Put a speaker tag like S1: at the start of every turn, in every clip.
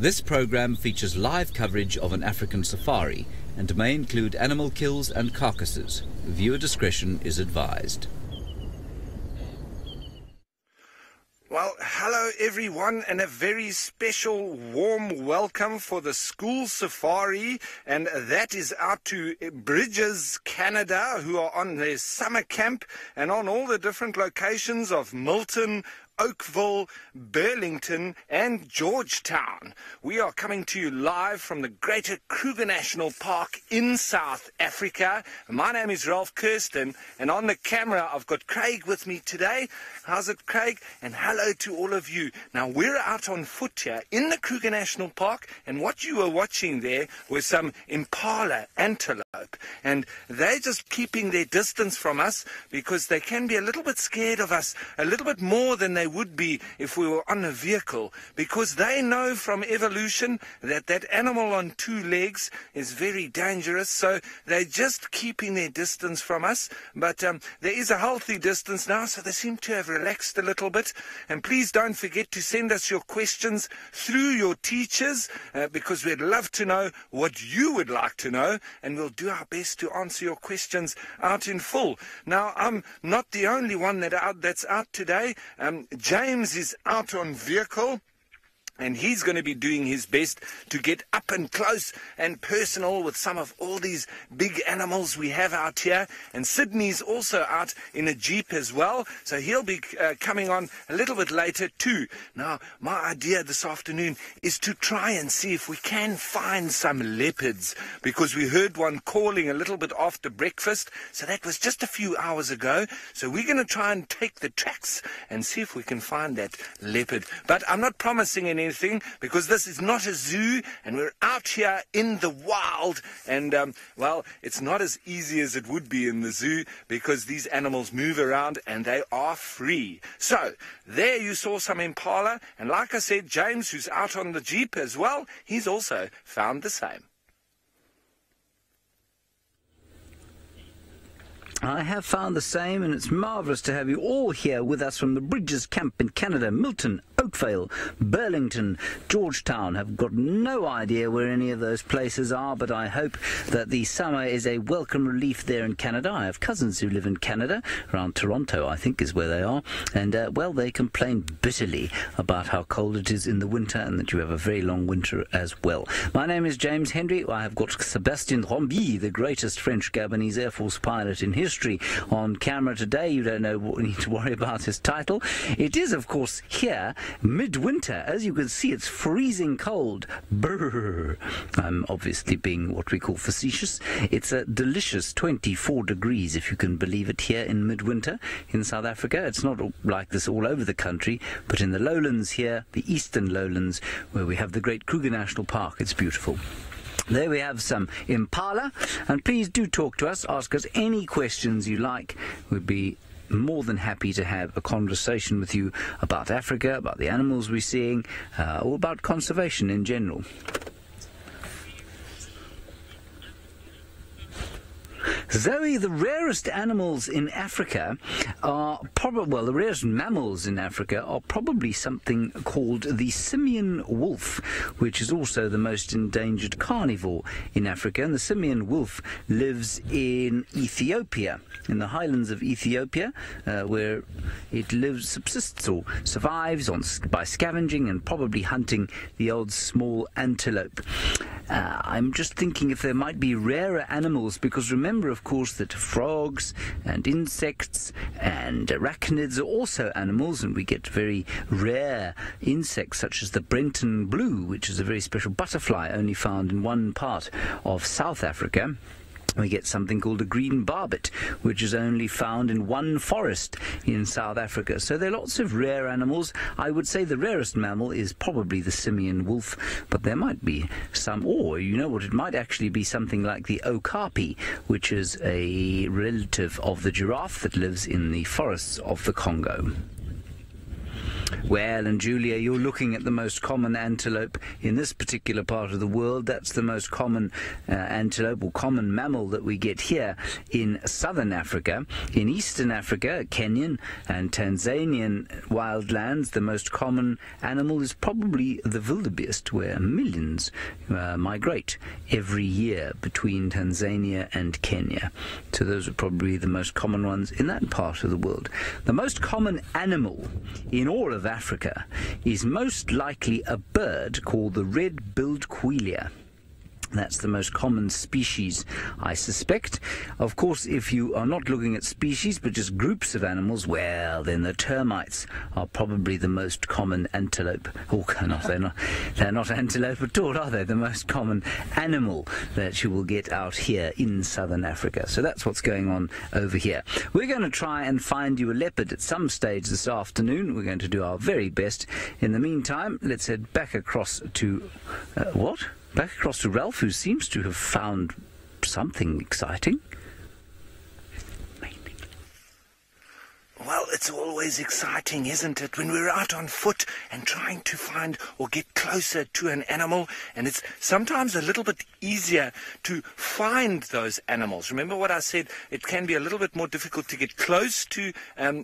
S1: This program features live coverage of an African safari and may include animal kills and carcasses. Viewer discretion is advised.
S2: Well, hello everyone, and a very special warm welcome for the school safari, and that is out to Bridges, Canada, who are on their summer camp and on all the different locations of Milton, Oakville, Burlington and Georgetown. We are coming to you live from the Greater Kruger National Park in South Africa. My name is Ralph Kirsten, and on the camera I've got Craig with me today. How's it, Craig? And hello to all of you. Now we're out on foot here in the Kruger National Park, and what you were watching there was some impala antelope, and they're just keeping their distance from us because they can be a little bit scared of us, a little bit more than they would be if we were on a vehicle, because they know from evolution that that animal on two legs is very dangerous, so they're just keeping their distance from us. But there is a healthy distance now, so they seem to have relaxed a little bit. And please don't forget to send us your questions through your teachers, because we'd love to know what you would like to know, and we'll do our best to answer your questions out in full. Now, I'm not the only one that's out today. James is out on vehicle, and he's going to be doing his best to get up and close and personal with some of all these big animals we have out here. And Sydney's also out in a Jeep as well, so he'll be coming on a little bit later too. Now, my idea this afternoon is to try and see if we can find some leopards, because we heard one calling a little bit after breakfast, so that was just a few hours ago. So we're going to try and take the tracks and see if we can find that leopard. But I'm not promising anything, because this is not a zoo, and we're out here in the wild, and well, it's not as easy as it would be in the zoo, because these animals move around and they are free. So there you saw some impala, and like I said, James, who's out on the Jeep as well, he's also found the same.
S3: I have found the same, and it's marvellous to have you all here with us from the Bridges camp in Canada. Milton, Oakville, Burlington, Georgetown. Have got no idea where any of those places are, but I hope that the summer is a welcome relief there in Canada. I have cousins who live in Canada, around Toronto I think is where they are, and well, they complain bitterly about how cold it is in the winter and that you have a very long winter as well. My name is James Hendry. I have got Sébastien Rombi, the greatest French Gabonese Air Force pilot in history, on camera today. You don't need to worry about his title. It is, of course, here, midwinter. As you can see, it's freezing cold. Brrr. I'm obviously being what we call facetious. It's a delicious 24 degrees, if you can believe it, here in midwinter in South Africa. It's not like this all over the country, but in the lowlands here, the eastern lowlands, where we have the Great Kruger National Park, it's beautiful. There we have some impala, and please do talk to us, ask us any questions you like. We'd be more than happy to have a conversation with you about Africa, about the animals we're seeing, or about conservation in general. Zoe, the rarest animals in Africa are probably, well, the rarest mammals in Africa are probably something called the simian wolf, which is also the most endangered carnivore in Africa. And the simian wolf lives in Ethiopia, in the highlands of Ethiopia, where it lives, subsists or survives by scavenging and probably hunting the odd small antelope. I'm just thinking if there might be rarer animals, because remember, of course, that frogs and insects and arachnids are also animals, and we get very rare insects such as the Brenton blue, which is a very special butterfly only found in one part of South Africa. We get something called a green barbet, which is only found in one forest in South Africa. So there are lots of rare animals. I would say the rarest mammal is probably the simian wolf, but there might be some, or you know what, it might actually be something like the okapi, which is a relative of the giraffe that lives in the forests of the Congo. Well, and Julia, you're looking at the most common antelope in this particular part of the world. That's the most common antelope or common mammal that we get here in southern Africa. In eastern Africa, Kenyan and Tanzanian wildlands, the most common animal is probably the wildebeest, where millions migrate every year between Tanzania and Kenya. So those are probably the most common ones in that part of the world. The most common animal in all of Africa is most likely a bird called the red-billed quail. That's the most common species, I suspect. Of course, if you are not looking at species, but just groups of animals, well, then the termites are probably the most common antelope. Oh, no, they're not antelope at all, are they? The most common animal that you will get out here in southern Africa. So that's what's going on over here. We're going to try and find you a leopard at some stage this afternoon. We're going to do our very best. In the meantime, let's head back across to... what? Back across to Ralph, who seems to have found something exciting.
S2: Well, it's always exciting, isn't it, when we're out on foot and trying to find or get closer to an animal, and it's sometimes a little bit easier to find those animals. Remember what I said, it can be a little bit more difficult to get close to,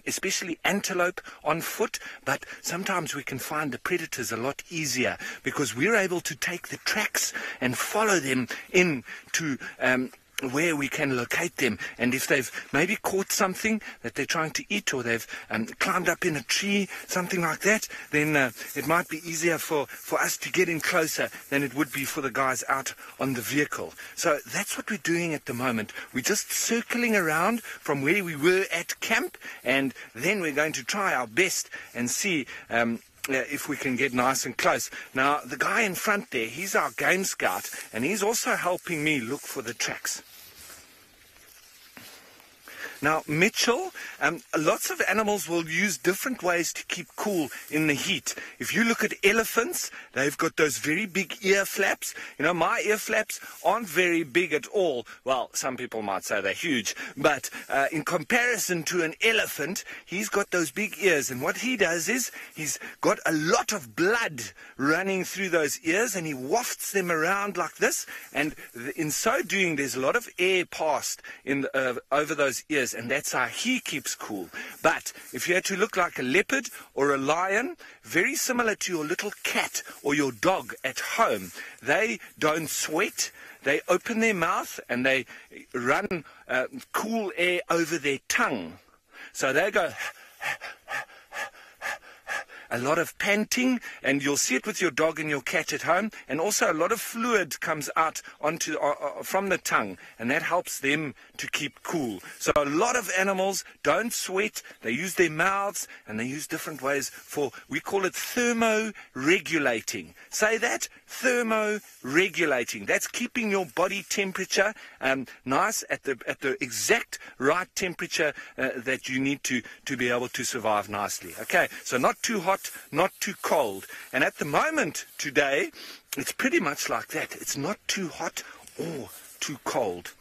S2: especially antelope on foot, but sometimes we can find the predators a lot easier because we're able to take the tracks and follow them into where we can locate them. And if they've maybe caught something that they're trying to eat, or they've climbed up in a tree, something like that, then it might be easier for us to get in closer than it would be for the guys out on the vehicle. So that's what we're doing at the moment. We're just circling around from where we were at camp, and then we're going to try our best and see if we can get nice and close. Now, the guy in front there, he's our game scout, and he's also helping me look for the tracks. Now, Mitchell, lots of animals will use different ways to keep cool in the heat. If you look at elephants, they've got those very big ear flaps. You know, my ear flaps aren't very big at all. Well, some people might say they're huge, but in comparison to an elephant, he's got those big ears. And what he does is he's got a lot of blood running through those ears, and he wafts them around like this. And in so doing, there's a lot of air passed over those ears. And that's how he keeps cool. But if you had to look like a leopard or a lion, very similar to your little cat or your dog at home, they don't sweat. They open their mouth and they run cool air over their tongue. So they go... a lot of panting, and you'll see it with your dog and your cat at home, and also a lot of fluid comes out from the tongue, and that helps them to keep cool. So a lot of animals don't sweat, they use their mouths, and they use different ways we call it thermoregulating. Say that, thermoregulating. That's keeping your body temperature nice at the exact right temperature that you need to be able to survive nicely. Okay, so not too hot, not too cold. And at the moment today, it's pretty much like that. It's not too hot or too cold.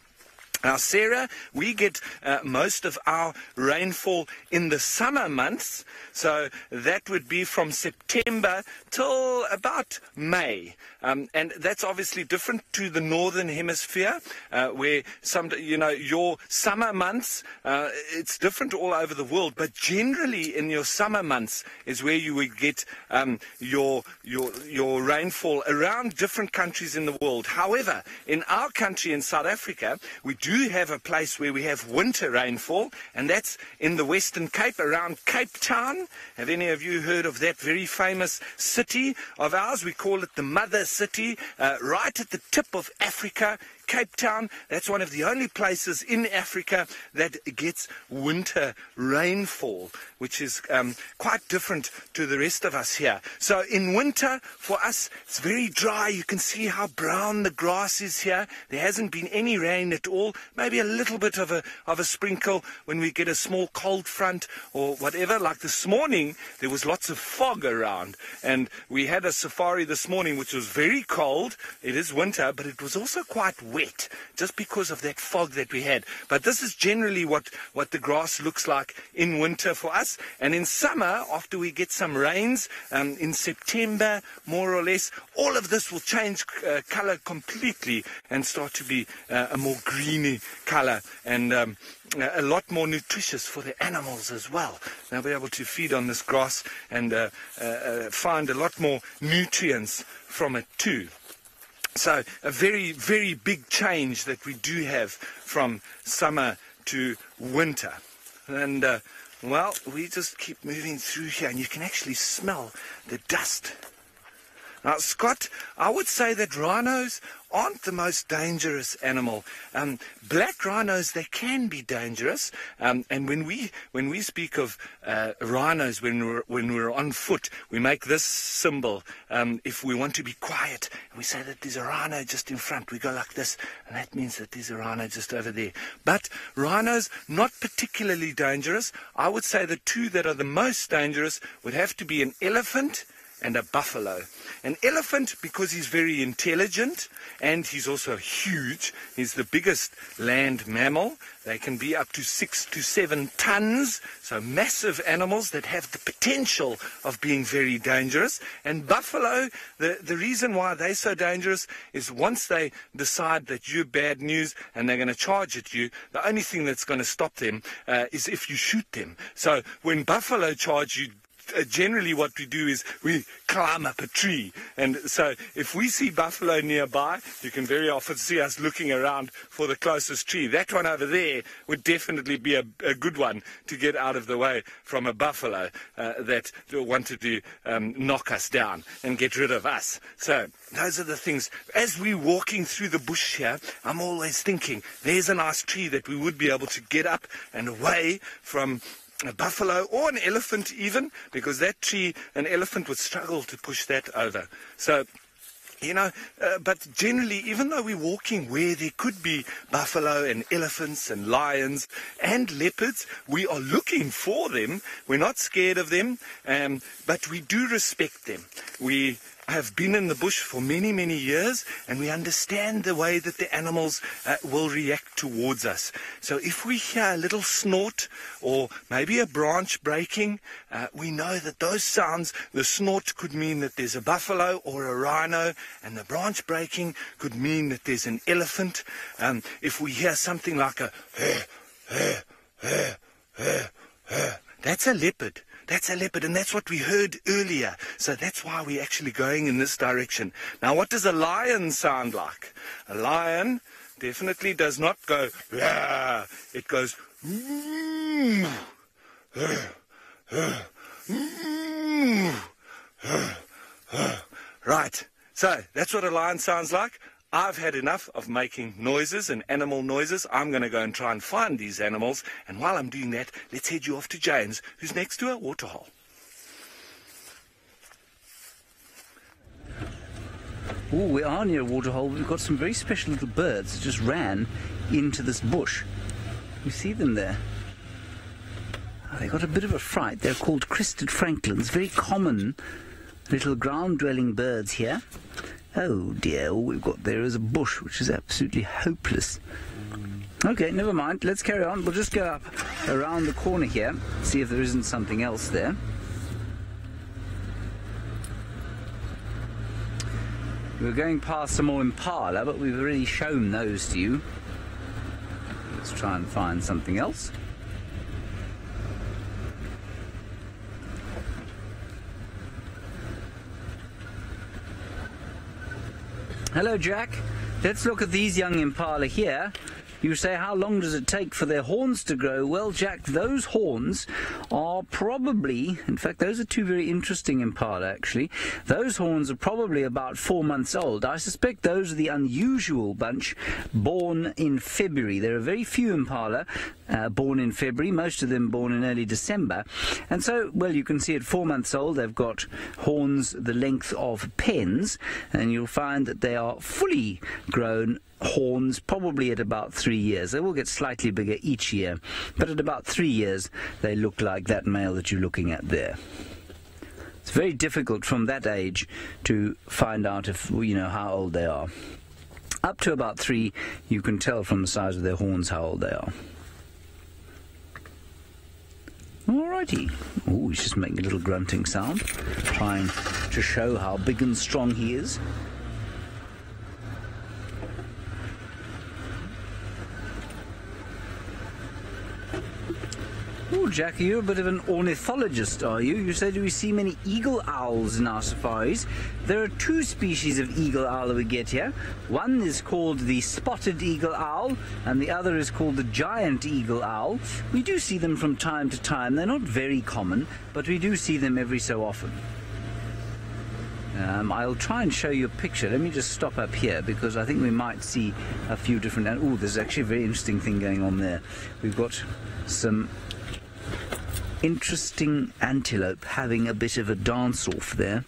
S2: Now, Sarah, we get most of our rainfall in the summer months, so that would be from September till about May. And that's obviously different to the northern hemisphere, where your summer months, it's different all over the world, but generally in your summer months is where you would get your rainfall around different countries in the world. However, in our country, in South Africa, we do have a place where we have winter rainfall, and that's in the Western Cape, around Cape Town. Have any of you heard of that very famous city of ours? We call it the Mother City, right at the tip of Africa. Cape Town, that's one of the only places in Africa that gets winter rainfall, which is quite different to the rest of us here. So in winter, for us, it's very dry. You can see how brown the grass is here. There hasn't been any rain at all, maybe a little bit of a sprinkle when we get a small cold front or whatever. Like this morning, there was lots of fog around, and we had a safari this morning which was very cold. It is winter, but it was also quite wet. wet, just because of that fog that we had. But this is generally what the grass looks like in winter for us. And in summer, after we get some rains, in September, more or less, all of this will change color completely and start to be a more greeny color, and a lot more nutritious for the animals as well. They'll be able to feed on this grass and find a lot more nutrients from it too. So a very, very big change that we do have from summer to winter. And well, we just keep moving through here, and you can actually smell the dust. Now, Scott, I would say that rhinos aren't the most dangerous animal. Black rhinos, they can be dangerous. And when we speak of rhinos, when we're on foot, we make this symbol. If we want to be quiet, we say that there's a rhino just in front. We go like this, and that means that there's a rhino just over there. But rhinos, not particularly dangerous. I would say the two that are the most dangerous would have to be an elephant and a buffalo. An elephant, because he's very intelligent and he's also huge. He's the biggest land mammal. They can be up to 6 to 7 tons, so massive animals that have the potential of being very dangerous. And buffalo, the reason why they're so dangerous is once they decide that you're bad news and they're going to charge at you, the only thing that's going to stop them is if you shoot them. So when buffalo charge you, generally what we do is we climb up a tree. And so if we see buffalo nearby, you can very often see us looking around for the closest tree. That one over there would definitely be a good one to get out of the way from a buffalo that wanted to knock us down and get rid of us. So those are the things. As we're walking through the bush here, I'm always thinking there's a nice tree that we would be able to get up and away from a buffalo or an elephant even, because that tree, an elephant would struggle to push that over. So, you know, but generally, even though we're walking where there could be buffalo and elephants and lions and leopards, we are looking for them. We're not scared of them, but we do respect them. We have been in the bush for many, many years, and we understand the way that the animals will react towards us. So if we hear a little snort or maybe a branch breaking, we know that those sounds, the snort could mean that there's a buffalo or a rhino, and the branch breaking could mean that there's an elephant. If we hear something like a that's a leopard. That's a leopard, and that's what we heard earlier. So that's why we're actually going in this direction. Now, what does a lion sound like? A lion definitely does not go, Rah! It goes, right. So that's what a lion sounds like. I've had enough of making noises and animal noises. I'm going to go and try and find these animals. And while I'm doing that, let's head you off to James, who's next to a waterhole.
S3: Oh, we are near a waterhole. We've got some very special little birds that just ran into this bush. You see them there? Oh, they got a bit of a fright. They're called crested francolins, very common little ground-dwelling birds here. Oh dear, all we've got there is a bush, which is absolutely hopeless. Okay, never mind, let's carry on. We'll just go up around the corner here, see if there isn't something else there. We're going past some more impala, but we've already shown those to you. Let's try and find something else. Hello, Jack. Let's look at these young impala here. You say, how long does it take for their horns to grow? Well, Jack, those horns are probably, in fact, those are two very interesting impala, actually. Those horns are probably about 4 months old. I suspect those are the unusual bunch born in February. There are very few impala born in February, most of them born in early December. And so, well, you can see at 4 months old, they've got horns the length of pens, and you'll find that they are fully grown horns probably at about 3 years. They will get slightly bigger each year, but at about 3 years they look like that male that you're looking at there. It's very difficult from that age to find out if, you know, how old they are. Up to about 3, you can tell from the size of their horns how old they are. Alrighty. Oh, he's just making a little grunting sound, trying to show how big and strong he is. Oh, Jackie, you're a bit of an ornithologist, are you? You said we see many eagle owls in our safaris. There are 2 species of eagle owl that we get here. One is called the spotted eagle owl, and the other is called the giant eagle owl. We do see them from time to time. They're not very common, but we do see them every so often. I'll try and show you a picture. Let me just stop up here, because I think we might see a few different... Oh, there's actually a very interesting thing going on there. We've got some interesting antelope having a bit of a dance-off there.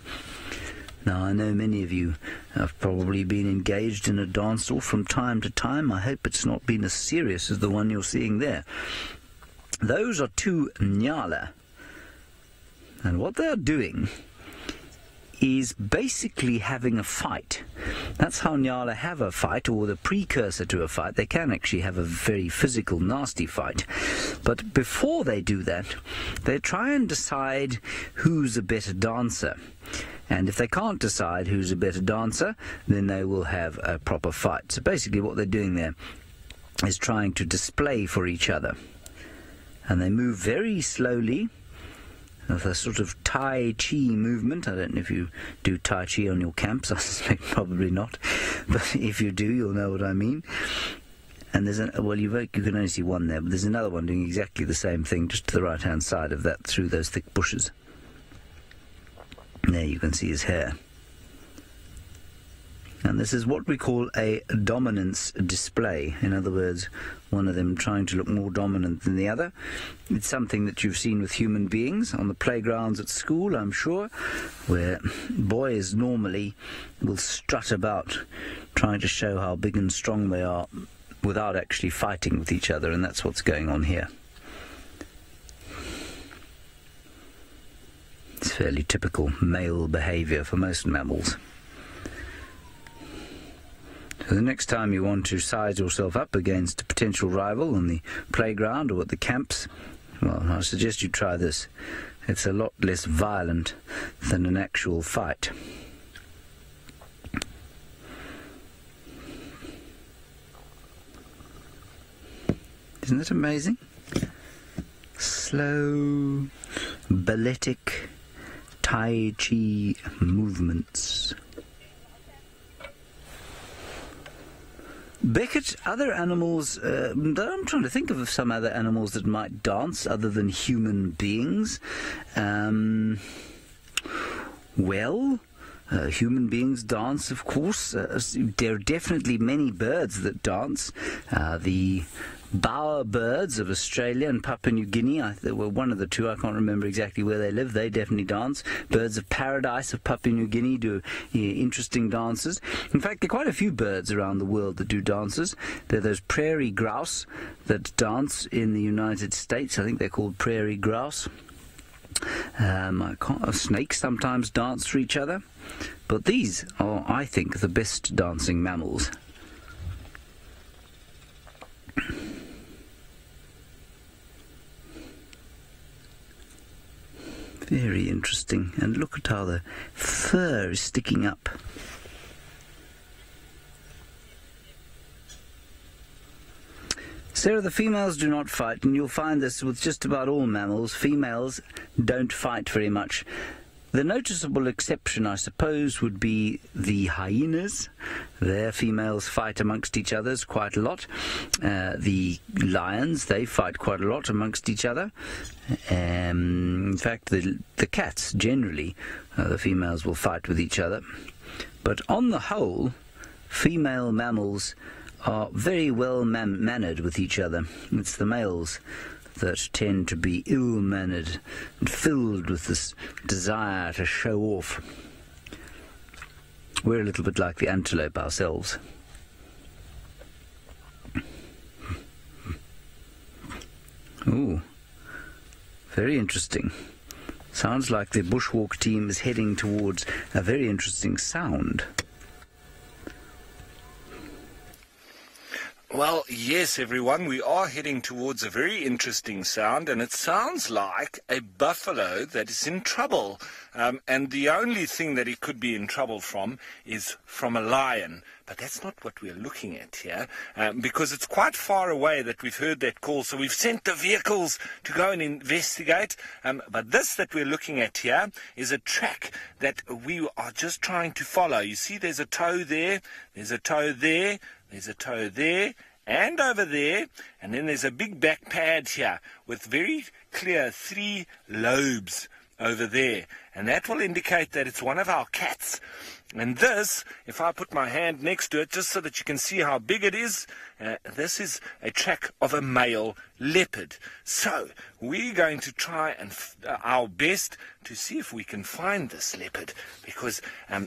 S3: Now, I know many of you have probably been engaged in a dance-off from time to time. I hope it's not been as serious as the one you're seeing there. Those are 2 nyala. And what they're doing is basically having a fight. That's how nyala have a fight, or the precursor to a fight. They can actually have a very physical, nasty fight. But before they do that, they try and decide who's a better dancer. And if they can't decide who's a better dancer, then they will have a proper fight. So basically what they're doing there is trying to display for each other. And they move very slowly, with a sort of Tai Chi movement. I don't know if you do Tai Chi on your camps. I suspect probably not. But if you do, you'll know what I mean. And there's you can only see one there, but there's another one doing exactly the same thing, just to the right-hand side of that, through those thick bushes. And there you can see his hair. And this is what we call a dominance display. In other words, one of them trying to look more dominant than the other. It's something that you've seen with human beings on the playgrounds at school, I'm sure, where boys normally will strut about trying to show how big and strong they are without actually fighting with each other, and that's what's going on here. It's fairly typical male behavior for most mammals. So the next time you want to size yourself up against a potential rival on the playground or at the camps, well, I suggest you try this. It's a lot less violent than an actual fight. Isn't that amazing? Slow, balletic Tai Chi movements. Beckett, other animals, I'm trying to think of some other animals that might dance other than human beings. Human beings dance, of course. There are definitely many birds that dance. The bower birds of Australia and Papua New Guinea, they were one of the 2, I can't remember exactly where they live, they definitely dance. Birds of paradise of Papua New Guinea do interesting dances. In fact, there are quite a few birds around the world that do dances. There are those prairie grouse that dance in the United States. I think they're called prairie grouse. Snakes sometimes dance for each other. But these are, I think, the best dancing mammals. Very interesting. And look at how the fur is sticking up. Sarah, the females do not fight, and you'll find this with just about all mammals. Females don't fight very much. The noticeable exception, I suppose, would be the hyenas. Their females fight amongst each other quite a lot. The lions, they fight quite a lot amongst each other. In fact, the cats, generally, the females will fight with each other. But on the whole, female mammals are very well mannered with each other. It's the males that tend to be ill-mannered and filled with this desire to show off. We're a little bit like the antelope ourselves. Ooh, very interesting. Sounds like the bushwalk team is heading towards a very interesting sound.
S2: Well, yes, everyone, we are heading towards a very interesting sound, and it sounds like a buffalo that is in trouble. And the only thing that it could be in trouble from is from a lion. But that's not what we're looking at here, because it's quite far away that we've heard that call. So we've sent the vehicles to go and investigate. But this that we're looking at here is a track that we are just trying to follow. You see, there's a toe there, there's a toe there, there's a toe there, and over there, and then there's a big back pad here with very clear 3 lobes over there, and that will indicate that it's one of our cats. And this, if I put my hand next to it just so that you can see how big it is, this is a track of a male leopard. So we're going to try and our best to see if we can find this leopard, because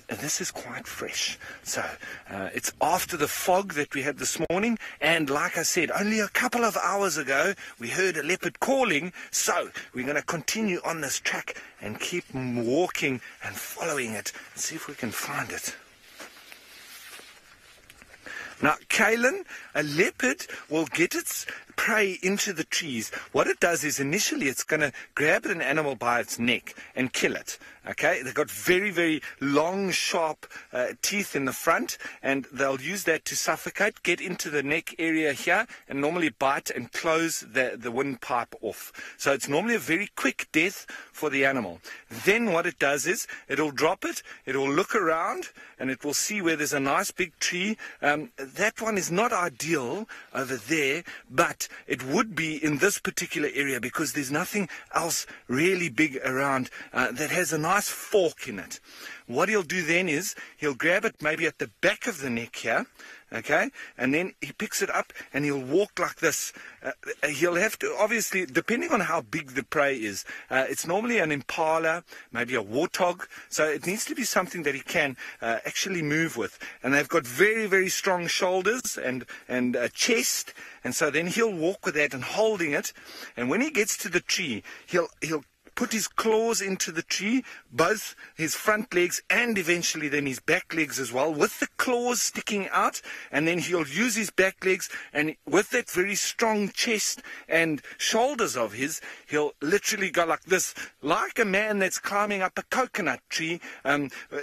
S2: this is quite fresh. So it's after the fog that we had this morning, and like I said, only a couple of hours ago we heard a leopard calling. So we're going to continue on this track and keep walking and following it and see if we can find it. Now, Kaylin, a leopard will get its prey into the trees. What it does is initially it's going to grab an animal by its neck and kill it. Okay, they've got very, very long, sharp teeth in the front, and they'll use that to suffocate, get into the neck area here, and normally bite and close the windpipe off. So it's normally a very quick death for the animal. Then what it does is it'll drop it, it'll look around, and it will see where there's a nice big tree. That one is not ideal over there, but it would be in this particular area because there's nothing else really big around that has a nice fork in it. What he'll do then is he'll grab it maybe at the back of the neck here, okay, and then he picks it up and he'll walk like this. He'll have to, obviously, depending on how big the prey is, it's normally an impala, maybe a warthog, so it needs to be something that he can actually move with. And they've got very, very strong shoulders and a chest, and so then he'll walk with that and holding it, and when he gets to the tree, he'll put his claws into the tree, both his front legs and eventually then his back legs as well, with the claws sticking out, and then he'll use his back legs, and with that very strong chest and shoulders of his, he'll literally go like this, like a man that's climbing up a coconut tree.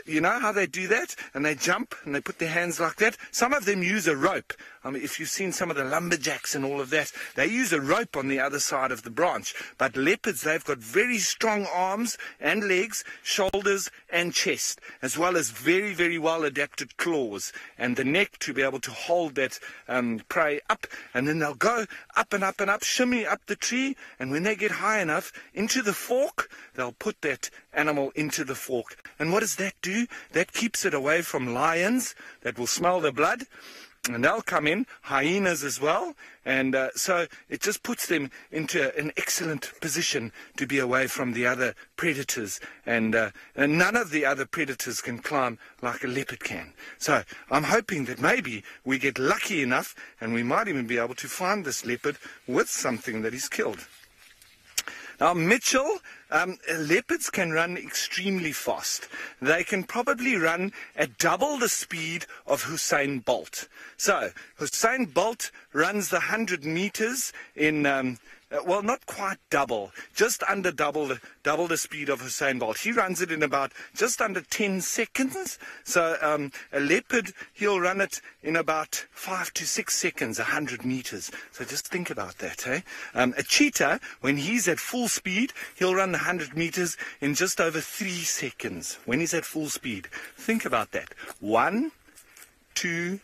S2: You know how they do that? And they jump and they put their hands like that. Some of them use a rope. I mean, if you've seen some of the lumberjacks and all of that, they use a rope on the other side of the branch. But leopards, they've got very strong arms and legs, shoulders and chest, as well as very, very well adapted claws and the neck to be able to hold that prey up. And then they'll go up and up and up, shimmy up the tree, and when they get high enough into the fork, they'll put that animal into the fork. And what does that do? That keeps it away from lions that will smell the blood. And they'll come in, hyenas as well, and so it just puts them into an excellent position to be away from the other predators, and none of the other predators can climb like a leopard can. So I'm hoping that maybe we get lucky enough and we might even be able to find this leopard with something that he's killed. Now, Mitchell, leopards can run extremely fast. They can probably run at double the speed of Usain Bolt. So, Usain Bolt runs the 100 meters in, well, not quite double, just under double the speed of Usain Bolt. He runs it in about just under 10 seconds. So a leopard, he'll run it in about 5 to 6 seconds, 100 meters. So just think about that, eh? A cheetah, when he's at full speed, he'll run the 100 meters in just over 3 seconds. When he's at full speed. Think about that. 1, 2,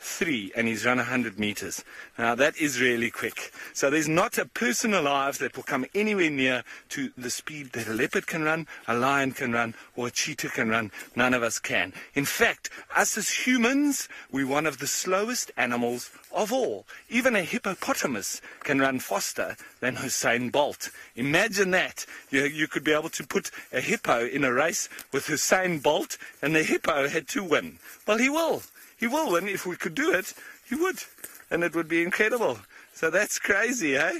S2: 3, and he's run 100 meters. Now that is really quick. So there's not a person alive that will come anywhere near to the speed that a leopard can run, a lion can run, or a cheetah can run. None of us can. In fact, us as humans, we're one of the slowest animals of all. Even a hippopotamus can run faster than Usain Bolt. Imagine that. You could be able to put a hippo in a race with Usain Bolt, and the hippo had to win. Well, he will. He will win. If we could do it, he would. And it would be incredible. So that's crazy, eh?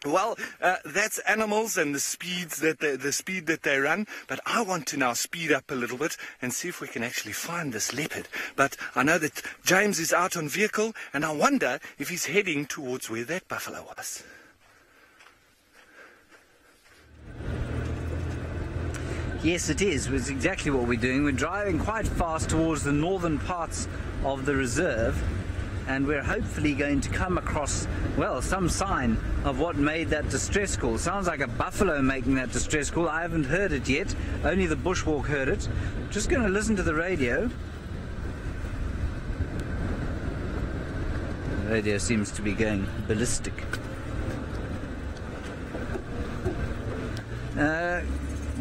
S2: Well, that's animals and the speed that they run. But I want to now speed up a little bit and see if we can actually find this leopard. But I know that James is out on vehicle, and I wonder if he's heading towards where that buffalo was.
S3: Yes, it is. It's exactly what we're doing. We're driving quite fast towards the northern parts of the reserve, and we're hopefully going to come across, well, some sign of what made that distress call. Sounds like a buffalo making that distress call. I haven't heard it yet. Only the bushwalk heard it. Just going to listen to the radio. The radio seems to be going ballistic.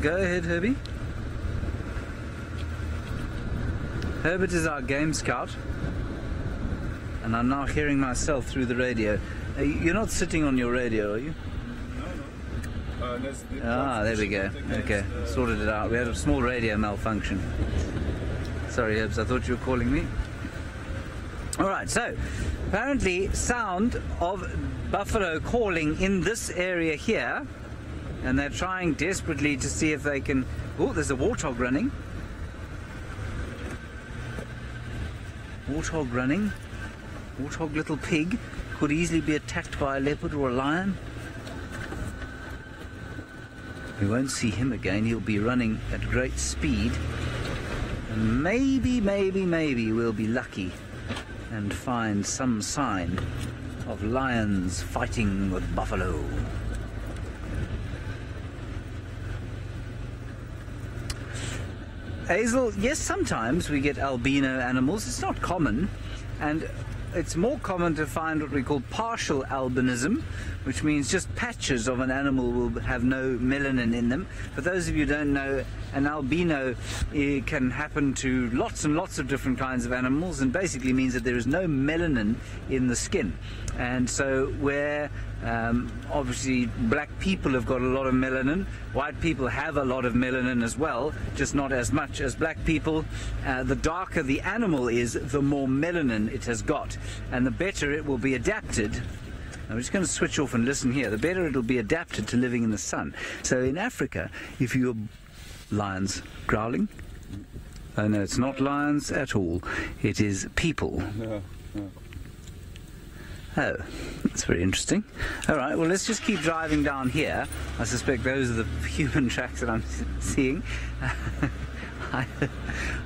S3: Go ahead, Herbie. Herbert is our game scout, and I'm now hearing myself through the radio. You're not sitting on your radio, are you? No. There we go. Okay, sorted it out. We had a small radio malfunction. Sorry, Herbs, I thought you were calling me. All right, so apparently sound of buffalo calling in this area here, and they're trying desperately to see if they can... Oh, there's a warthog running. Warthog running. Warthog little pig. Could easily be attacked by a leopard or a lion. We won't see him again. He'll be running at great speed. And maybe we'll be lucky and find some sign of lions fighting with buffalo. Hazel, yes, sometimes we get albino animals. It's not common, and it's more common to find what we call partial albinism, which means just patches of an animal will have no melanin in them. For those of you who don't know, an albino can happen to lots and lots of different kinds of animals, and basically means that there is no melanin in the skin. And so where obviously black people have got a lot of melanin, white people have a lot of melanin as well, just not as much as black people. The darker the animal is, the more melanin it has got, and the better it will be adapted. I'm just going to switch off and listen here. The better it'll be adapted to living in the sun. So in Africa, if you're lions growling, oh no, it's not lions at all. It is people.
S4: No.
S3: Oh, that's very interesting. All right, well, let's just keep driving down here. I suspect those are the human tracks that I'm seeing.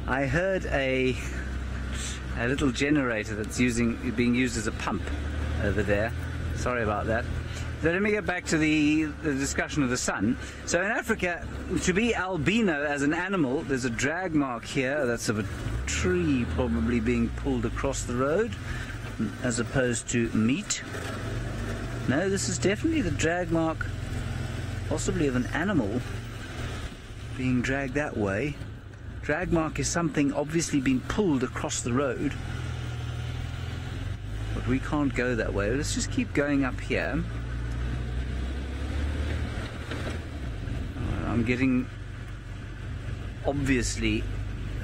S3: I heard a little generator that's being used as a pump over there. Sorry about that. So let me get back to the discussion of the sun. So in Africa, to be albino as an animal, there's a drag mark here. That's of a tree probably being pulled across the road, as opposed to meat. No, this is definitely the drag mark, possibly of an animal being dragged that way. Drag mark is something obviously being pulled across the road, but we can't go that way. Let's just keep going up here. I'm getting obviously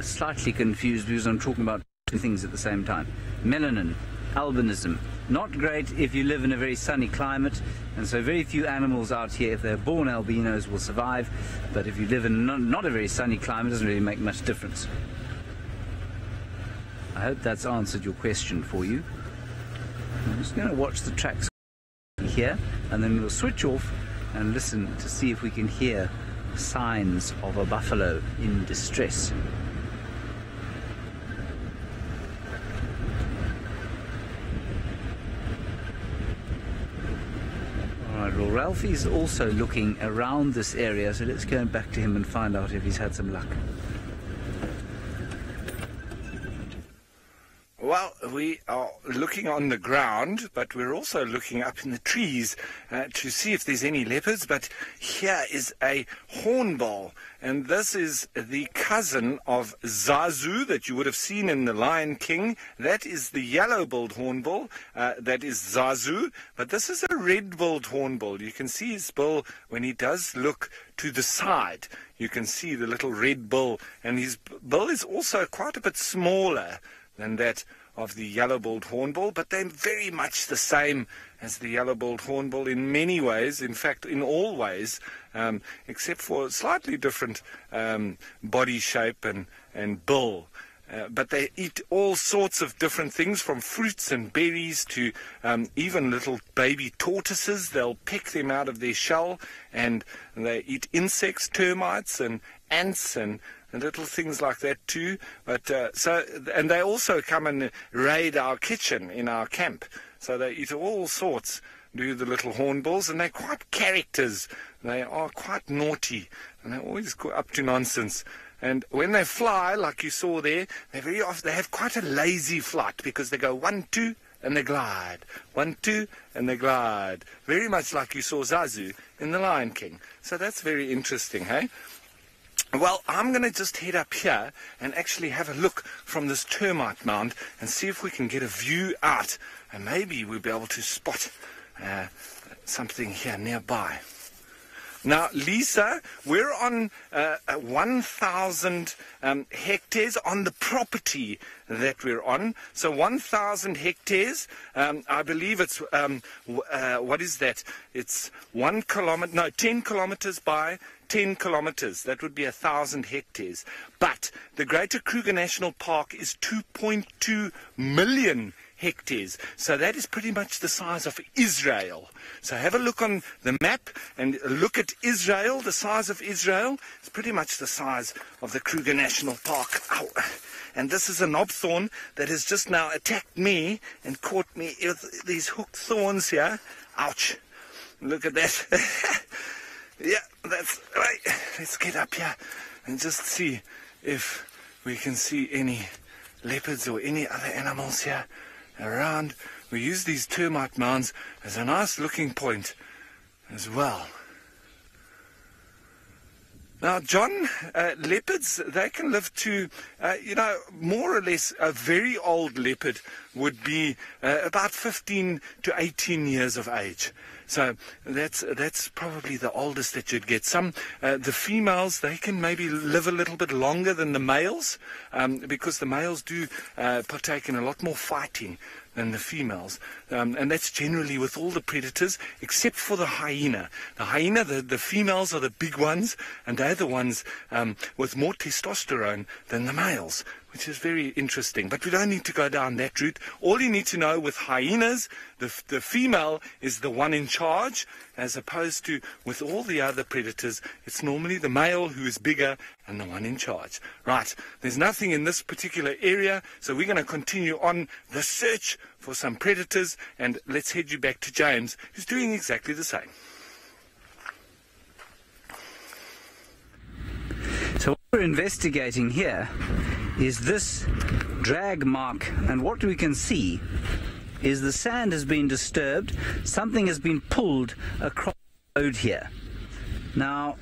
S3: slightly confused because I'm talking about two things at the same time. Melanin, albinism. Not great if you live in a very sunny climate, and so very few animals out here, if they're born albinos, will survive. But if you live in not a very sunny climate, it doesn't really make much difference. I hope that's answered your question for you. I'm just going to watch the tracks here, and then we'll switch off and listen to see if we can hear signs of a buffalo in distress. Alright, well, Ralphie's also looking around this area, so let's go back to him and find out if he's had some luck.
S2: Well, we are looking on the ground, but we're also looking up in the trees to see if there's any leopards. But here is a hornbill, and this is the cousin of Zazu that you would have seen in The Lion King. That is the yellow-billed hornbill, that is Zazu, but this is a red-billed hornbill. You can see his bill when he does look to the side. You can see the little red bill, and his bill is also quite a bit smaller than that of the yellow-billed hornbill, but they're very much the same as the yellow-billed hornbill in many ways, in fact in all ways, except for slightly different body shape and bill. But they eat all sorts of different things, from fruits and berries to even little baby tortoises. They'll pick them out of their shell, and they eat insects, termites and ants and little things like that too. But and they also come and raid our kitchen in our camp. So they eat all sorts, do the little hornbills, and they're quite characters. They are quite naughty, and they're always up to nonsense. And when they fly, like you saw there, they have quite a lazy flight, because they go 1, 2, and they glide. 1, 2, and they glide. Very much like you saw Zazu in The Lion King. So that's very interesting, hey? Well, I'm going to just head up here and actually have a look from this termite mound and see if we can get a view out. And maybe we'll be able to spot something here nearby. Now, Lisa, we're on 1,000 hectares on the property that we're on. So 1,000 hectares, I believe it's, what is that? It's 10 kilometers by 10 kilometers. That would be 1,000 hectares. But the Greater Kruger National Park is 2.2 million hectares. So that is pretty much the size of Israel. So have a look on the map and look at Israel, the size of Israel. It's pretty much the size of the Kruger National Park. Ow. And this is a knobthorn that has just now attacked me and caught me with these hooked thorns here. Ouch. Look at that. Yeah, that's right. Let's get up here and just see if we can see any leopards or any other animals here around. We use these termite mounds as a nice looking point as well. Now, John, leopards, they can live to, more or less a very old leopard would be about 15 to 18 years of age. So that's probably the oldest that you'd get. Some, the females, they can maybe live a little bit longer than the males, because the males do partake in a lot more fighting than the females. And that's generally with all the predators, except for the hyena. The hyena, the females are the big ones, and they're the ones with more testosterone than the males, which is very interesting. But we don't need to go down that route. All you need to know with hyenas, the female is the one in charge, as opposed to with all the other predators, it's normally the male who is bigger and the one in charge. Right, there's nothing in this particular area, so we're going to continue on the search for some predators, and let's head you back to James, who's doing exactly the same.
S3: So what we're investigating here is this drag mark, and what we can see is the sand has been disturbed. Something has been pulled across the road here. Now,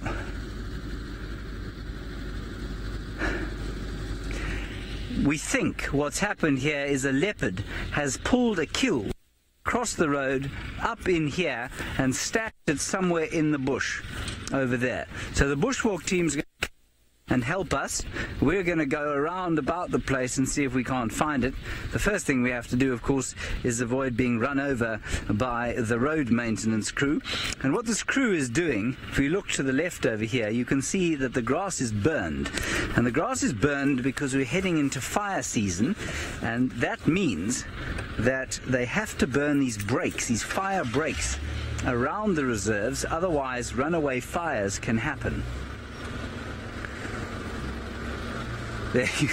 S3: we think what's happened here is a leopard has pulled a kill across the road up in here and stashed it somewhere in the bush over there. So the bushwalk team's going to and help us. We're going to go around about the place and see if we can't find it. The first thing we have to do, of course, is avoid being run over by the road maintenance crew. And what this crew is doing, if you look to the left over here, you can see that the grass is burned. And the grass is burned because we're heading into fire season, and that means that they have to burn these breaks, these fire breaks around the reserves, otherwise runaway fires can happen. There you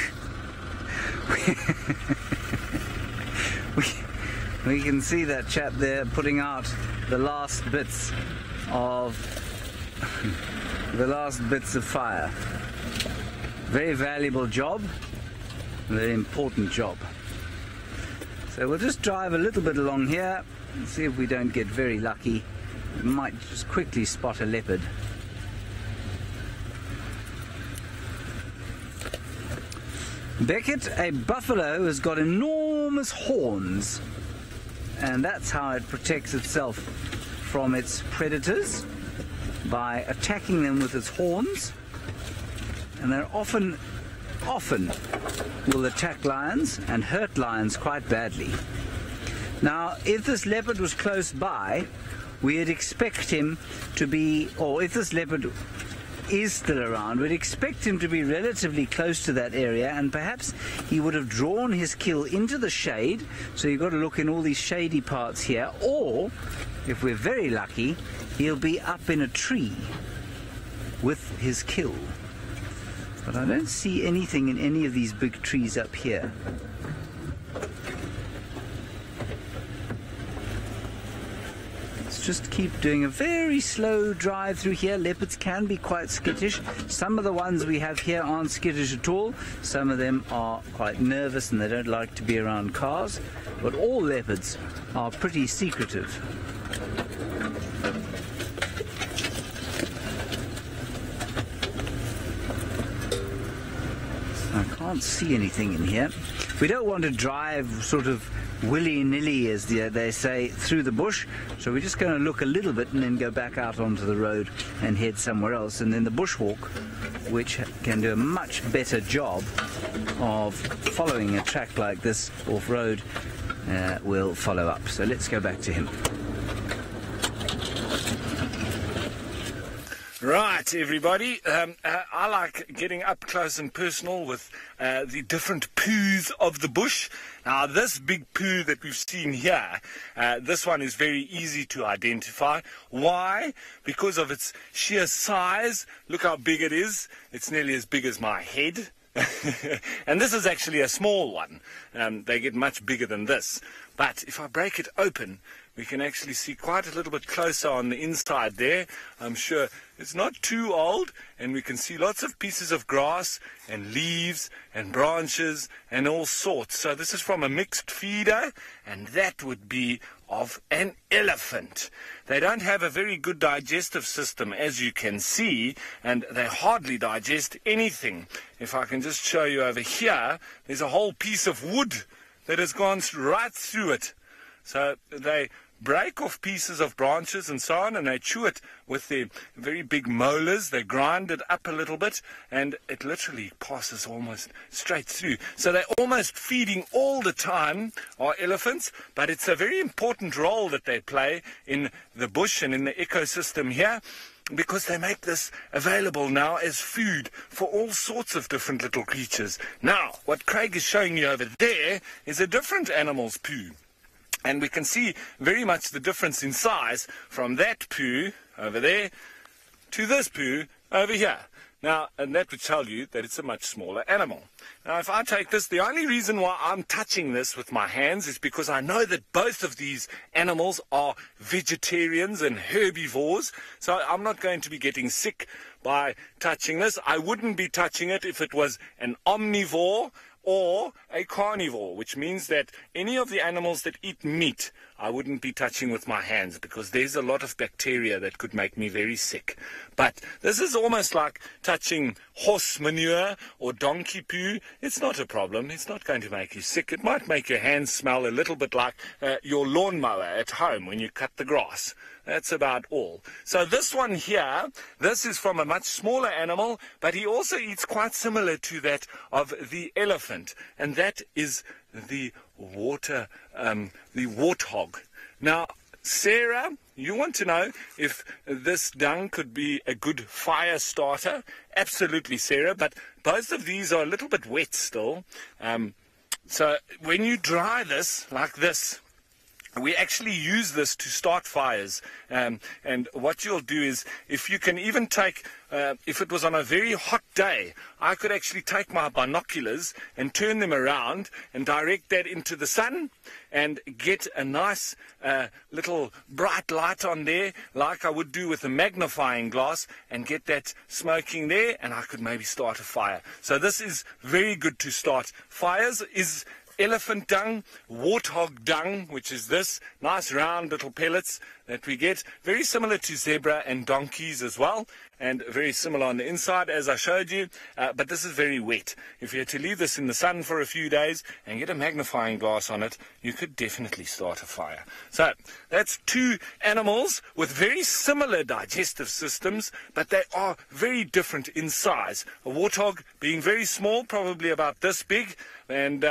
S3: we can see that chap there putting out the last bits of fire. Very valuable job, very important job. So we'll just drive a little bit along here and see if we don't get very lucky. We might just quickly spot a leopard. Beckett, a buffalo, has got enormous horns, and that's how it protects itself from its predators, by attacking them with its horns. And they're often often will attack lions and hurt lions quite badly. Now, if this leopard was close by, we'd expect him to be, or if this leopard is still around, we'd expect him to be relatively close to that area, and perhaps he would have drawn his kill into the shade, so you've got to look in all these shady parts here, or, if we're very lucky, he'll be up in a tree with his kill. But I don't see anything in any of these big trees up here. Just keep doing a very slow drive through here. Leopards can be quite skittish. Some of the ones we have here aren't skittish at all. Some of them are quite nervous and they don't like to be around cars. But all leopards are pretty secretive. I can't see anything in here. We don't want to drive sort of willy-nilly, as they say, through the bush, so we're just going to look a little bit and then go back out onto the road and head somewhere else, and then the bushhawk, which can do a much better job of following a track like this off-road, will follow up. So let's go back to him.
S2: Right, everybody. I like getting up close and personal with the different poos of the bush. Now, this big poo that we've seen here, this one is very easy to identify. Why? Because of its sheer size. Look how big it is. It's nearly as big as my head. And this is actually a small one. They get much bigger than this. But if I break it open, we can actually see quite a little bit closer on the inside there. I'm sure it's not too old, and we can see lots of pieces of grass and leaves and branches and all sorts. So this is from a mixed feeder, and that would be of an elephant. They don't have a very good digestive system, as you can see, and they hardly digest anything. If I can just show you over here, there's a whole piece of wood that has gone right through it. So they break off pieces of branches and so on, and they chew it with their very big molars. They grind it up a little bit, and it literally passes almost straight through. So they're almost feeding all the time, are elephants, but it's a very important role that they play in the bush and in the ecosystem here, because they make this available now as food for all sorts of different little creatures. Now, what Craig is showing you over there is a different animal's poo. And we can see very much the difference in size from that poo over there to this poo over here. Now, and that would tell you that it's a much smaller animal. Now, if I take this, the only reason why I'm touching this with my hands is because I know that both of these animals are vegetarians and herbivores. So I'm not going to be getting sick by touching this. I wouldn't be touching it if it was an omnivore or a carnivore, which means that any of the animals that eat meat, I wouldn't be touching with my hands, because there's a lot of bacteria that could make me very sick. But this is almost like touching horse manure or donkey poo. It's not a problem. It's not going to make you sick. It might make your hands smell a little bit like your lawnmower at home when you cut the grass. That's about all. So this one here, this is from a much smaller animal, but he also eats quite similar to that of the elephant, and that is the warthog. Now, Sarah, you want to know if this dung could be a good fire starter? Absolutely, Sarah, but both of these are a little bit wet still. So when you dry this like this, we actually use this to start fires, and what you'll do is, if you can even take, if it was on a very hot day, I could actually take my binoculars and turn them around and direct that into the sun and get a nice little bright light on there, like I would do with a magnifying glass, and get that smoking there, and I could maybe start a fire. So this is very good to start fires. elephant dung, warthog dung, which is this nice round little pellets that we get, very similar to zebra and donkeys as well, and very similar on the inside as I showed you, but this is very wet. If you had to leave this in the sun for a few days and get a magnifying glass on it, you could definitely start a fire. So that's two animals with very similar digestive systems, but they are very different in size. A warthog being very small, probably about this big, and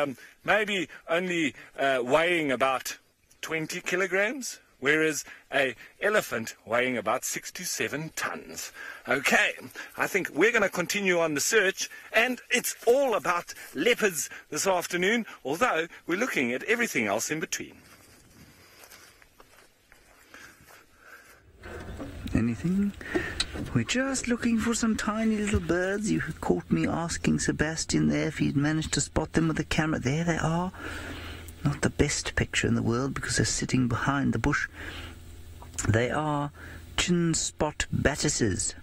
S2: maybe only weighing about 20 kilograms, whereas an elephant weighing about 6 to 7 tons. Okay, I think we're going to continue on the search, and it's all about leopards this afternoon, although we're looking at everything else in between.
S3: Anything? We're just looking for some tiny little birds. You caught me asking Sebastian there if he'd managed to spot them with the camera. There they are. Not the best picture in the world because they're sitting behind the bush. They are chin spot battises.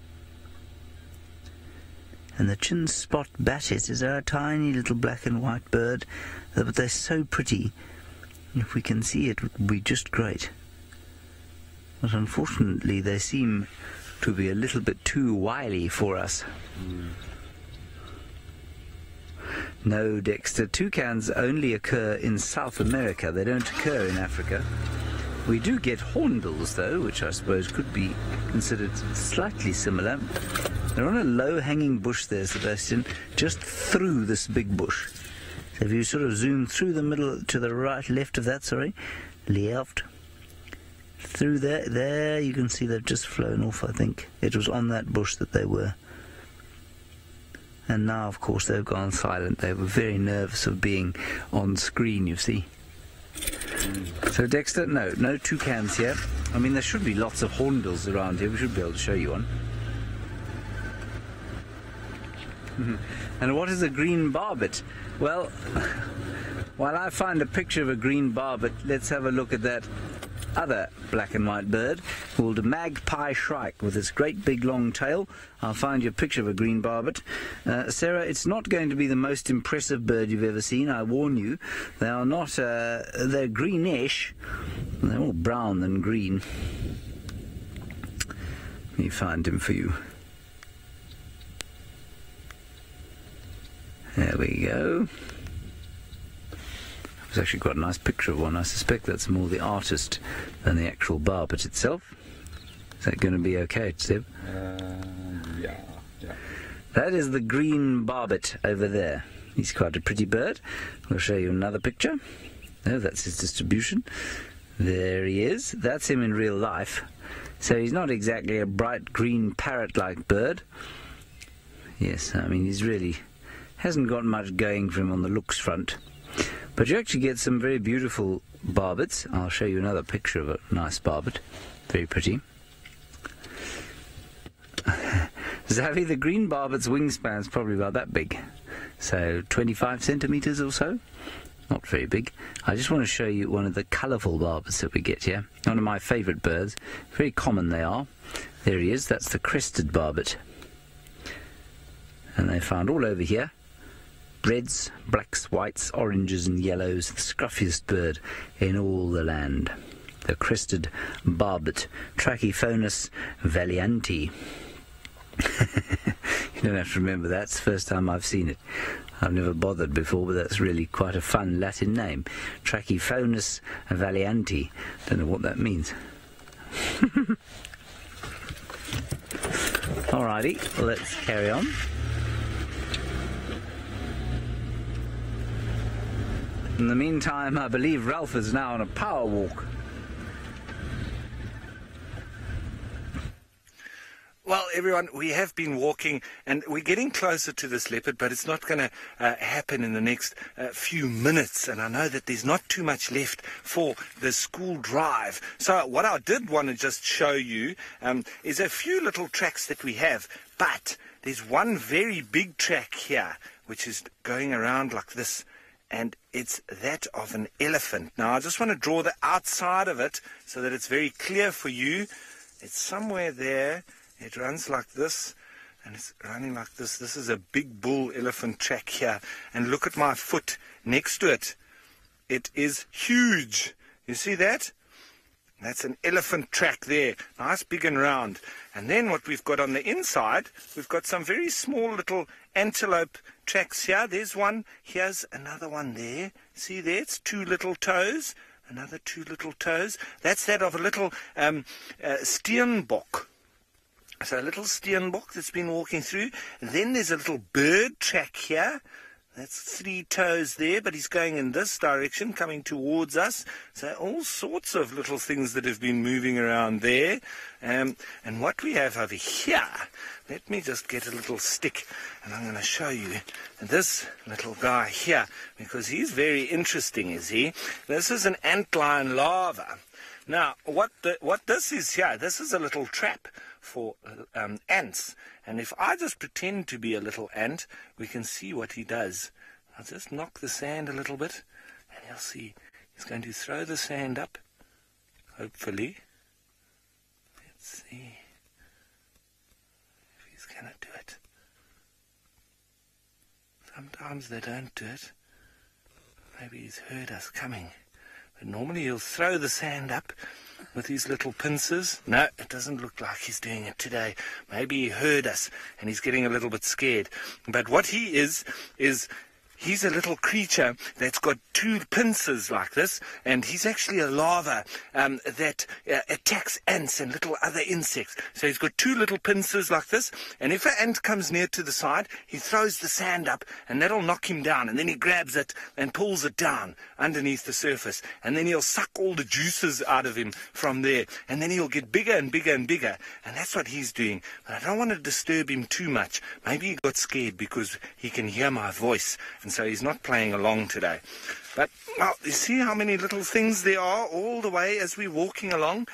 S3: And the chin spot battis is a tiny little black and white bird, but they're so pretty. If we can see it, it would be just great. But unfortunately, they seem to be a little bit too wily for us. No, Dexter, toucans only occur in South America. They don't occur in Africa. We do get hornbills, though, which I suppose could be considered slightly similar. They're on a low-hanging bush there, Sebastian, just through this big bush. So if you sort of zoom through the middle, to the right, left of that, sorry, left, through there you can see they've just flown off, I think. It was on that bush that they were. And now, of course, they've gone silent. They were very nervous of being on screen, you see. So, Dexter, no toucans here. I mean, there should be lots of hornbills around here. We should be able to show you one. And what is a green barbet? Well, while I find a picture of a green barbet, let's have a look at that other black and white bird called magpie shrike with its great big long tail. I'll find you a picture of a green barbet. Sarah, it's not going to be the most impressive bird you've ever seen, I warn you. They are not, they're greenish. They're more brown than green. Let me find him for you. There we go. There's actually quite a nice picture of one. I suspect that's more the artist than the actual barbet itself. Is that going to be okay, Seb?
S4: Yeah.
S3: That is the green barbet over there. He's quite a pretty bird. I'll show you another picture. Oh, that's his distribution. There he is. That's him in real life. So he's not exactly a bright green parrot-like bird. Yes, I mean, he's really hasn't got much going for him on the looks front. But you actually get some very beautiful barbets. I'll show you another picture of a nice barbet. Very pretty. Zavi, the green barbet's wingspan's probably about that big. So 25 centimetres or so. Not very big. I just want to show you one of the colourful barbets that we get here. One of my favourite birds. Very common they are. There he is. That's the crested barbet. And they're found all over here. Reds, blacks, whites, oranges and yellows, the scruffiest bird in all the land. The crested barbet, Trachyphonus valianti. You don't have to remember that, it's the first time I've seen it. I've never bothered before, but that's really quite a fun Latin name. Trachyphonus valianti. Don't know what that means. Alrighty, let's carry on. In the meantime, I believe Ralph is now on a power walk.
S2: Well, everyone, we have been walking and we're getting closer to this leopard, but it's not going to happen in the next few minutes. And I know that there's not too much left for the school drive. So what I did want to just show you is a few little tracks that we have. But there's one very big track here, which is going around like this. And it's that of an elephant. Now, I just want to draw the outside of it so that it's very clear for you. It's somewhere there. It runs like this, and it's running like this. This is a big bull elephant track here. And look at my foot next to it. it is huge. You see that? That's an elephant track there, nice big and round. And then what we've got on the inside, we've got some very small little antelope tracks here. There's one, here's another one there. See there, it's 2 little toes, another 2 little toes. That's that of a little steenbok. So a little steenbok that's been walking through. And then there's a little bird track here. That's 3 toes there, but he's going in this direction, coming towards us. So all sorts of little things that have been moving around there. And what we have over here, let me just get a little stick, and I'm going to show you this little guy here, because he's very interesting, is he? This is an antlion larva. Now, what this is here, this is a little trap for ants. And if I just pretend to be a little ant, we can see what he does. I'll just knock the sand a little bit, and you'll see he's going to throw the sand up, hopefully. Let's see if he's going to do it. Sometimes they don't do it. Maybe he's heard us coming. But normally he'll throw the sand up with these little pincers. No, it doesn't look like he's doing it today. Maybe he heard us and he's getting a little bit scared. But what he is he's a little creature that's got 2 pincers like this, and he's actually a larva that attacks ants and little other insects. So he's got 2 little pincers like this, and if an ant comes near to the side, he throws the sand up, and that'll knock him down, and then he grabs it and pulls it down underneath the surface, and then he'll suck all the juices out of him from there, and then he'll get bigger and bigger and bigger, and that's what he's doing. But I don't want to disturb him too much. Maybe he got scared because he can hear my voice, and so he's not playing along today. But you see how many little things there are all the way as we're walking along.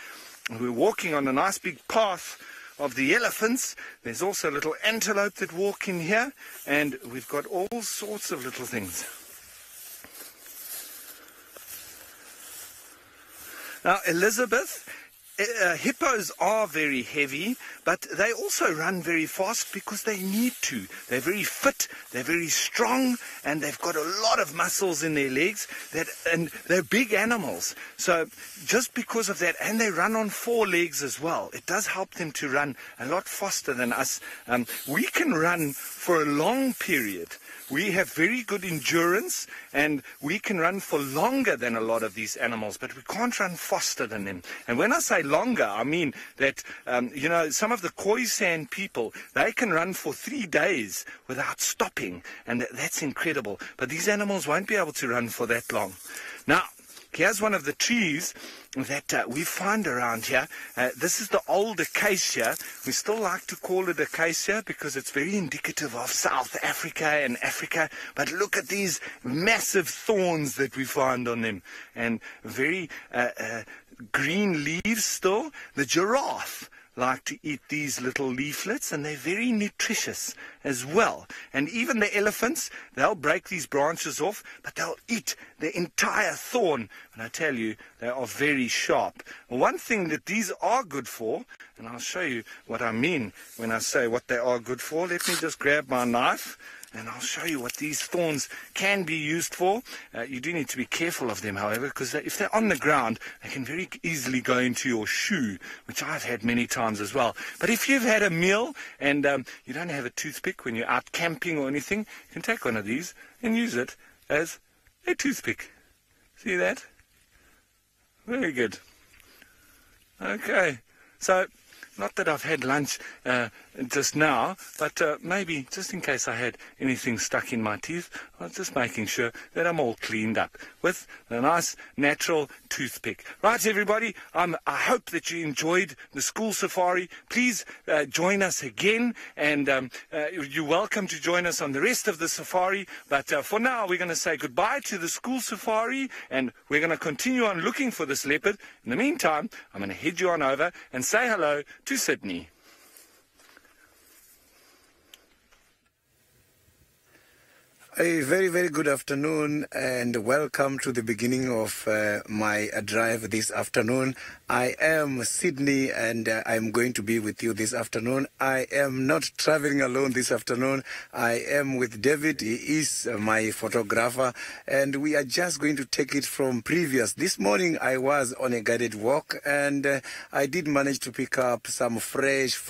S2: We're walking on a nice big path of the elephants. There's also a little antelope that walk in here, and we've got all sorts of little things. Now, Elizabeth, hippos are very heavy, but they also run very fast because they need to. They're very fit, they're very strong, and they've got a lot of muscles in their legs, and they're big animals. So just because of that, and they run on 4 legs as well, it does help them to run a lot faster than us. We can run for a long period. We have very good endurance, and we can run for longer than a lot of these animals, but we can't run faster than them. And when I say longer, I mean that, some of the Khoisan people, they can run for 3 days without stopping, and that's incredible. But these animals won't be able to run for that long. Now, here's one of the trees that we find around here. This is the old acacia. We still like to call it acacia because it's very indicative of South Africa and Africa. But look at these massive thorns that we find on them, and very green leaves still. The giraffe like to eat these little leaflets, and they're very nutritious as well. And even the elephants, they'll break these branches off, but they'll eat the entire thorn. And I tell you, they are very sharp. One thing that these are good for, and I'll show you what I mean when I say what they are good for. Let me just grab my knife, and I'll show you what these thorns can be used for. You do need to be careful of them, however, because if they're on the ground, they can very easily go into your shoe, which I've had many times as well. But if you've had a meal and you don't have a toothpick when you're out camping or anything, you can take one of these and use it as a toothpick. See that? Very good. Okay, so not that I've had lunch just now, but maybe just in case I had anything stuck in my teeth, I was just making sure that I'm all cleaned up with a nice natural toothpick. Right, everybody, I hope that you enjoyed the school safari. Please join us again, and you're welcome to join us on the rest of the safari. But for now, we're going to say goodbye to the school safari, and we're going to continue on looking for this leopard. In the meantime, I'm going to head you on over and say hello to Sydney. A very, very good afternoon and welcome to the beginning of my drive this afternoon. I am Sydney and I'm going to be with you this afternoon. I am not traveling alone this afternoon. I am with David. He is my photographer and we are just going to take it from previous. This morning I was on a guided walk and I did manage to pick up some fresh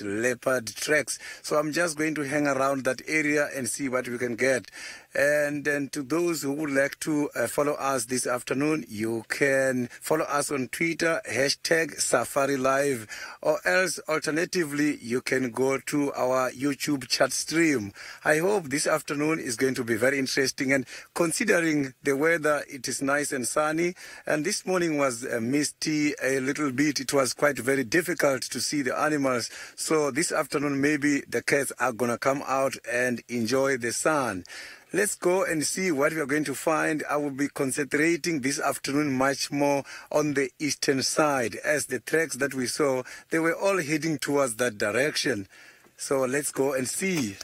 S2: leopard tracks. So I'm just going to hang around that area and see what we can get. And then to those who would like to follow us this afternoon, you can follow us on Twitter, #SafariLive, or else alternatively, you can go to our YouTube chat stream. I hope this afternoon is going to be very interesting, and considering the weather, it is nice and sunny, and this morning was misty a little bit. It was quite very difficult to see the animals, so this afternoon maybe the cats are going to come out and enjoy the sun. Let's go and see what we are going to find. I will be concentrating this afternoon much more on the eastern side, as the tracks that we saw, they were all heading towards that direction. So let's go and see.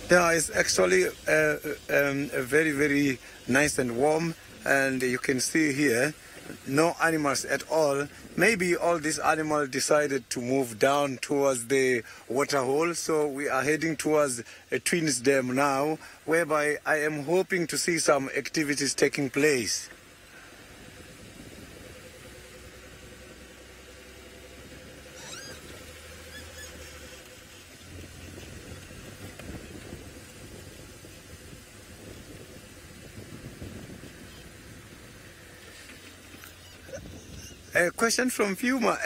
S2: Yeah, it's actually very, very nice and warm, and you can see here no animals at all. Maybe all these animals decided to move down towards the waterhole, so we are heading towards a Twins Dam now, whereby I am hoping to see some activities taking place. A question from Puma.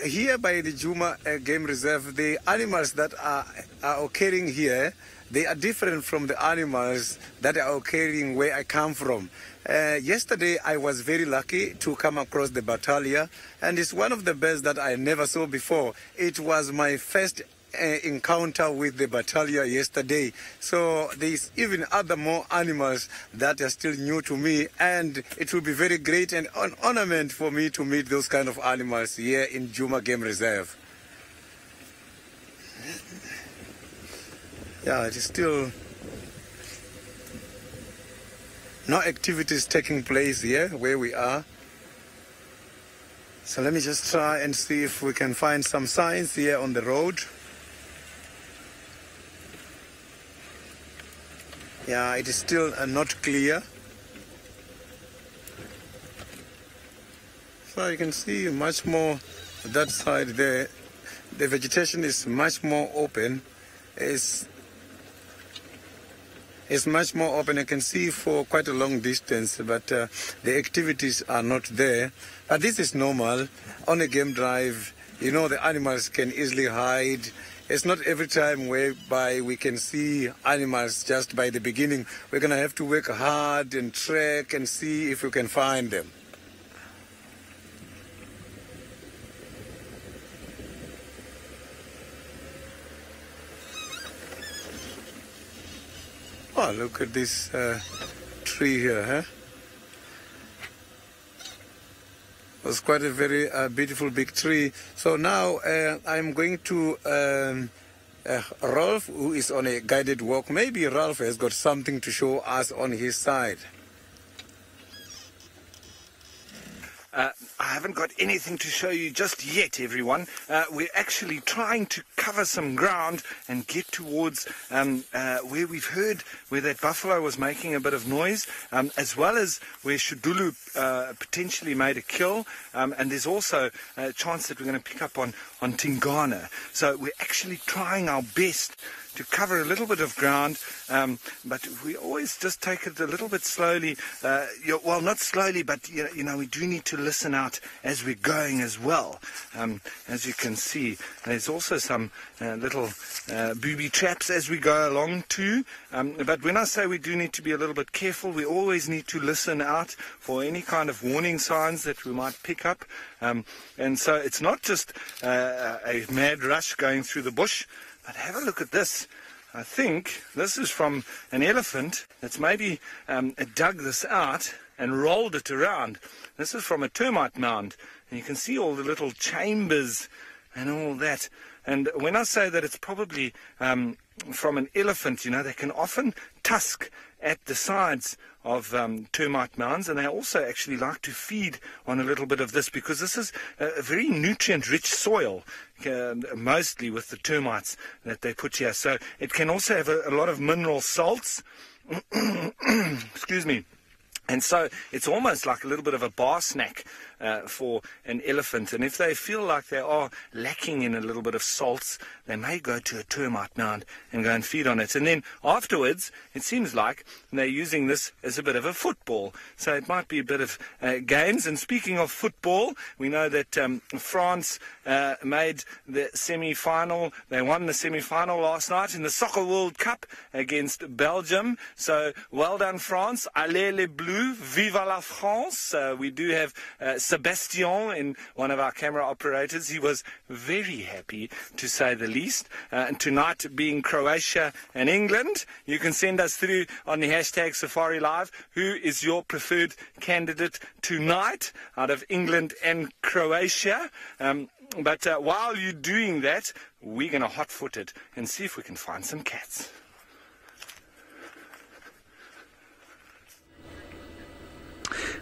S2: Here by the Juma Game Reserve, the animals that are occurring here, they are different from the animals that are occurring where I come from. Yesterday, I was very lucky to come across the Battalion, and it's one of the birds that I never saw before. It was my first encounter with the Battalion yesterday, so there's even other more animals that are still new to me, and it will be very great and an ornament for me to meet those kind of animals here in Juma Game Reserve. Yeah, it is still no activities taking place here where we are. So let me just try and see if we can find some signs here on the road. Yeah, it is still not clear. So you can see much more that side there. The vegetation is much more open. It's much more open. I can see for quite a long distance, but the activities are not there. But this is normal. On a game drive, you know, the animals can easily hide. It's not every time whereby we can see animals just by the beginning. We're going to have to work hard and track and see if we can find them. Oh, look at this tree here, huh? It was quite a very beautiful big tree. So now I'm going to Ralph, who is on a guided walk. Maybe Ralph has got something to show us on his side.
S5: I haven't got anything to show you just yet, everyone. We're actually trying to cover some ground and get towards where we've heard where that buffalo was making a bit of noise, as well as where Shudulu potentially made a kill, and there's also a chance that we're going to pick up on Tingana. So we're actually trying our best to cover a little bit of ground, but we always just take it a little bit slowly. Well, not slowly, but you know, we do need to listen out as we're going as well. As you can see, there's also some little booby traps as we go along too. But when I say we do need to be a little bit careful, we always need to listen out for any kind of warning signs that we might pick up. And so it's not just a mad rush going through the bush. But have a look at this. I think this is from an elephant that's maybe dug this out
S2: and rolled it around. This is from a termite mound, and you can see all the little chambers and all that. And when I say that it's probably from an elephant, you know, they can often tusk at the sides of termite mounds, and they also actually like to feed on a little bit of this, because this is a very nutrient-rich soil, mostly with the termites that they put here. So it can also have a lot of mineral salts. Excuse me. And so it's almost like a little bit of a bar snack for an elephant. And if they feel like they are lacking in a little bit of salts, they may go to a termite mound and go and feed on it. And then afterwards, it seems like they're using this as a bit of a football. So it might be a bit of games. And speaking of football, we know that France made the semi-final. They won the semi-final last night in the Soccer World Cup against Belgium. So well done, France. Allez les Bleus, viva la France. We do have Sebastian in one of our camera operators. He was very happy, to say the least. And tonight being Croatia and England, you can send us through on the hashtag SafariLive who is your preferred candidate tonight out of England and Croatia. But while you're doing that, we're going to hot-foot it and see if we can find some cats.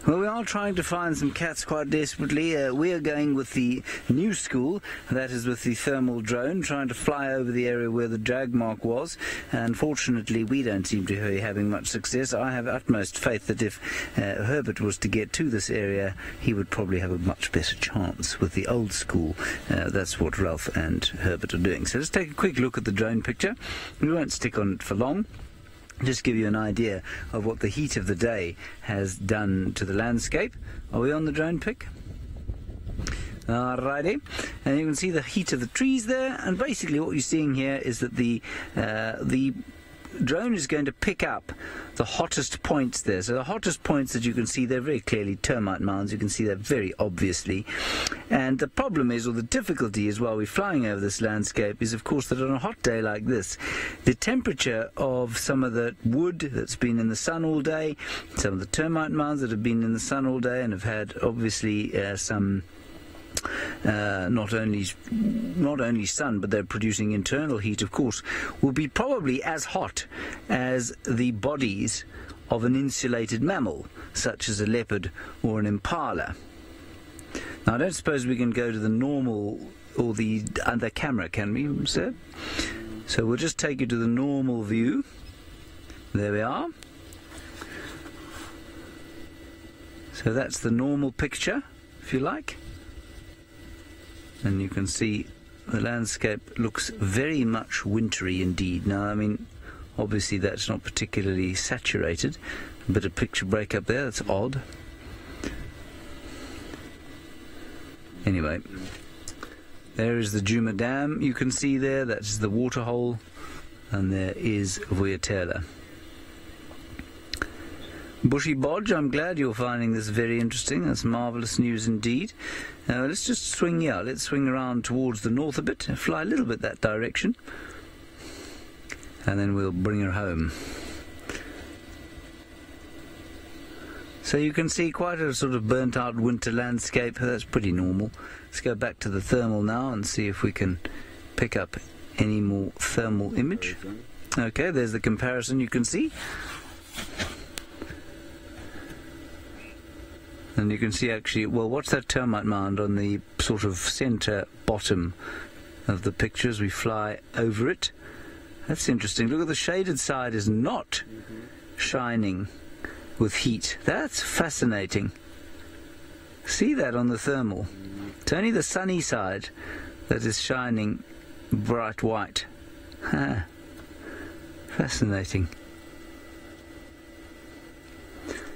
S3: Well, we are trying to find some cats quite desperately. We are going with the new school, that is with the thermal drone, trying to fly over the area where the drag mark was. Unfortunately, we don't seem to be having much success. I have utmost faith that if Herbert was to get to this area, he would probably have a much better chance with the old school. That's what Ralph and Herbert are doing. So let's take a quick look at the drone picture. We won't stick on it for long. Just give you an idea of what the heat of the day has done to the landscape. Are we on the drone pic? Alrighty, and you can see the heat of the trees there, and basically what you're seeing here is that the drone is going to pick up the hottest points there. So the hottest points that you can see, they're very clearly termite mounds. You can see that very obviously. And the problem is, or the difficulty is, while we're flying over this landscape, is of course that on a hot day like this, the temperature of some of the wood that's been in the sun all day, some of the termite mounds that have been in the sun all day and have had obviously some not only sun, but they're producing internal heat, of course, will be probably as hot as the bodies of an insulated mammal, such as a leopard or an impala. Now, I don't suppose we can go to the normal or the other camera, can we, sir? So we'll just take you to the normal view. There we are. So that's the normal picture, if you like. And you can see the landscape looks very much wintry indeed. Now, I mean, obviously that's not particularly saturated. A bit of picture break up there, that's odd. Anyway, there is the Djuma Dam you can see there, that's the water hole, and there is Vuyatela. Bushy Bodge, I'm glad you're finding this very interesting. That's marvellous news indeed. Let's just swing, let's swing around towards the north a bit, fly a little bit that direction, and then we'll bring her home. So you can see quite a sort of burnt out winter landscape. That's pretty normal. Let's go back to the thermal now and see if we can pick up any more thermal image. Okay, there's the comparison you can see. And you can see actually, well, what's that termite mound on the sort of centre bottom of the picture as we fly over it? That's interesting. Look at the shaded side is not shining with heat. That's fascinating. See that on the thermal? It's only the sunny side that is shining bright white. Fascinating.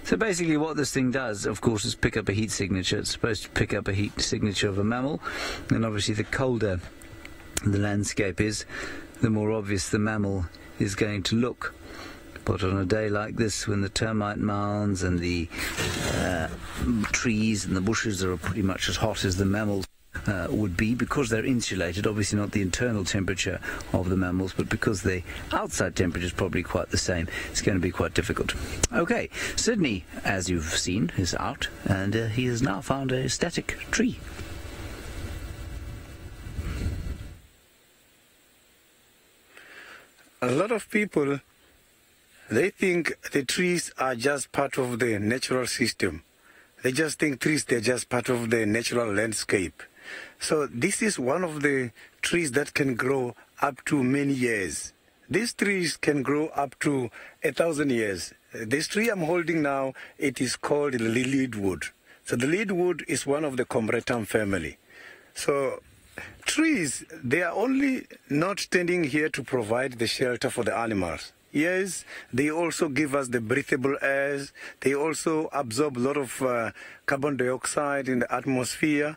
S3: So basically what this thing does, of course, is pick up a heat signature. It's supposed to pick up a heat signature of a mammal, and obviously the colder the landscape is, the more obvious the mammal is going to look. But on a day like this, when the termite mounds and the trees and the bushes are pretty much as hot as the mammals, would be, because they're insulated, obviously not the internal temperature of the mammals, but because the outside temperature is probably quite the same, it's going to be quite difficult. Okay, Sydney, as you've seen, is out, and he has now found a static tree.
S6: A lot of people, they think the trees are just part of the natural system. They just think trees, they're just part of the natural landscape. So this is one of the trees that can grow up to many years. These trees can grow up to 1,000 years. This tree I'm holding now, it is called the leadwood. So the leadwood is one of the Combretum family. So trees, they are only not standing here to provide the shelter for the animals. Yes, they also give us the breathable airs. They also absorb a lot of carbon dioxide in the atmosphere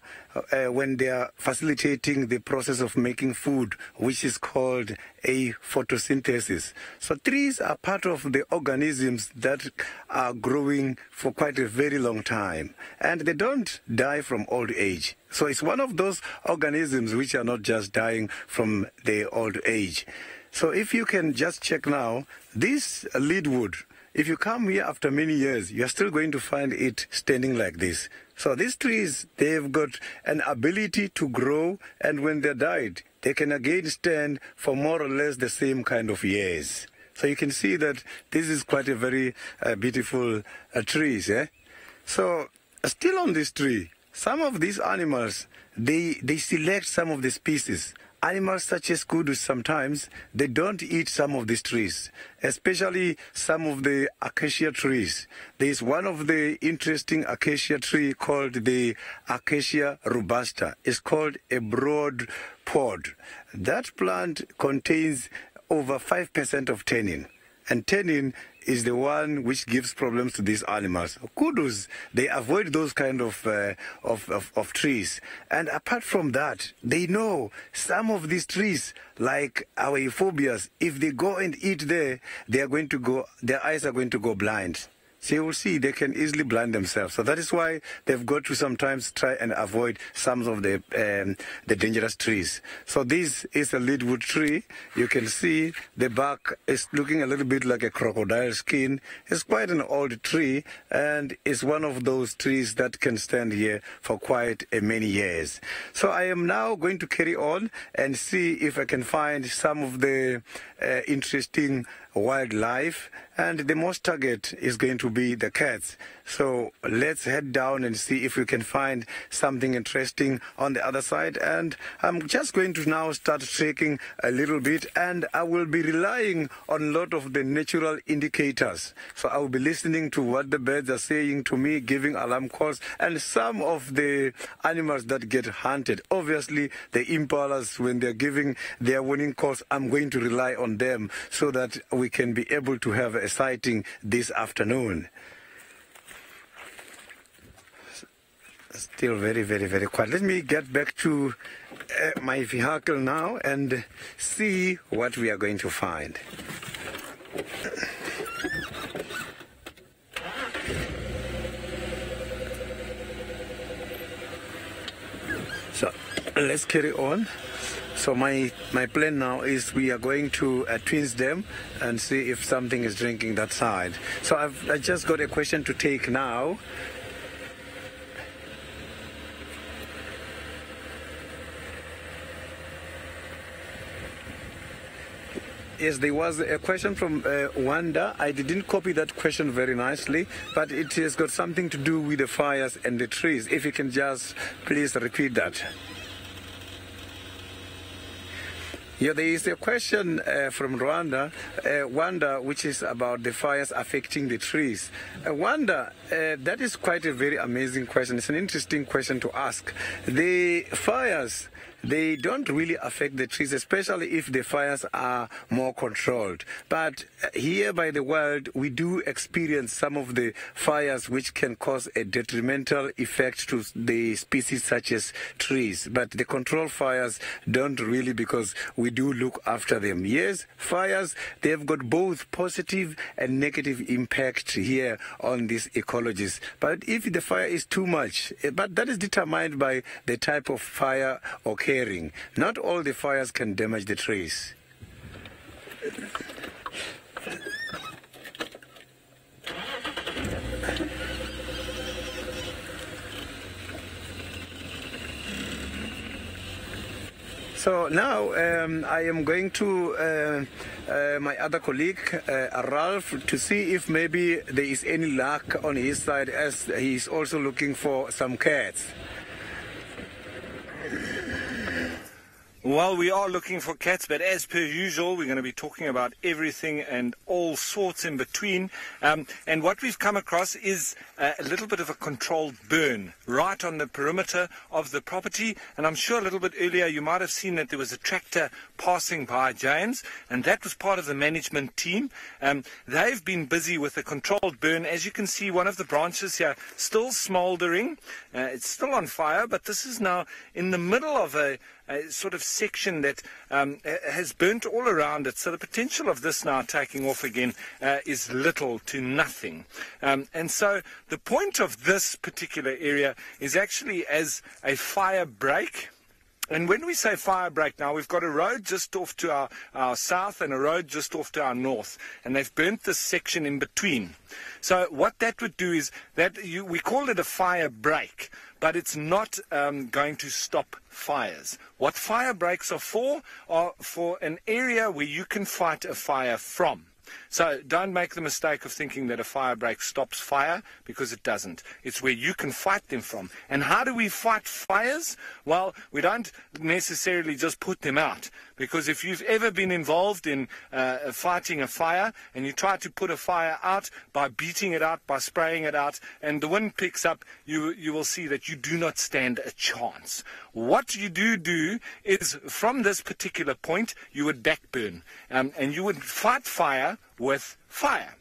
S6: when they are facilitating the process of making food, which is called a photosynthesis. So trees are part of the organisms that are growing for quite a very long time, and they don't die from old age. So it's one of those organisms which are not just dying from the old age. So if you can just check now, this leadwood, if you come here after many years, you're still going to find it standing like this. So these trees, they've got an ability to grow, and when they're died, they can again stand for more or less the same kind of years. So you can see that this is quite a very beautiful trees. So still on this tree, some of these animals, they select some of the species. Animals such as kudus, sometimes they don't eat some of these trees, especially some of the acacia trees. There is one of the interesting acacia tree called the Acacia robusta. It's called a broad pod. That plant contains over 5% of tannin, and tannin is the one which gives problems to these animals. Kudus, they avoid those kind of trees. And apart from that, they know some of these trees, like our euphobias, if they go and eat there, they are going to go, their eyes are going to go blind. So you will see they can easily blind themselves. So that is why they've got to sometimes try and avoid some of the dangerous trees. So this is a leadwood tree. You can see the bark is looking a little bit like a crocodile skin. It's quite an old tree, and it's one of those trees that can stand here for quite many years. So I am now going to carry on and see if I can find some of the interesting wildlife, and the most target is going to be the cats. So let's head down and see if we can find something interesting on the other side. And I'm just going to now start trekking a little bit, and I will be relying on a lot of the natural indicators. So I will be listening to what the birds are saying to me, giving alarm calls, and some of the animals that get hunted. Obviously, the impalas, when they're giving their warning calls, I'm going to rely on them so that we can be able to have a sighting this afternoon. Still very, very, very quiet. Let me get back to my vehicle now and see what we are going to find. So let's carry on. So my plan now is we are going to Twins Dam and see if something is drinking that side. So I just got a question to take now. Yes, there was a question from Wanda. I didn't copy that question very nicely, but it has got something to do with the fires and the trees. If you can just please repeat that. Yeah, there is a question from Rwanda, Wanda, which is about the fires affecting the trees. Wanda, that is quite a very amazing question. It's an interesting question to ask. The fires, they don't really affect the trees, especially if the fires are more controlled. But here by the world, we do experience some of the fires which can cause a detrimental effect to the species such as trees. But the controlled fires don't really, because we do look after them. Yes, fires, they've got both positive and negative impact here on these ecologies. But if the fire is too much, but that is determined by the type of fire occurring. Not all the fires can damage the trees. So now I am going to my other colleague, Ralph, to see if maybe there is any luck on his side, as he is also looking for some cats.
S2: Well, we are looking for cats, but as per usual, we're going to be talking about everything and all sorts in between. And what we've come across is a little bit of a controlled burn right on the perimeter of the property. And I'm sure a little bit earlier you might have seen that there was a tractor passing by, James, and that was part of the management team. They've been busy with a controlled burn. As you can see, one of the branches here still smouldering. It's still on fire, but this is now in the middle of a sort of section that has burnt all around it. So the potential of this now taking off again is little to nothing. And so the point of this particular area is actually as a fire break. And when we say fire break now, we've got a road just off to our south and a road just off to our north. And they've burnt this section in between. So what that would do is that we call it a fire break, but it's not going to stop fires. What fire breaks are for an area where you can fight a fire from. So don't make the mistake of thinking that a fire break stops fire, because it doesn't. It's where you can fight them from. And how do we fight fires? Well, we don't necessarily just put them out, because if you've ever been involved in fighting a fire and you try to put a fire out by beating it out, by spraying it out, and the wind picks up, you will see that you do not stand a chance. What you do is, from this particular point, you would backburn, and you would fight fire with fire.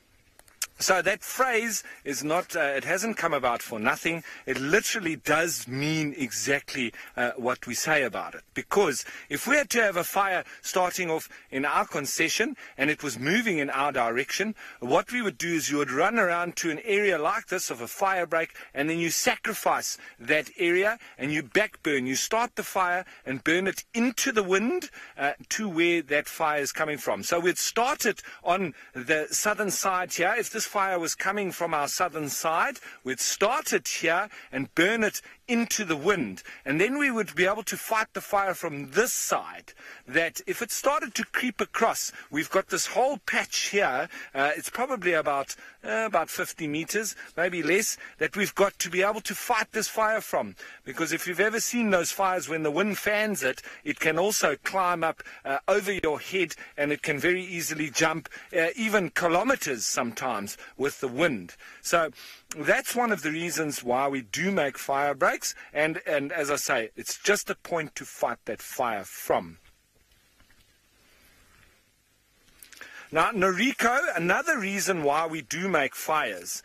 S2: So that phrase is not, it hasn't come about for nothing. It literally does mean exactly what we say about it. Because if we had to have a fire starting off in our concession and it was moving in our direction, what we would do is you would run around to an area like this of a fire break, and then you sacrifice that area and you backburn. You start the fire and burn it into the wind to where that fire is coming from. So we'd start it on the southern side here. If this fire was coming from our southern side, we'd start it here and burn it into the wind, and then we would be able to fight the fire from this side. That if it started to creep across, we've got this whole patch here, it's probably about 50 meters, maybe less, that we've got to be able to fight this fire from. Because if you've ever seen those fires, when the wind fans it, it can also climb up over your head, and it can very easily jump even kilometers sometimes with the wind. So that's one of the reasons why we do make fire breaks, and as I say, it's just a point to fight that fire from. Now, Noriko, another reason why we do make fires,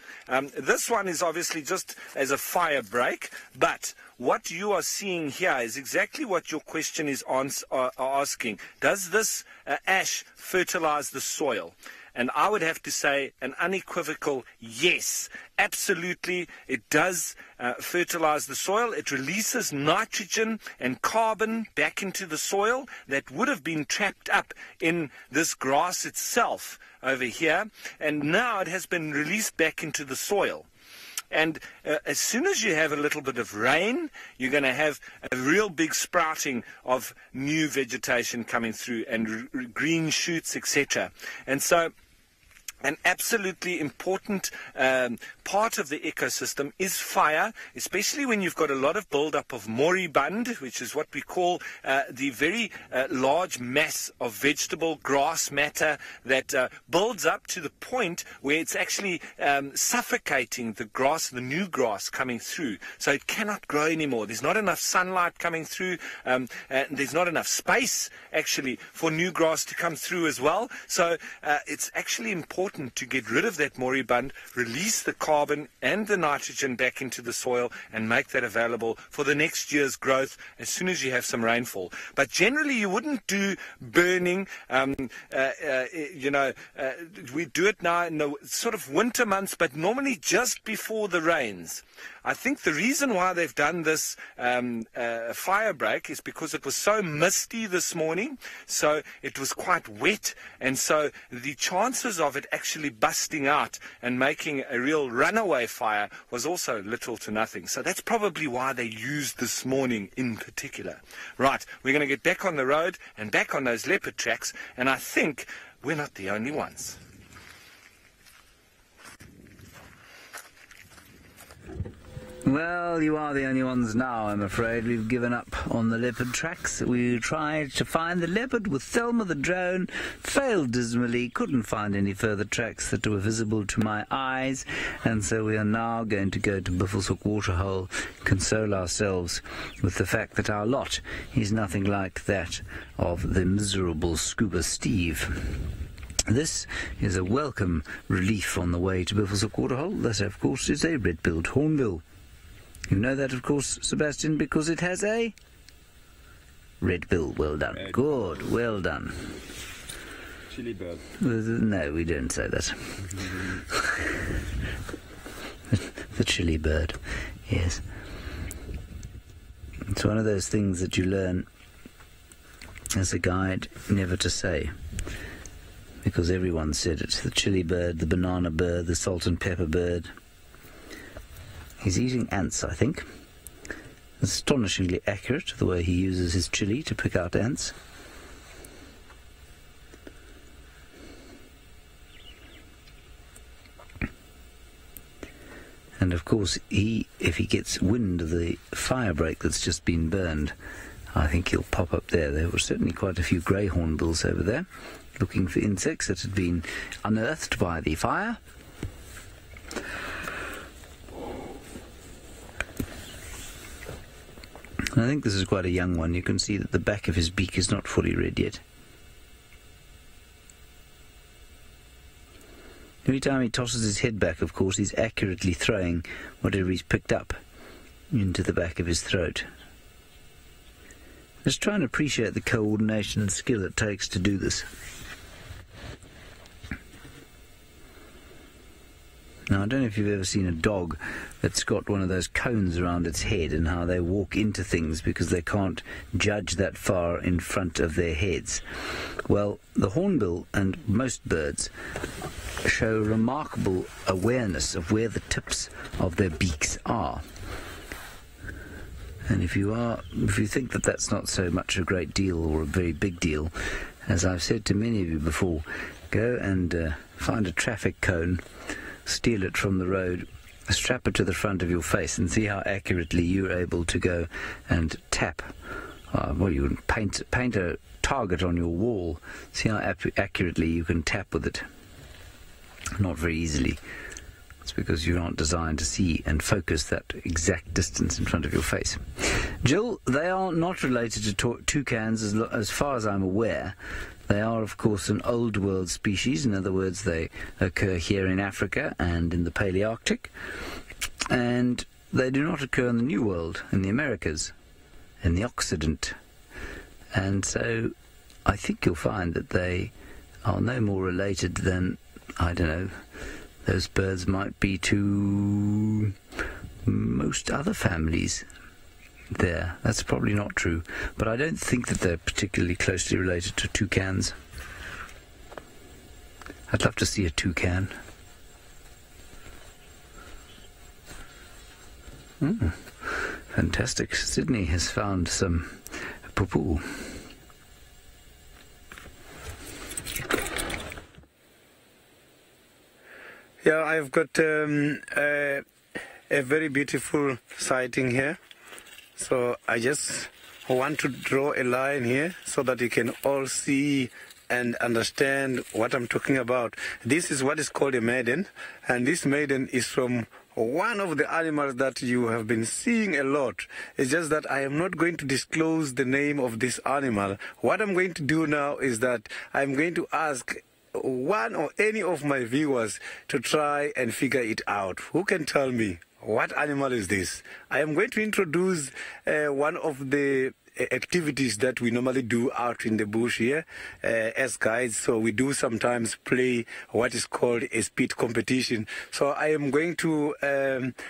S2: this one is obviously just as a fire break, but what you are seeing here is exactly what your question is asking. Does this ash fertilize the soil? And I would have to say an unequivocal yes. Absolutely, it does fertilize the soil. It releases nitrogen and carbon back into the soil that would have been trapped up in this grass itself over here. And now it has been released back into the soil. And as soon as you have a little bit of rain, you're going to have a real big sprouting of new vegetation coming through and green shoots, etc. And so an absolutely important part of the ecosystem is fire, especially when you've got a lot of build-up of moribund, which is what we call the very large mass of vegetable grass matter that builds up to the point where it's actually suffocating the grass, the new grass coming through. So it cannot grow anymore. There's not enough sunlight coming through. There's not enough space, actually, for new grass to come through as well. So it's actually important to get rid of that moribund, release the carbon and the nitrogen back into the soil and make that available for the next year's growth as soon as you have some rainfall. But generally you wouldn't do burning, we do it now in the sort of winter months, but normally just before the rains. I think the reason why they've done this fire break is because it was so misty this morning, so it was quite wet, and so the chances of it actually busting out and making a real runaway fire was also little to nothing. So that's probably why they used this morning in particular. Right, we're going to get back on the road and back on those leopard tracks, and I think we're not the only ones.
S3: Well, you are the only ones now, I'm afraid. We've given up on the leopard tracks. We tried to find the leopard with Thelma the drone, failed dismally, couldn't find any further tracks that were visible to my eyes, and so we are now going to go to Buffelshoek Waterhole, console ourselves with the fact that our lot is nothing like that of the miserable Scuba Steve. This is a welcome relief on the way to Buffelshoek Waterhole. That, of course, is a red-billed hornbill. You know that, of course, Sebastian, because it has a red bill. Well done. Good. Well done.
S4: Chili bird.
S3: No, we don't say that. The chili bird. Yes. It's one of those things that you learn as a guide never to say, because everyone said it. The chili bird, the banana bird, the salt and pepper bird. He's eating ants, I think. Astonishingly accurate, the way he uses his chili to pick out ants. And of course, if he gets wind of the fire break that's just been burned, I think he'll pop up there. There were certainly quite a few grey hornbills over there, looking for insects that had been unearthed by the fire. I think this is quite a young one. You can see that the back of his beak is not fully red yet. Every time he tosses his head back, of course, he's accurately throwing whatever he's picked up into the back of his throat. Just try and appreciate the coordination and skill it takes to do this. Now, I don't know if you've ever seen a dog that's got one of those cones around its head and how they walk into things because they can't judge that far in front of their heads. Well, the hornbill and most birds show remarkable awareness of where the tips of their beaks are. And if you think that that's not so much a great deal or a very big deal, as I've said to many of you before, go and find a traffic cone, steal it from the road, strap it to the front of your face, and see how accurately you're able to go and tap. You would paint a target on your wall. See how accurately you can tap with it. Not very easily. It's because you aren't designed to see and focus that exact distance in front of your face. Jill, they are not related to toucans as far as I'm aware. They are, of course, an old world species. In other words, they occur here in Africa and in the Palearctic. And they do not occur in the New World, in the Americas, in the Occident. And so I think you'll find that they are no more related than, I don't know, those birds might be to most other families there. That's probably not true, but I don't think that they're particularly closely related to toucans. I'd love to see a toucan. Fantastic. Sydney has found some poo-poo.
S6: Yeah, I've got a very beautiful sighting here. So I just want to draw a line here so that you can all see and understand what I'm talking about. This is what is called a maiden, and this maiden is from one of the animals that you have been seeing a lot. It's just that I am not going to disclose the name of this animal. What I'm going to do now is that I'm going to ask one or any of my viewers to try and figure it out. Who can tell me what animal is this? I am going to introduce one of the activities that we normally do out in the bush here as guides. So we do sometimes play what is called a speed competition. So I am going to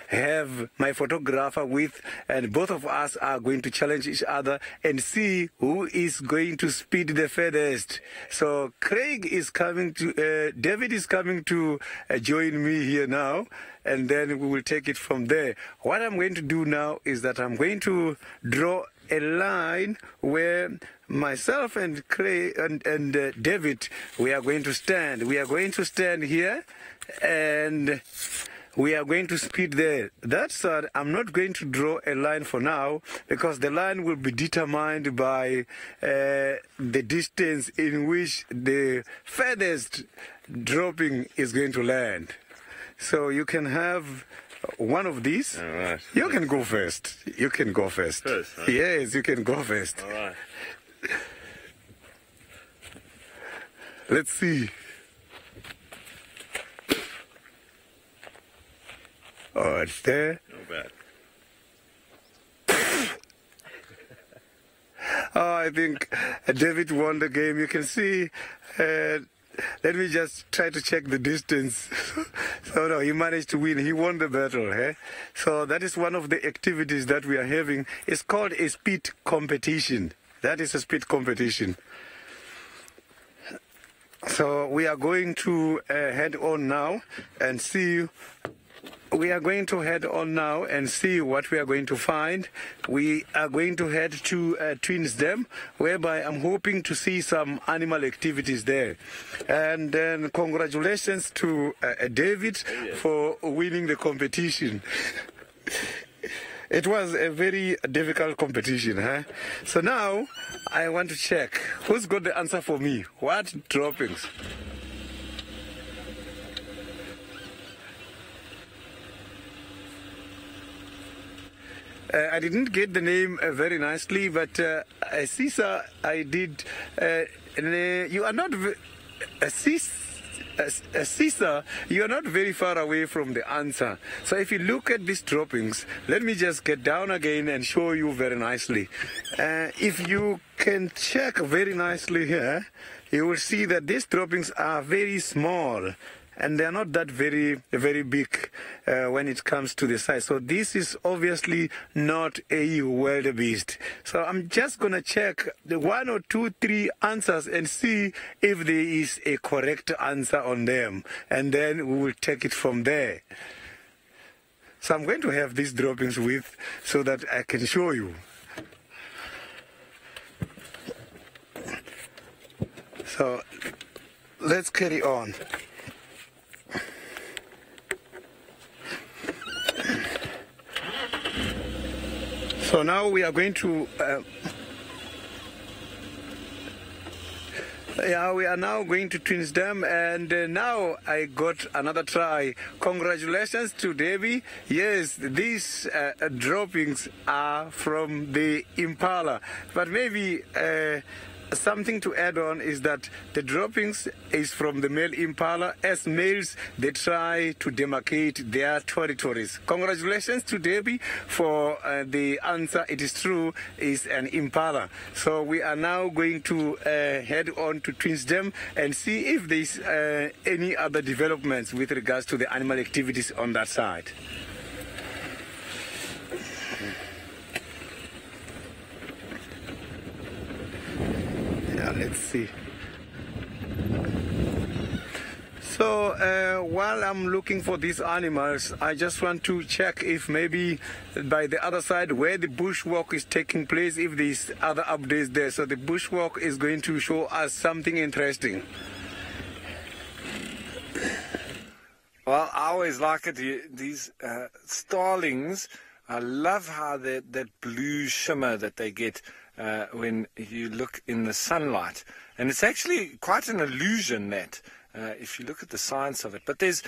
S6: have my photographer with, and both of us are going to challenge each other and see who is going to speed the furthest. So Craig is coming to, David is coming to join me here now, and then we will take it from there. What I'm going to do now is that I'm going to draw a line where myself and Craig and David, we are going to stand. We are going to stand here, and we are going to speed there. That's I'm not going to draw a line for now, because the line will be determined by the distance in which the furthest dropping is going to land. So you can have one of these.
S4: All right.
S6: You can go first. You can go first.
S4: Huh?
S6: Yes, you can go first.
S4: All right.
S6: Let's see. Oh, it's there.
S4: Not bad.
S6: Oh, I think David won the game. You can see. Let me just try to check the distance. So no, he managed to win. He won the battle. Eh? So that is one of the activities that we are having. It's called a speed competition. That is a speed competition. So we are going to head on now and see. We are going to head on now and see what we are going to find. We are going to head to Twins Dam, whereby I'm hoping to see some animal activities there. And then congratulations to David for winning the competition. It was a very difficult competition, huh? So now I want to check who's got the answer for me. What droppings? I didn't get the name very nicely, but Sisa, I did. You are not Sisa, you are not very far away from the answer. So if you look at these droppings, let me just get down again and show you very nicely. If you can check very nicely here, you will see that these droppings are very small. And they are not that very big when it comes to the size. So this is obviously not a wildebeest. So I'm just going to check the 1 or 2, 3 answers and see if there is a correct answer on them. And then we will take it from there. So I'm going to have these droppings with so that I can show you. So let's carry on. So now we are going to, we are now going to Twins Dam, and now I got another try. Congratulations to Debbie. Yes, these droppings are from the impala, but maybe something to add on is that the droppings is from the male impala. As males, they try to demarcate their territories. Congratulations to Debbie for the answer. It is true, is an impala. So we are now going to head on to Twins Dam and see if there's any other developments with regards to the animal activities on that side. Let's see. So while I'm looking for these animals, I just want to check if maybe by the other side where the bushwalk is taking place, if there's other updates there. So the bushwalk is going to show us something interesting.
S2: Well, I always like it. These starlings, I love how that blue shimmer that they get when you look in the sunlight. And it's actually quite an illusion that, if you look at the science of it. But there's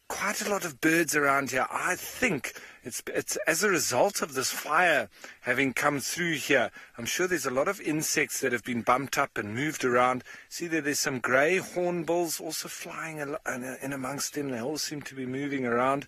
S2: quite a lot of birds around here. I think it's as a result of this fire having come through here. I'm sure there's a lot of insects that have been bumped up and moved around. See there's some grey hornbills also flying in amongst them. They all seem to be moving around.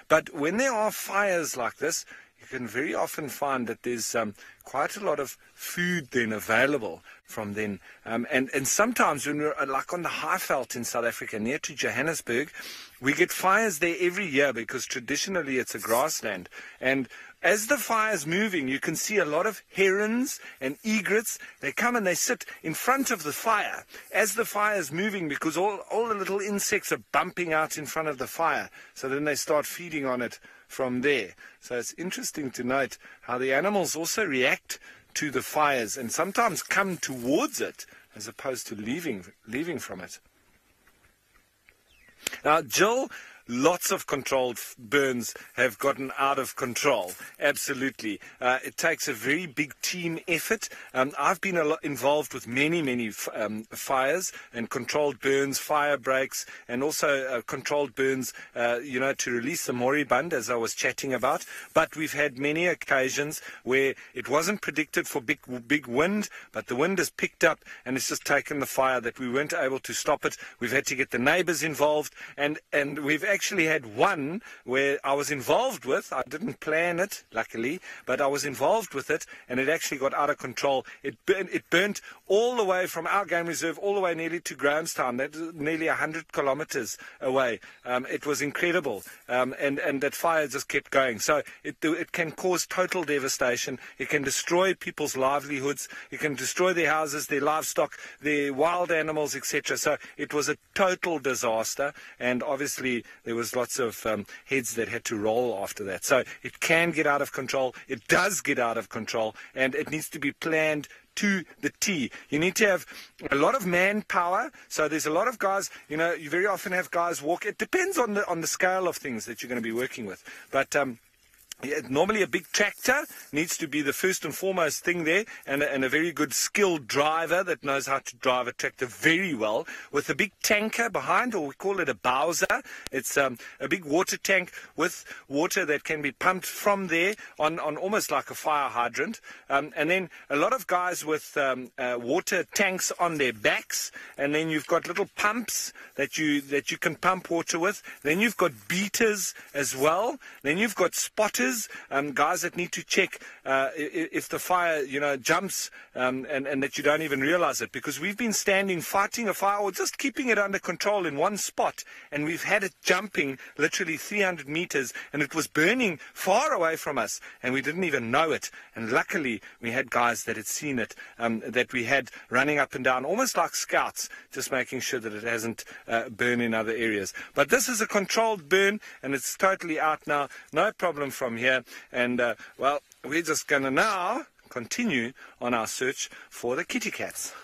S2: But when there are fires like this, you can very often find that there's quite a lot of food then available from then. And sometimes when we're like on the Highveld in South Africa, near to Johannesburg, we get fires there every year because traditionally it's a grassland. And as the fire's moving, you can see a lot of herons and egrets. They come and they sit in front of the fire as the fire's moving because all the little insects are bumping out in front of the fire. So then they start feeding on it from there. So it's interesting to note how the animals also react to the fires and sometimes come towards it as opposed to leaving from it. Now, Jill, lots of controlled burns have gotten out of control. Absolutely. It takes a very big team effort. I've been involved with many fires and controlled burns, fire breaks, and also controlled burns, to release the moribund, as I was chatting about. But we've had many occasions where it wasn't predicted for big wind, but the wind has picked up and it's just taken the fire that we weren't able to stop it. We've had to get the neighbours involved, and we've actually had one where I was involved with. I didn't plan it, luckily, but I was involved with it, and it actually got out of control. It burnt all the way from our game reserve all the way nearly to Grahamstown. That's nearly 100 kilometers away. It was incredible, and that fire just kept going. So it can cause total devastation. It can destroy people's livelihoods. It can destroy their houses, their livestock, their wild animals, etc. So it was a total disaster, and obviously there was lots of heads that had to roll after that. So it can get out of control. It does get out of control, and it needs to be planned to the T. You need to have a lot of manpower. So there's a lot of guys, you very often have guys walk. It depends on the scale of things that you're going to be working with. But normally a big tractor needs to be the first and foremost thing there, and a very good skilled driver that knows how to drive a tractor very well, with a big tanker behind, or we call it a bowser. It's a big water tank with water that can be pumped from there on almost like a fire hydrant, and then a lot of guys with water tanks on their backs, and then you've got little pumps that you can pump water with. Then you've got beaters as well. Then you've got spotters, guys that need to check if the fire, jumps, and that you don't even realize it, because we've been fighting a fire or just keeping it under control in one spot, and we've had it jumping literally 300 meters, and it was burning far away from us, and we didn't even know it. And luckily we had guys that had seen it, that we had running up and down almost like scouts, just making sure that it hasn't burned in other areas. But this is a controlled burn, and it's totally out now, no problem from here. And well, we're just going to now continue on our search for the kitty cats.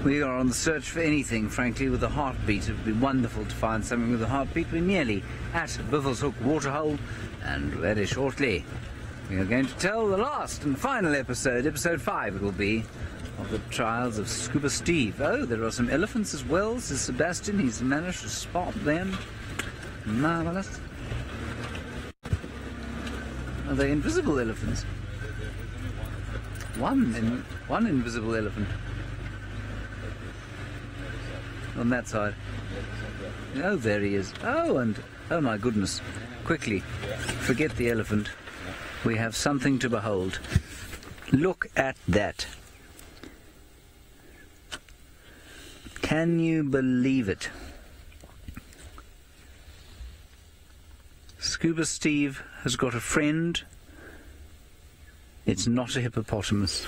S3: We are on the search for anything, frankly, with a heartbeat. It would be wonderful to find something with a heartbeat. We're nearly at Buffelshoek Waterhole, and very shortly we are going to tell the last and final episode 5 it will be, of the trials of Scuba Steve. Oh, there are some elephants as well, says Sebastian. He's managed to spot them. Marvellous. Are they invisible elephants? One invisible elephant. On that side. Oh, there he is. Oh, and oh my goodness. Quickly, forget the elephant. We have something to behold. Look at that. Can you believe it? Scuba Steve has got a friend. It's not a hippopotamus.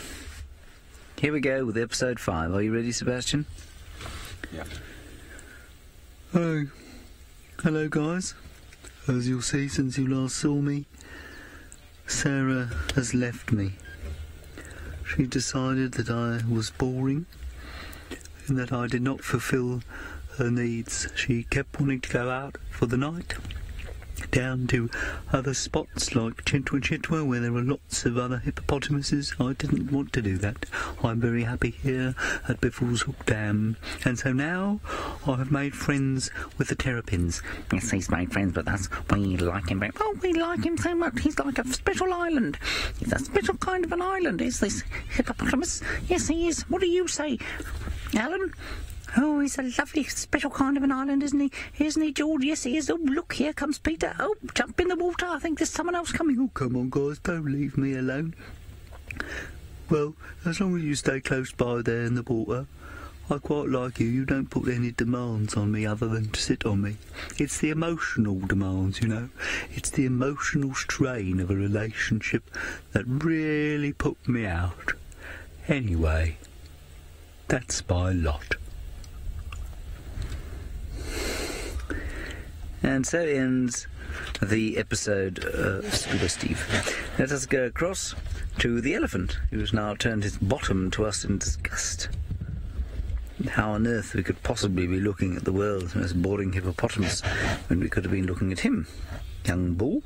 S3: Here we go with episode 5. Are you ready, Sebastian?
S4: Yeah.
S7: Oh, hello guys. As you'll see since you last saw me, Sarah has left me. She decided that I was boring and that I did not fulfil her needs. She kept wanting to go out for the night, down to other spots like Chitwa, where there are lots of other hippopotamuses. I didn't want to do that. I'm very happy here at Biffle's Hook Dam, and so now I have made friends with the terrapins.
S3: Yes, he's made friends with us. We like him very... Oh, we like him so much. He's like a special island. He's a special kind of an island, is this hippopotamus? Yes, he is. What do you say, Alan? Oh, he's a lovely, special kind of an island, isn't he? Isn't he, George? Yes, he is. Oh, look, here comes Peter. Oh, jump in the water. I think there's someone else coming.
S7: Oh, come on, guys, don't leave me alone. Well, as long as you stay close by there in the water, I quite like you. You don't put any demands on me other than to sit on me. It's the emotional demands, you know. It's the emotional strain of a relationship that really put me out. Anyway, that's my lot.
S3: And so ends the episode of Scuba Steve. Let us go across to the elephant, who has now turned his bottom to us in disgust. How on earth we could possibly be looking at the world's most boring hippopotamus when we could have been looking at him? Young bull.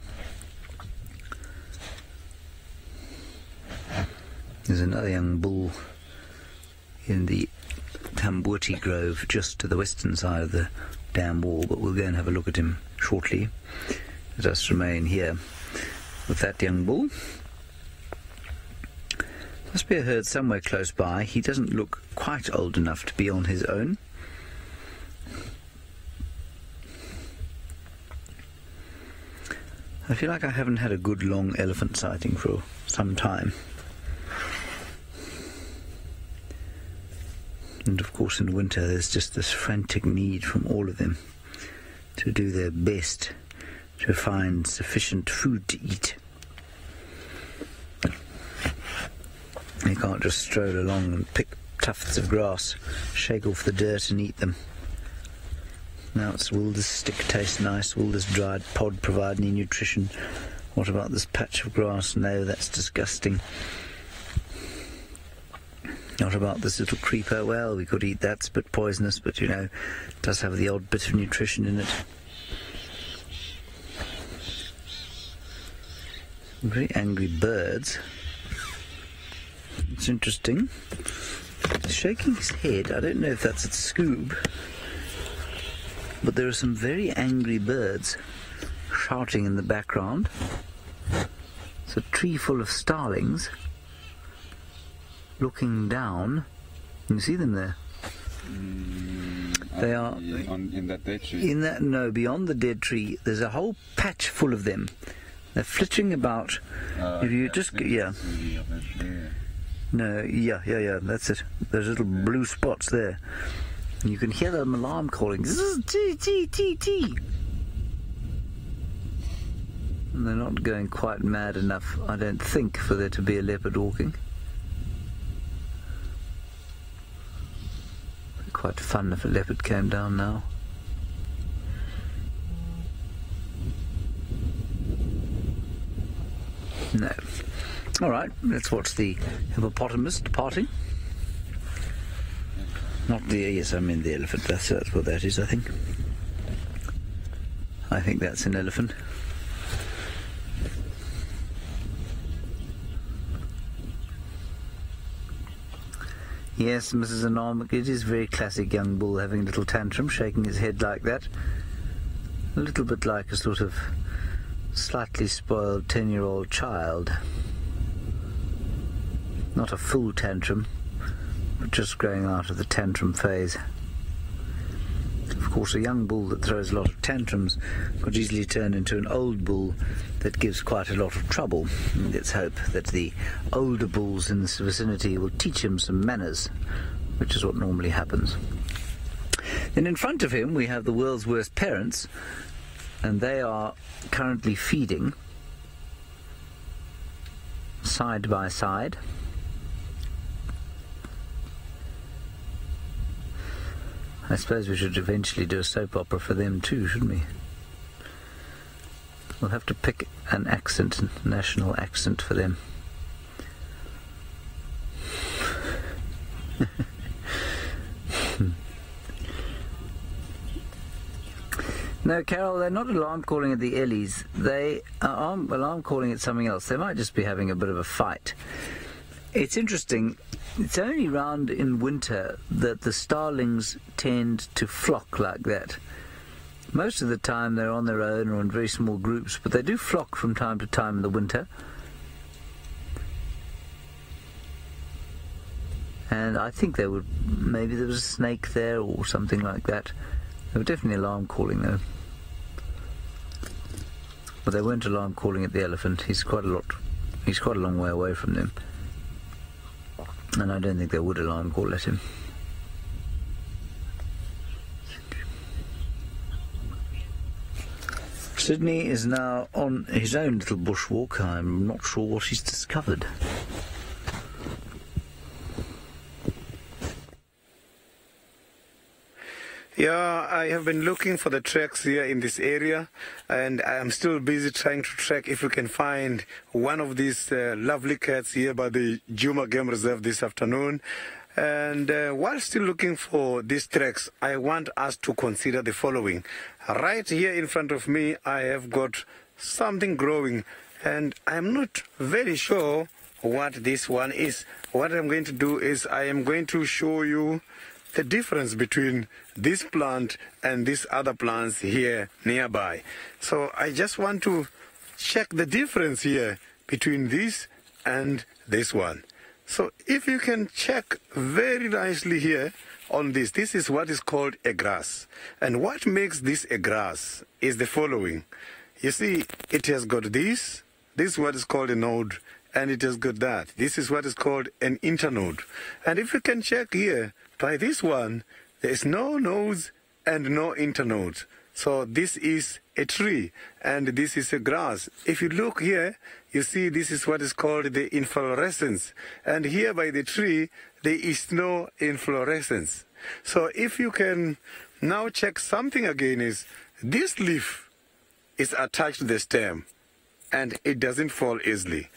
S3: There's another young bull in the Tambuti Grove just to the western side of the dam wall, but we'll go and have a look at him shortly. Let us remain here with that young bull. Must be a herd somewhere close by. He doesn't look quite old enough to be on his own. I feel like I haven't had a good long elephant sighting for some time. And of course in winter there's just this frantic need from all of them to do their best to find sufficient food to eat. They can't just stroll along and pick tufts of grass, shake off the dirt and eat them. Now it's, will this stick taste nice? Will this dried pod provide any nutrition? What about this patch of grass? No, that's disgusting. What about this little creeper? Well, we could eat that. It's a bit poisonous, but, you know, it does have the odd bit of nutrition in it. Very angry birds. It's interesting. He's shaking his head. I don't know if that's at Scoob, but there are some very angry birds shouting in the background. It's a tree full of starlings looking down. Can you see them there? They are
S4: in that dead tree.
S3: Beyond the dead tree. There's a whole patch full of them. They're flitting about. If you just that's it. There's little blue spots there. And you can hear them alarm calling. Tee, tee, tee, tee. And they're not going quite mad enough, I don't think, for there to be a leopard walking. It'd be quite fun if a leopard came down now. No. All right, let's watch the hippopotamus departing. Not the... yes, I mean the elephant. That's what that is, I think. I think that's an elephant. Yes, Mrs. Anam, it is very classic young bull having a little tantrum, shaking his head like that. A little bit like a sort of slightly spoiled 10-year-old child. Not a full tantrum, but just growing out of the tantrum phase. Of course, a young bull that throws a lot of tantrums could easily turn into an old bull that gives quite a lot of trouble. And let's hope that the older bulls in this vicinity will teach him some manners, which is what normally happens. Then in front of him we have the world's worst parents, and they are currently feeding side by side. I suppose we should eventually do a soap opera for them too, shouldn't we? We'll have to pick an accent, national accent for them. No, Carol, they're not alarm calling at the Ellies. They are alarm calling at something else. They might just be having a bit of a fight. It's interesting. It's only round in winter that the starlings tend to flock like that. Most of the time they're on their own or in very small groups, but they do flock from time to time in the winter. And I think maybe there was a snake there or something like that. They were definitely alarm calling though. But they weren't alarm calling at the elephant. He's quite a long way away from them. And I don't think they would alarm call at him. Sydney is now on his own little bushwalk. I'm not sure what he's discovered.
S6: Yeah, I have been looking for the tracks here in this area, and I am still busy trying to track if we can find one of these lovely cats here by the Juma Game Reserve this afternoon. And while still looking for these tracks, I want us to consider the following. Right here in front of me, I have got something growing, and I'm not very sure what this one is. What I'm going to do is I am going to show you the difference between this plant and these other plants here nearby. So I just want to check the difference here between this and this one. So if you can check very nicely here on this is what is called a grass. And what makes this a grass is the following. You see, it has got this is what is called a node, and it has got that. This is what is called an internode. And if you can check here, by this one, there is no nodes and no internodes. So this is a tree, and this is a grass. If you look here, you see this is what is called the inflorescence. And here by the tree, there is no inflorescence. So if you can now check something again, is this leaf is attached to the stem, and it doesn't fall easily.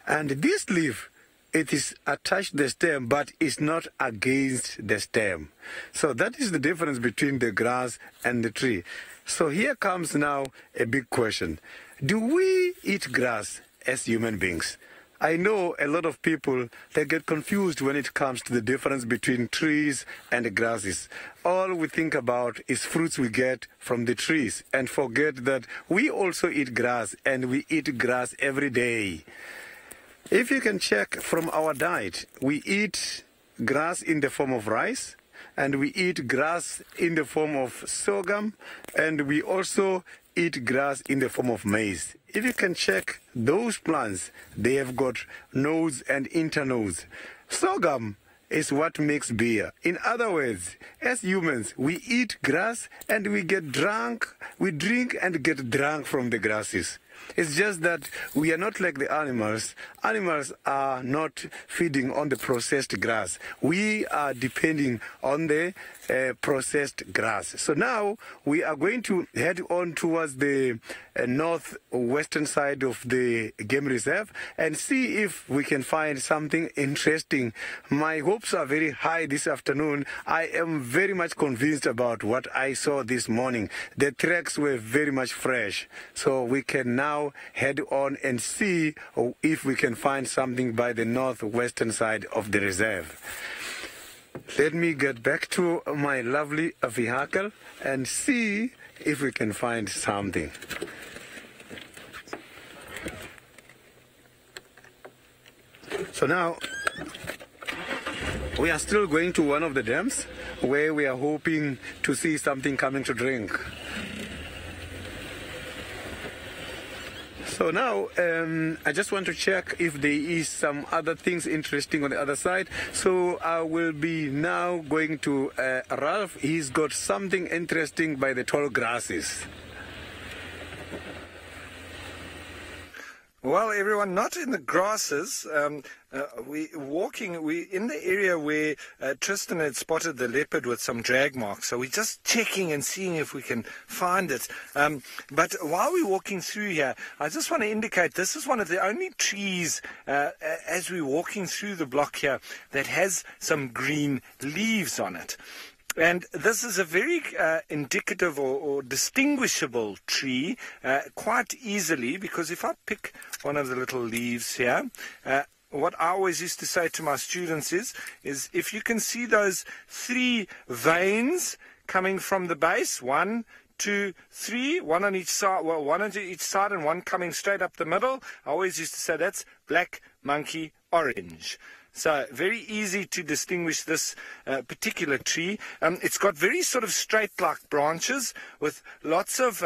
S6: And this leaf, it is attached to the stem, but it's not against the stem. So that is the difference between the grass and the tree. So here comes now a big question. Do we eat grass as human beings? I know a lot of people, they get confused when it comes to the difference between trees and grasses. All we think about is fruits we get from the trees, and forget that we also eat grass, and we eat grass every day. If you can check from our diet, we eat grass in the form of rice, and we eat grass in the form of sorghum, and we also eat grass in the form of maize. If you can check those plants, they have got nodes and internodes. Sorghum is what makes beer. In other words, as humans, we eat grass and we get drunk, we drink and get drunk from the grasses. It's just that we are not like the animals. Animals are not feeding on the processed grass. We are depending on the processed grass. So now we are going to head on towards the northwestern side of the game reserve and see if we can find something interesting. My hopes are very high this afternoon. I am very much convinced about what I saw this morning. The tracks were very much fresh. So we can now head on and see if we can find something by the northwestern side of the reserve. Let me get back to my lovely vehicle and see if we can find something. So now we are still going to one of the dams where we are hoping to see something coming to drink. So now, I just want to check if there is some other things interesting on the other side. So I will be now going to Ralph. He's got something interesting by the tall grasses.
S2: Well, everyone, not in the grasses. We in the area where Tristan had spotted the leopard with some drag marks. So we're just checking and seeing if we can find it. But while we're walking through here, I just want to indicate this is one of the only trees as we're walking through the block here that has some green leaves on it. And this is a very indicative or distinguishable tree quite easily, because if I pick one of the little leaves here, what I always used to say to my students is if you can see those 3 veins coming from the base, 1, 2, 3, one on each side, well, one on each side and one coming straight up the middle, I always used to say that's black, monkey, orange. So very easy to distinguish this particular tree. It's got very sort of straight-like branches with lots of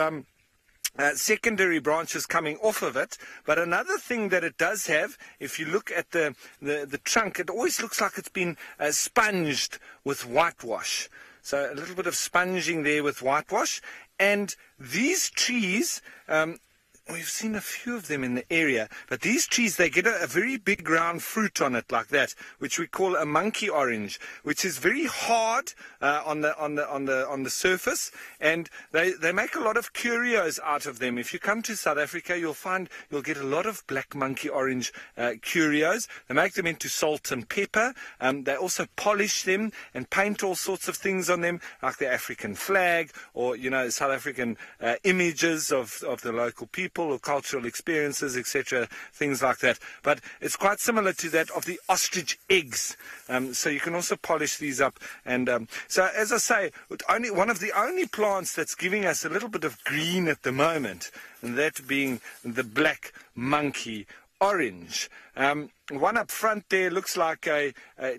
S2: secondary branches coming off of it. But another thing that it does have, if you look at the trunk, it always looks like it's been sponged with whitewash. So a little bit of sponging there with whitewash. And these trees, we've seen a few of them in the area, but these trees, they get a very big round fruit on it like that, which we call a monkey orange, which is very hard on the surface, and they make a lot of curios out of them. If you come to South Africa, you'll get a lot of black monkey orange curios. They make them into salt and pepper. They also polish them and paint all sorts of things on them, like the African flag or South African images of the local people or cultural experiences, etc., things like that. But it's quite similar to that of the ostrich eggs. So you can also polish these up. And so, as I say, one of the only plants that's giving us a little bit of green at the moment, and that being the black monkey orange. One up front there looks like a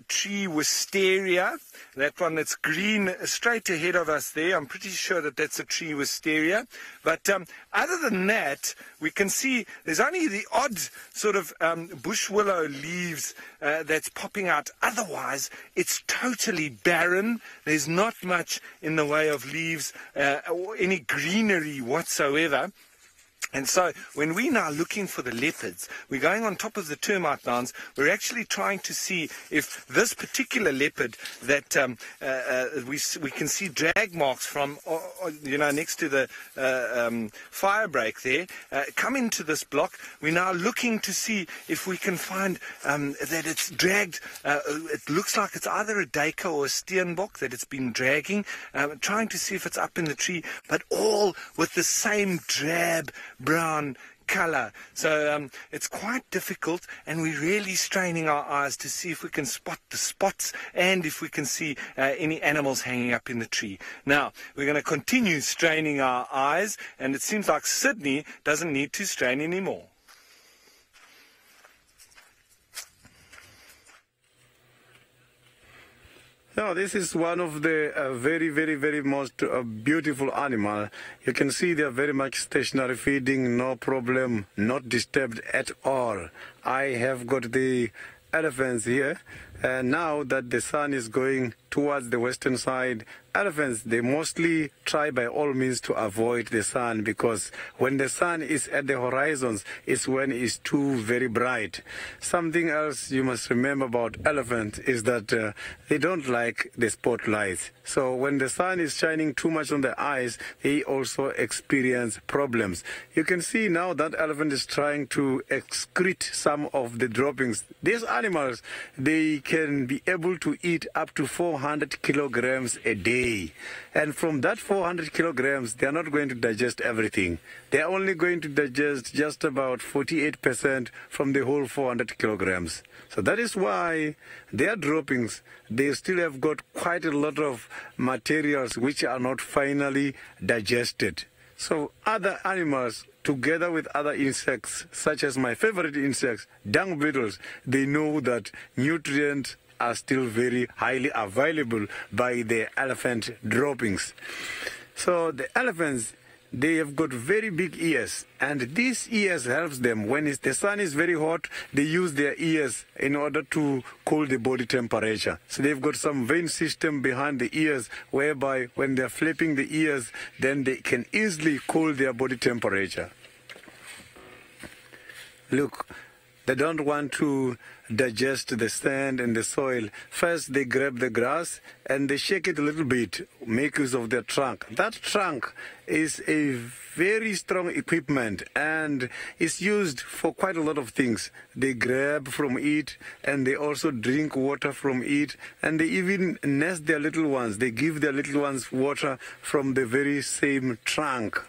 S2: tree wisteria. That one that's green straight ahead of us there, I'm pretty sure that that's a tree wisteria. But other than that, we can see there's only the odd sort of bush willow leaves that's popping out. Otherwise, it's totally barren. There's not much in the way of leaves or any greenery whatsoever. And so when we're now looking for the leopards, we're going on top of the termite mounds. We're actually trying to see if this particular leopard that we can see drag marks from, next to the fire break there, come into this block. We're now looking to see if we can find that it's dragged. It looks like it's either a duiker or a steenbok that it's been dragging, trying to see if it's up in the tree, but all with the same drab brown color. So it's quite difficult, and we're really straining our eyes to see if we can spot the spots and if we can see any animals hanging up in the tree. Now, we're going to continue straining our eyes, and it seems like Sydney doesn't need to strain anymore.
S6: Now, this is one of the very, very, very most beautiful animal. You can see they are very much stationary feeding, no problem, not disturbed at all. I have got the elephants here, and now that the sun is going towards the western side, elephants, they mostly try by all means to avoid the sun, because when the sun is at the horizons, it's when it's too very bright. Something else you must remember about elephants is that they don't like the spotlights. So when the sun is shining too much on their eyes, they also experience problems. You can see now that elephant is trying to excrete some of the droppings. These animals, they can be able to eat up to 400 kilograms a day. And from that 400 kilograms, they are not going to digest everything. They are only going to digest just about 48% from the whole 400 kilograms. So that is why their droppings, they still have got quite a lot of materials which are not finally digested. So other animals, together with other insects, such as my favorite insects, dung beetles, they know that nutrients are still very highly available by the elephant droppings. So the elephants, they have got very big ears, and these ears helps them. When the sun is very hot, they use their ears in order to cool the body temperature. So they've got some vein system behind the ears, whereby when they're flapping the ears, then they can easily cool their body temperature. Look, they don't want to digest the sand and the soil. First, they grab the grass and they shake it a little bit, make use of their trunk. That trunk is a very strong equipment and is used for quite a lot of things. They grab from it and they also drink water from it, and they even nest their little ones. They give their little ones water from the very same trunk.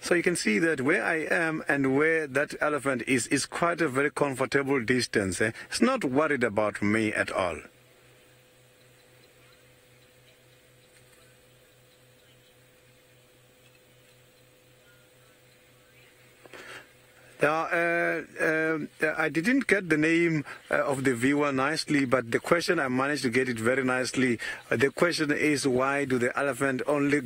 S6: So you can see that where I am and where that elephant is quite a very comfortable distance. It's not worried about me at all. I didn't get the name of the viewer nicely, but the question, I managed to get it very nicely. The question is, why do the elephant only...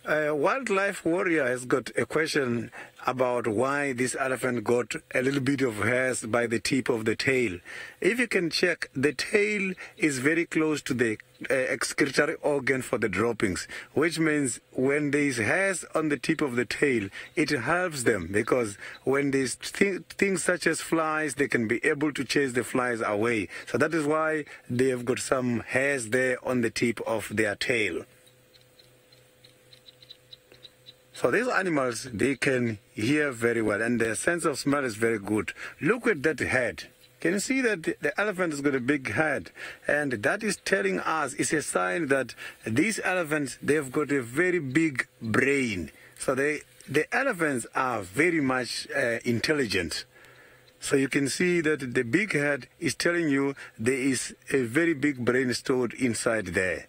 S6: Wildlife Warrior has got a question about why this elephant got a little bit of hairs by the tip of the tail. If you can check, the tail is very close to the excretory organ for the droppings, which means when there is hairs on the tip of the tail, it helps them, because when there's things such as flies, they can be able to chase the flies away. So that is why they have got some hairs there on the tip of their tail. So these animals, they can hear very well, and their sense of smell is very good. Look at that head. Can you see that the elephant has got a big head? And that is telling us, it's a sign that these elephants, they've got a very big brain. So the elephants are very much intelligent. So you can see that the big head is telling you there is a very big brain stored inside there.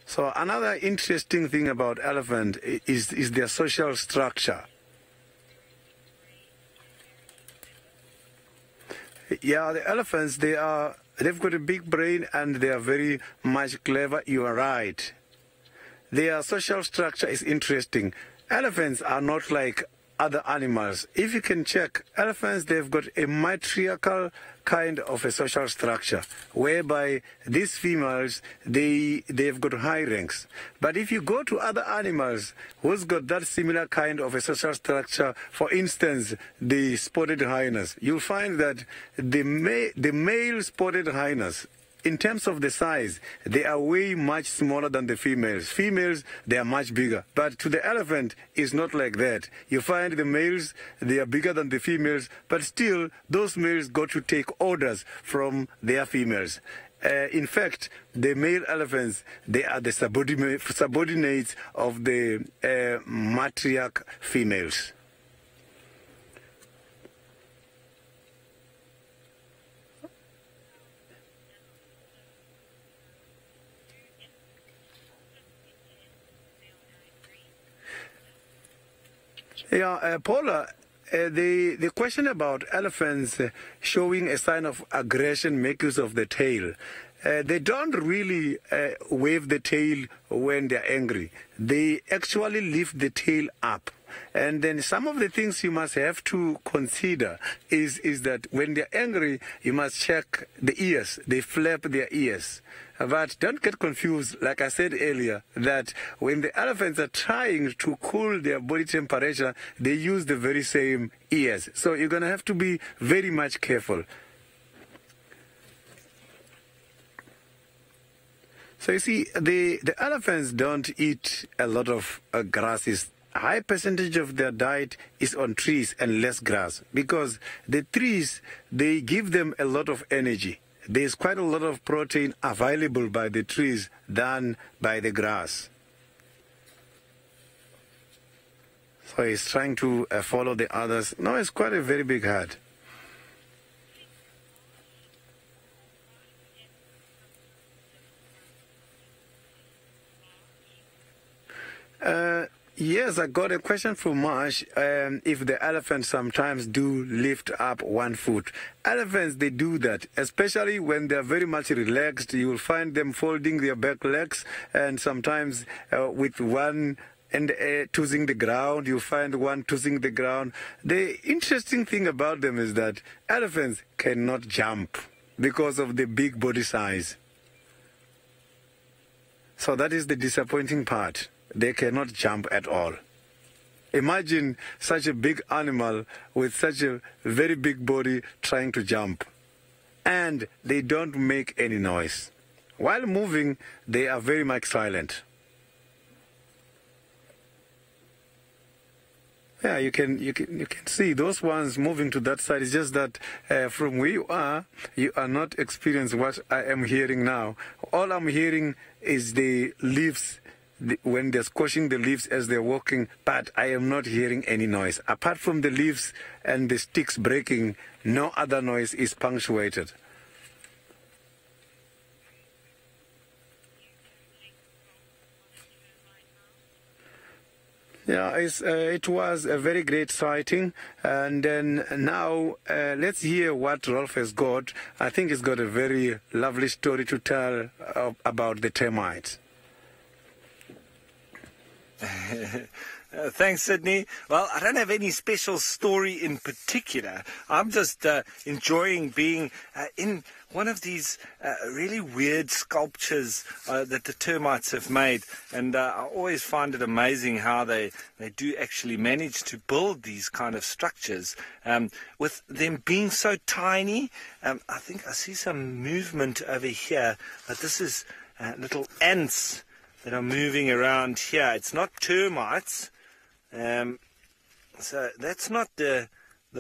S6: So another interesting thing about elephant is their social structure. Yeah, the elephants, they've got a big brain and they are very much clever. You are right. Their social structure is interesting. Elephants are not like other animals. If you can check, elephants, they've got a matriarchal kind of a social structure, whereby these females, they've got high ranks. But if you go to other animals who's got that similar kind of a social structure, for instance, the spotted hyenas, you'll find that the male spotted hyenas, in terms of the size, they are way much smaller than the females. Females, they are much bigger. But to the elephant, it's not like that. You find the males, they are bigger than the females, but still, those males got to take orders from their females. In fact, the male elephants, they are the subordinates of the matriarch females. Yeah, Paula, the question about elephants showing a sign of aggression, make use of the tail. They don't really wave the tail when they're angry. They actually lift the tail up. And then some of the things you must have to consider is that when they're angry, you must check the ears. They flap their ears. But don't get confused, like I said earlier, that when the elephants are trying to cool their body temperature, they use the very same ears. So you're going to have to be very much careful. So you see, the elephants don't eat a lot of grasses. A high percentage of their diet is on trees and less grass, because the trees, they give them a lot of energy. There's quite a lot of protein available by the trees than by the grass. So he's trying to follow the others. No, it's quite a very big herd. Yes, I got a question from Marsh. If the elephants sometimes do lift up one foot. Elephants, they do that, especially when they're very much relaxed. You'll find them folding their back legs, and sometimes with one and tossing the ground, you find one tossing the ground. The interesting thing about them is that elephants cannot jump because of the big body size. So that is the disappointing part. They cannot jump at all. Imagine such a big animal with such a very big body trying to jump. And they don't make any noise. While moving, they are very much silent. Yeah, you can see those ones moving to that side. It's just that from where you are not experiencing what I am hearing now. All I'm hearing is the leaves when they're squashing the leaves as they're walking, but I am not hearing any noise. Apart from the leaves and the sticks breaking, no other noise is punctuated. Yeah, it was a very great sighting. And then now let's hear what Rolf has got. I think he's got a very lovely story to tell about the termites.
S2: Thanks, Sydney. Well, I don't have any special story in particular. I'm just enjoying being in one of these really weird sculptures that the termites have made. And I always find it amazing how they do actually manage to build these kind of structures. With them being so tiny, I think I see some movement over here. But this is little ants that are moving around here. It's not termites. So that's not the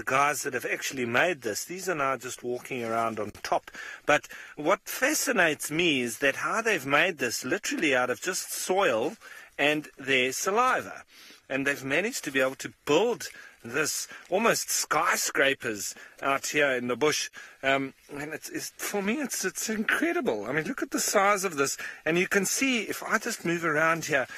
S2: guys that have actually made this. These are now just walking around on top. But what fascinates me is that how they've made this literally out of just soil and their saliva. And they've managed to be able to build this almost skyscrapers out here in the bush. And for me, it's incredible. I mean, look at the size of this. And you can see, if I just move around here,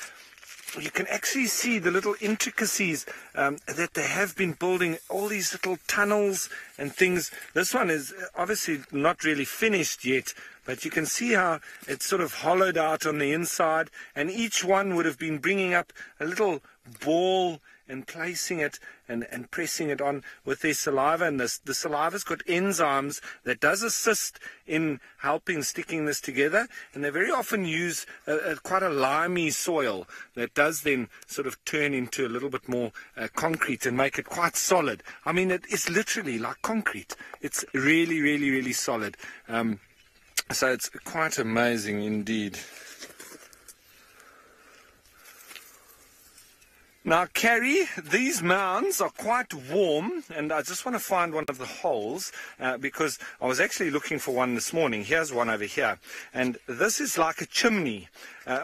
S2: you can actually see the little intricacies that they have been building, all these little tunnels and things. This one is obviously not really finished yet, but you can see how it's sort of hollowed out on the inside, and each one would have been bringing up a little ball and placing it and pressing it on with their saliva. And the saliva's got enzymes that does assist in helping sticking this together. And they very often use quite a limey soil that does then sort of turn into a little bit more concrete and make it quite solid. I mean, it is literally like concrete. It's really, really, really solid. So it's quite amazing indeed. Now, Carrie, these mounds are quite warm, and I just want to find one of the holes because I was actually looking for one this morning. Here's one over here, and this is like a chimney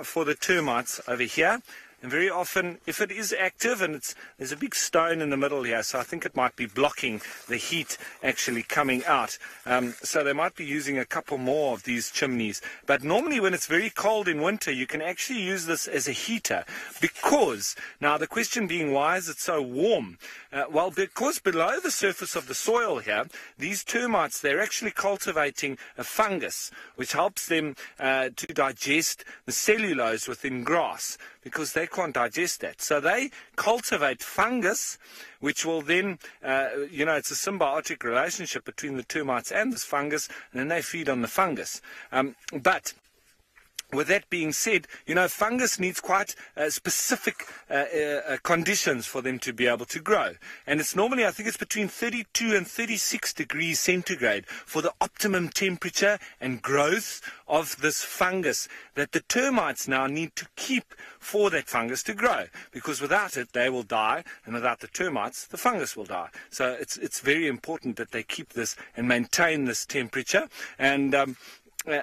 S2: for the termites over here. And very often, if it is active, and there's a big stone in the middle here, so I think it might be blocking the heat actually coming out. So they might be using a couple more of these chimneys. But normally when it's very cold in winter, you can actually use this as a heater. Because, now the question being, why is it so warm? Well, because below the surface of the soil here, these termites, they're actually cultivating a fungus, which helps them to digest the cellulose within grass, because they can't digest that. So they cultivate fungus, which will then, it's a symbiotic relationship between the termites and this fungus, and then they feed on the fungus. But with that being said, fungus needs quite specific conditions for them to be able to grow. And it's normally, I think it's between 32 and 36 degrees centigrade for the optimum temperature and growth of this fungus that the termites now need to keep for that fungus to grow. Because without it, they will die, and without the termites, the fungus will die. So it's very important that they keep this and maintain this temperature. And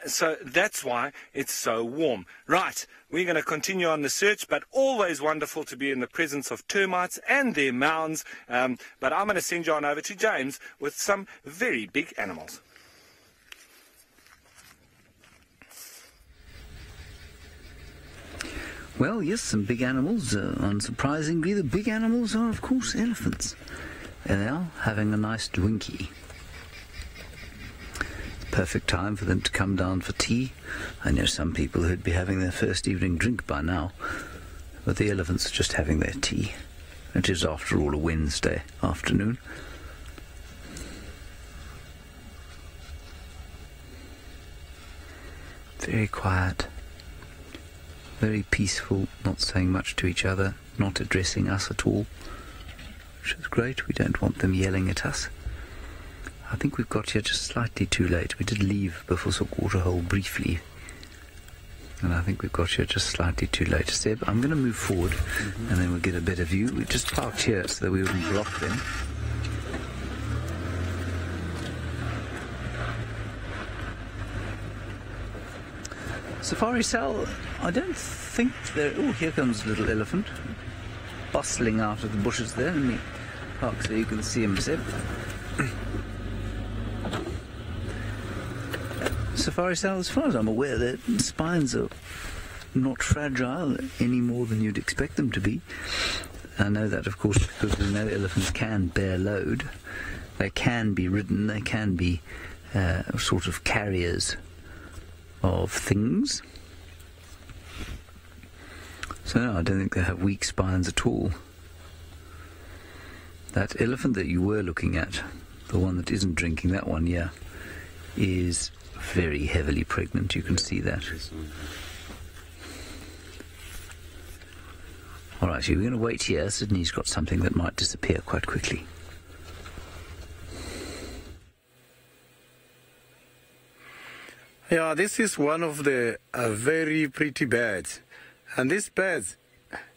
S2: so that's why it's so warm. Right, we're going to continue on the search, but always wonderful to be in the presence of termites and their mounds. But I'm going to send you on over to James with some very big animals.
S3: Well, yes, some big animals. Unsurprisingly, the big animals are, of course, elephants. There they are, having a nice dwinkie. Perfect time for them to come down for tea. I know some people who'd be having their first evening drink by now, but the elephants are just having their tea. It is, after all, a Wednesday afternoon. Very quiet. Very peaceful, not saying much to each other, not addressing us at all, which is great. We don't want them yelling at us. I think we've got here just slightly too late. We did leave Buffelshoek Waterhole briefly, and I think we've got here just slightly too late. Seb, I'm going to move forward, and then we'll get a better view. We just parked here so that we wouldn't block them. Safari Cell, I don't think there... Oh, here comes a little elephant, bustling out of the bushes there. Let me park so you can see him, Seb. Safari Cell, as far as I'm aware, their spines are not fragile any more than you'd expect them to be. I know that, of course, because we know elephants can bear load. They can be ridden, they can be sort of carriers of things. So no, I don't think they have weak spines at all. That elephant that you were looking at, the one that isn't drinking, that one, yeah, is very heavily pregnant. You can see that. Alright, so we're going to wait here. Sydney's got something that might disappear quite quickly.
S6: Yeah, this is one of the very pretty birds. And these birds,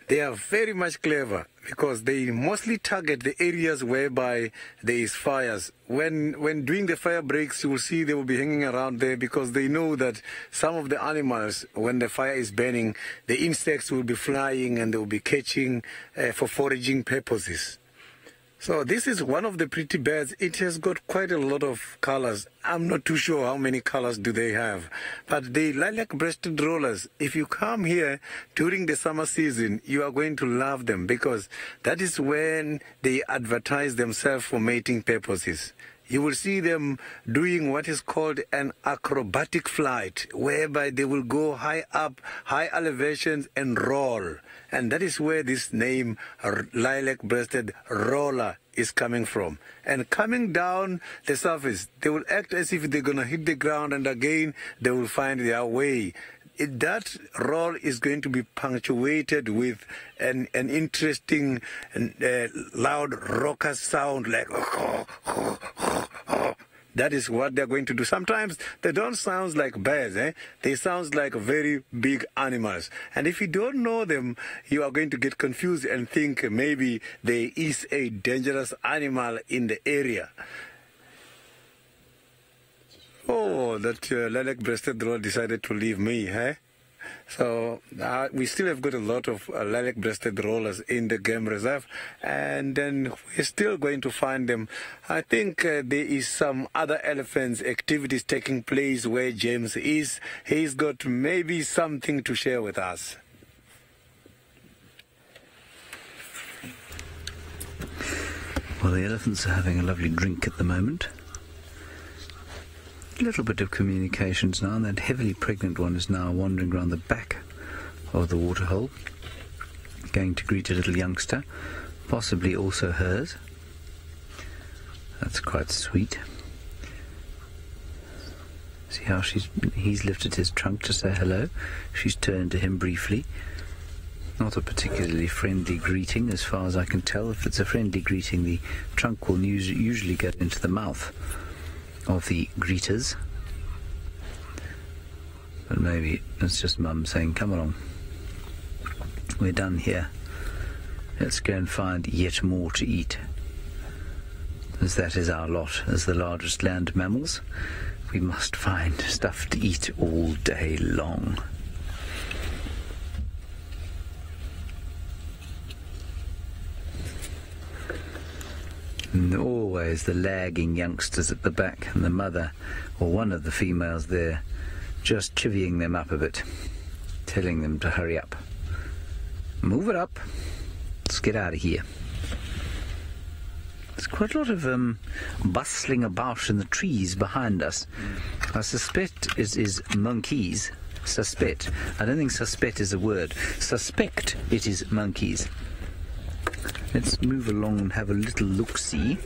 S6: they are very much clever because they mostly target the areas whereby there is fires. When doing the fire breaks, you will see they will be hanging around there because they know that some of the animals, when the fire is burning, the insects will be flying and they will be catching for foraging purposes. So this is one of the pretty birds. It has got quite a lot of colors. I'm not too sure how many colors do they have. But the lilac-breasted rollers, if you come here during the summer season, you are going to love them because that is when they advertise themselves for mating purposes. You will see them doing what is called an acrobatic flight, whereby they will go high up, high elevations and roll. And that is where this name, lilac-breasted roller, is coming from. And coming down the surface, they will act as if they're going to hit the ground, and again, they will find their way. That roll is going to be punctuated with an interesting loud raucous sound like that is what they're going to do. Sometimes they don't sound like birds, They sound like very big animals. And if you don't know them, you are going to get confused and think maybe there is a dangerous animal in the area. Oh, that lilac-breasted roll decided to leave me, So we still have got a lot of lilac-breasted rollers in the game reserve, and then we're still going to find them. I think there is some other elephants activities taking place where James is. He's got maybe something to share with us.
S3: Well, the elephants are having a lovely drink at the moment. A little bit of communications now, and that heavily pregnant one is now wandering around the back of the waterhole, going to greet a little youngster, possibly also hers. That's quite sweet. See how he's lifted his trunk to say hello. She's turned to him briefly. Not a particularly friendly greeting as far as I can tell. If it's a friendly greeting, the trunk will usually go into the mouth of the greeters. But maybe it's just Mum saying, come along, we're done here, let's go and find yet more to eat, as that is our lot as the largest land mammals. We must find stuff to eat all day long. And always the lagging youngsters at the back, and the mother, or one of the females there, just chivying them up a bit, telling them to hurry up. Move it up. Let's get out of here. There's quite a lot of bustling about in the trees behind us. I suspect it is monkeys. Suspect. I don't think suspect is a word. Suspect it is monkeys. Let's move along and have a little look-see.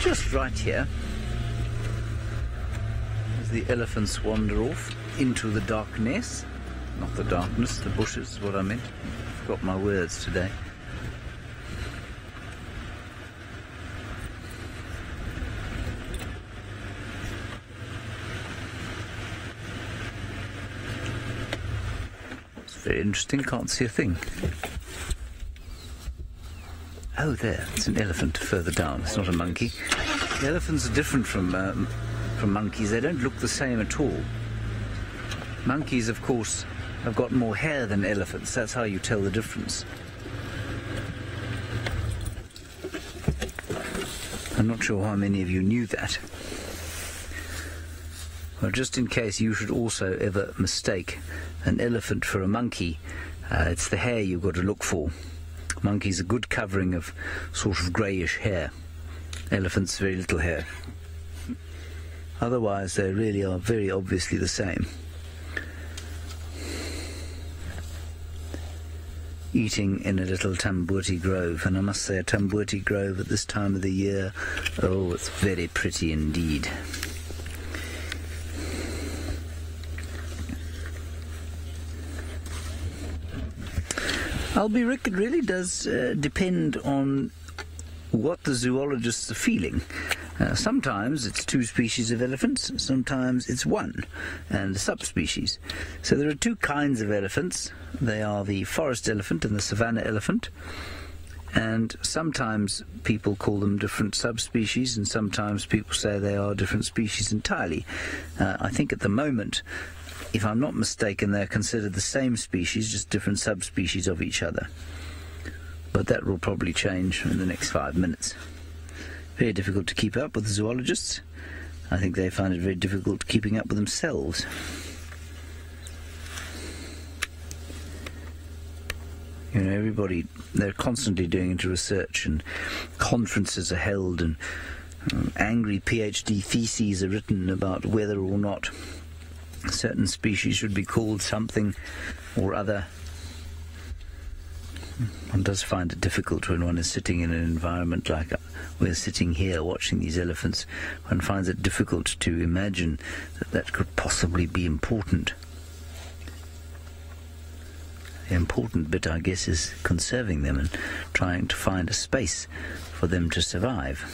S3: Just right here, as the elephants wander off into the darkness. not the darkness, the bushes is what I meant. Forgot my words today. It's very interesting, can't see a thing. Oh, there, it's an elephant further down, it's not a monkey. The elephants are different from monkeys, they don't look the same at all. Monkeys, of course, have got more hair than elephants, that's how you tell the difference. I'm not sure how many of you knew that. Well, just in case you should also ever mistake an elephant for a monkey, it's the hair you've got to look for. Monkeys a good covering of sort of greyish hair. Elephants very little hair. Otherwise they really are very obviously the same. Eating in a little tambuti grove, and I must say a tambuti grove at this time of the year, oh, it's very pretty indeed. I'll be Rick, it really does depend on what the zoologists are feeling. Sometimes it's 2 species of elephants, sometimes it's 1 and a subspecies. So there are 2 kinds of elephants. They are the forest elephant and the savanna elephant. And sometimes people call them different subspecies, and sometimes people say they are different species entirely. I think at the moment, if I'm not mistaken, they're considered the same species, just different subspecies of each other. But that will probably change in the next 5 minutes. Very difficult to keep up with the zoologists. I think they find it very difficult keeping up with themselves. You know, everybody, they're constantly doing into research, and conferences are held, and angry PhD theses are written about whether or not certain species should be called something or other. One does find it difficult when one is sitting in an environment like we're sitting here watching these elephants. One finds it difficult to imagine that that could possibly be important. The important bit, I guess, is conserving them and trying to find a space for them to survive.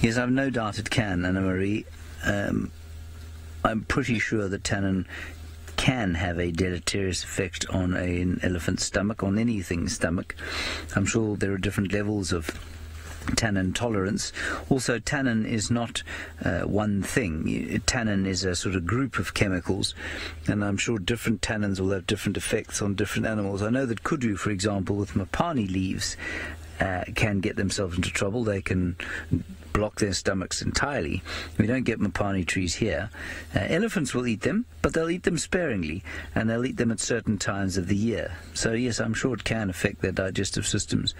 S3: Yes, I've no doubt it can, Anna-Marie. I'm pretty sure that tannin can have a deleterious effect on an elephant's stomach, on anything's stomach. I'm sure there are different levels of tannin tolerance. Also, tannin is not one thing. Tannin is a sort of group of chemicals, and I'm sure different tannins will have different effects on different animals. I know that kudu, for example, with mapani leaves, can get themselves into trouble. They can block their stomachs entirely. We don't get mapani trees here. Elephants will eat them, but they'll eat them sparingly, and they'll eat them at certain times of the year. So yes, I'm sure it can affect their digestive systems.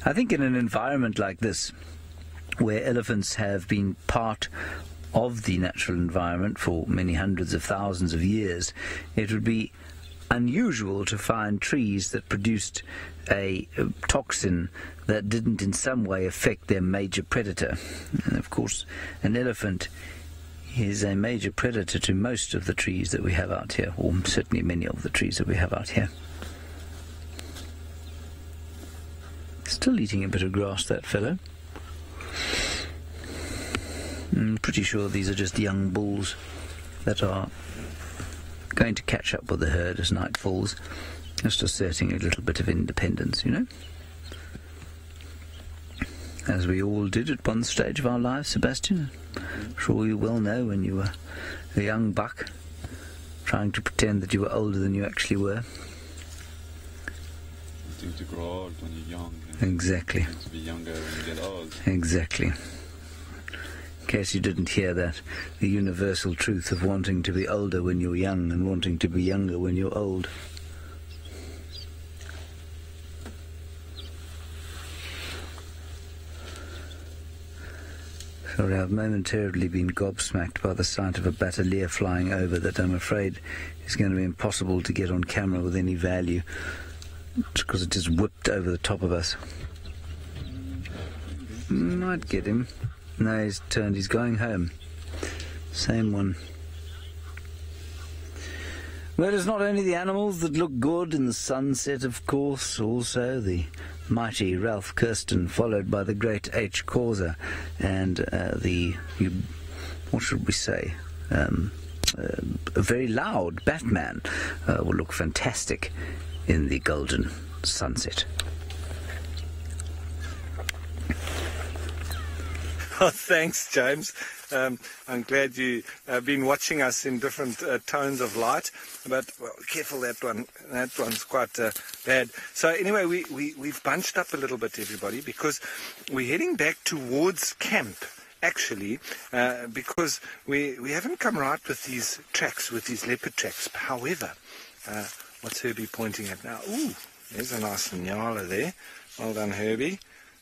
S3: I think in an environment like this, where elephants have been part of the natural environment for many hundreds of thousands of years, it would be unusual to find trees that produced a toxin that didn't in some way affect their major predator. And of course, an elephant is a major predator to most of the trees that we have out here, or certainly many of the trees that we have out here. Still eating a bit of grass, that fellow. I'm pretty sure these are just young bulls that are going to catch up with the herd as night falls, just asserting a little bit of independence, you know, as we all did at one stage of our lives, Sebastian. I'm sure you well know when you were a young buck, trying to pretend that you were older than you actually were.
S4: You to grow old when you're young.
S3: Exactly.
S4: To be younger when you get old.
S3: Exactly. In case you didn't hear that, the universal truth of wanting to be older when you're young and wanting to be younger when you're old. Sorry, I've momentarily been gobsmacked by the sight of a batalier flying over that I'm afraid is going to be impossible to get on camera with any value, because it just whipped over the top of us. Might get him. No, he's turned. He's going home. Same one. Well, it's not only the animals that look good in the sunset, of course, also the mighty Ralph Kirsten, followed by the great H. Causer, and what should we say, a very loud Batman will look fantastic in the golden sunset.
S2: Oh, thanks, James. I'm glad you have been watching us in different tones of light. But, well, careful, that one's quite bad. So anyway, we've bunched up a little bit, everybody, because we're heading back towards camp, actually, because we haven't come right with these tracks, with these leopard tracks. However, what's Herbie pointing at now? Ooh, there's a nice nyala there. Well done, Herbie.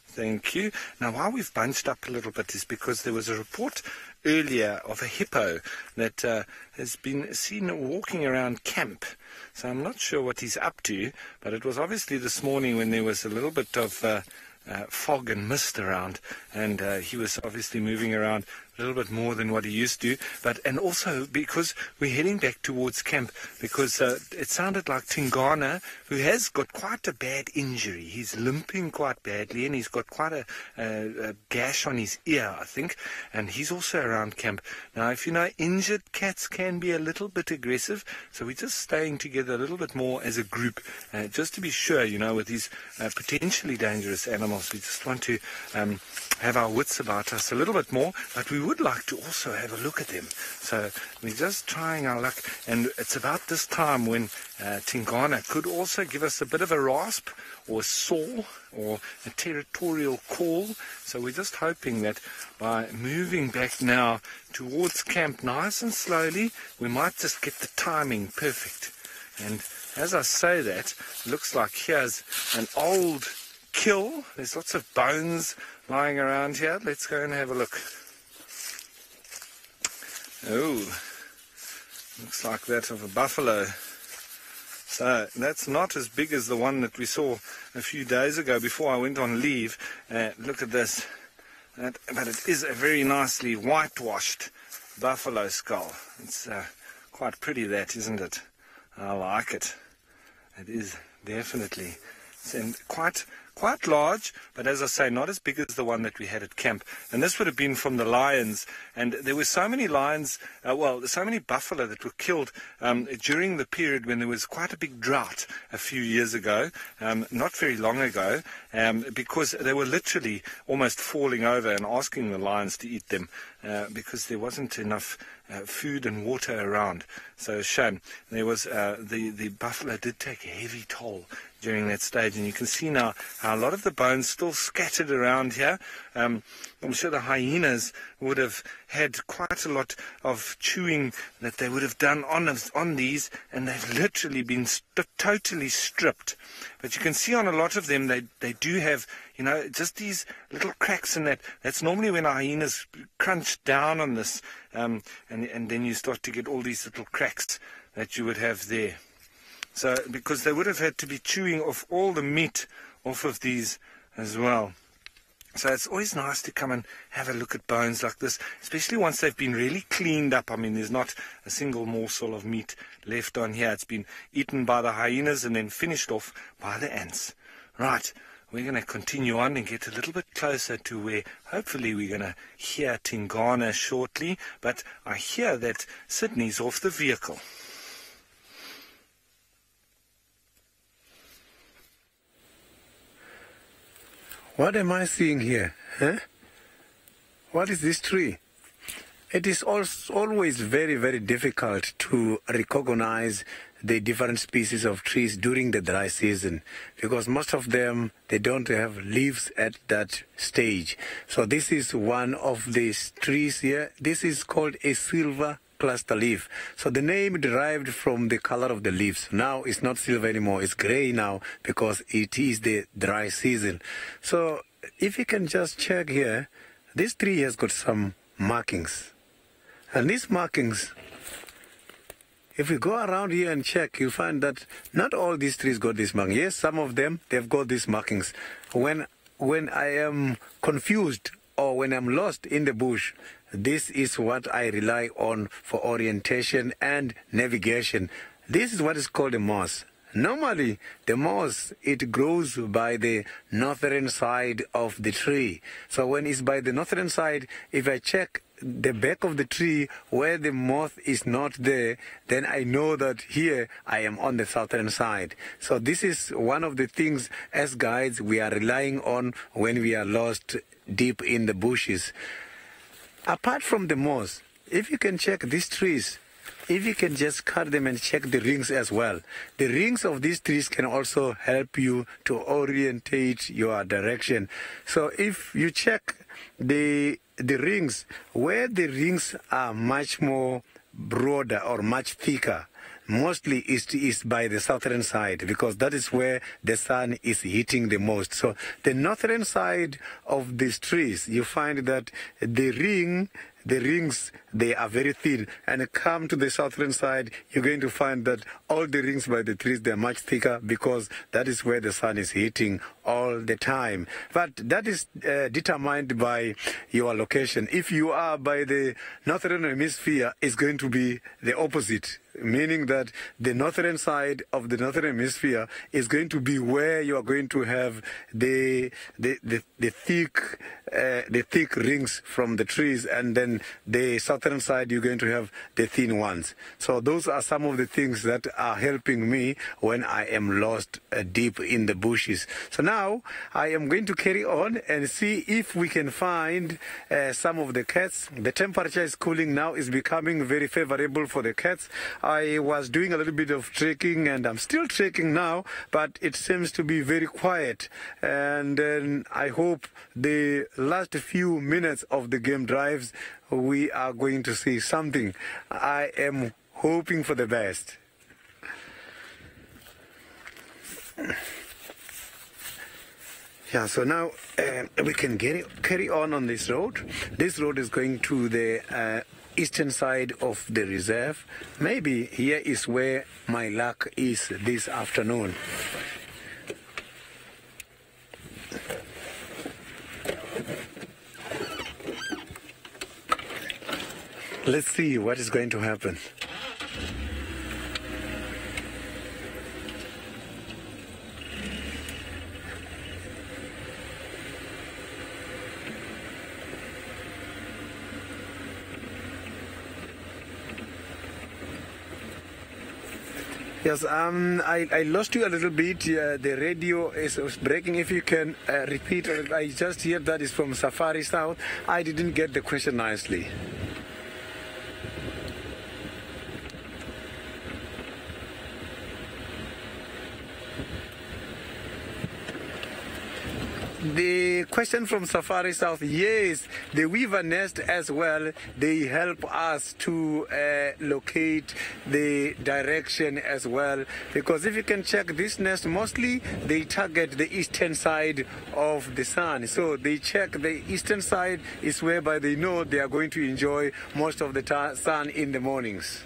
S2: Thank you. Now, why we've bunched up a little bit is because there was a report earlier of a hippo that has been seen walking around camp. So I'm not sure what he's up to, but it was obviously this morning when there was a little bit of fog and mist around, and he was obviously moving around a little bit more than what he used to. And also because we're heading back towards camp, because it sounded like Tingana, who has got quite a bad injury. He's limping quite badly, and he's got quite a gash on his ear, I think, and he's also around camp. Now, if you know, injured cats can be a little bit aggressive, so we're just staying together a little bit more as a group, just to be sure, you know, with these potentially dangerous animals. We just want to have our wits about us a little bit more, but we would like to also have a look at them. So we're just trying our luck, and it's about this time when Tingana could also give us a bit of a rasp or a saw or a territorial call. So we're just hoping that by moving back now towards camp nice and slowly, we might just get the timing perfect. And as I say that, it looks like here's an old kill. There's lots of bones lying around here. Let's go and have a look. Oh, looks like that of a buffalo. So that's not as big as the one that we saw a few days ago before I went on leave. Look at this. But it is a very nicely whitewashed buffalo skull. It's quite pretty, that, isn't it? I like it. It is definitely. And quite large, but as I say, not as big as the one that we had at camp. And this would have been from the lions. And there were so many lions, so many buffalo that were killed during the period when there was quite a big drought a few years ago, not very long ago, because they were literally almost falling over and asking the lions to eat them because there wasn't enough food and water around. So shame. There was the buffalo did take a heavy toll during that stage, and you can see now how a lot of the bones still scattered around here. I'm sure the hyenas would have had quite a lot of chewing that they would have done on these, and they've literally been totally stripped. But you can see on a lot of them they do have, you know, just these little cracks in that. That's normally when hyenas crunch down on this, and then you start to get all these little cracks that you would have there. So, because they would have had to be chewing off all the meat off of these as well. So it's always nice to come and have a look at bones like this, especially once they've been really cleaned up. I mean, there's not a single morsel of meat left on here. It's been eaten by the hyenas and then finished off by the ants. Right, we're going to continue on and get a little bit closer to where hopefully we're going to hear Tingana shortly. But I hear that Sydney's off the vehicle.
S6: What am I seeing here? Huh? What is this tree? It is always very, very difficult to recognize the different species of trees during the dry season, because most of them, they don't have leaves at that stage. So this is one of these trees here. This is called a silver cluster leaf. So the name derived from the color of the leaves. Now it's not silver anymore, it's gray now because it is the dry season. So if you can just check here, this tree has got some markings. And these markings, if we go around here and check, you'll find that not all these trees got this marking. Yes, some of them, they've got these markings. When when I am confused or when I'm lost in the bush, this is what I rely on for orientation and navigation. This is what is called a moss. Normally, the moss, it grows by the northern side of the tree. So when it's by the northern side, if I check the back of the tree where the moss is not there, then I know that here I am on the southern side. So this is one of the things as guides we are relying on when we are lost deep in the bushes. Apart from the moss, if you can check these trees, if you can just cut them and check the rings as well. The rings of these trees can also help you to orientate your direction. So if you check the rings, where the rings are much more broader or much thicker, mostly is by the southern side, because that is where the sun is hitting the most. So the northern side of these trees, you find that the rings, they are very thin, and come to the southern side, you're going to find that all the rings by the trees, they're much thicker, because that is where the sun is hitting all the time. But that is determined by your location. If you are by the northern hemisphere, it's going to be the opposite, meaning that the northern side of the northern hemisphere is going to be where you are going to have the thick rings from the trees, and then the southern side you're going to have the thin ones. So those are some of the things that are helping me when I am lost deep in the bushes. So now I am going to carry on and see if we can find some of the cats. The temperature is cooling now, is becoming very favorable for the cats. I was doing a little bit of trekking, and I'm still trekking now, but it seems to be very quiet. And then I hope the last few minutes of the game drives, we are going to see something. I am hoping for the best. Yeah, so now we can carry on this road. This road is going to the eastern side of the reserve. Maybe here is where my luck is this afternoon. Let's see what is going to happen. Yes, I lost you a little bit. The radio is breaking. If you can repeat, I just heard that is from Safari South. I didn't get the question nicely. The question from Safari South, yes, the weaver nest as well, they help us to locate the direction as well, because if you can check this nest, mostly they target the eastern side of the sun. So they check the eastern side is whereby they know they are going to enjoy most of the sun in the mornings.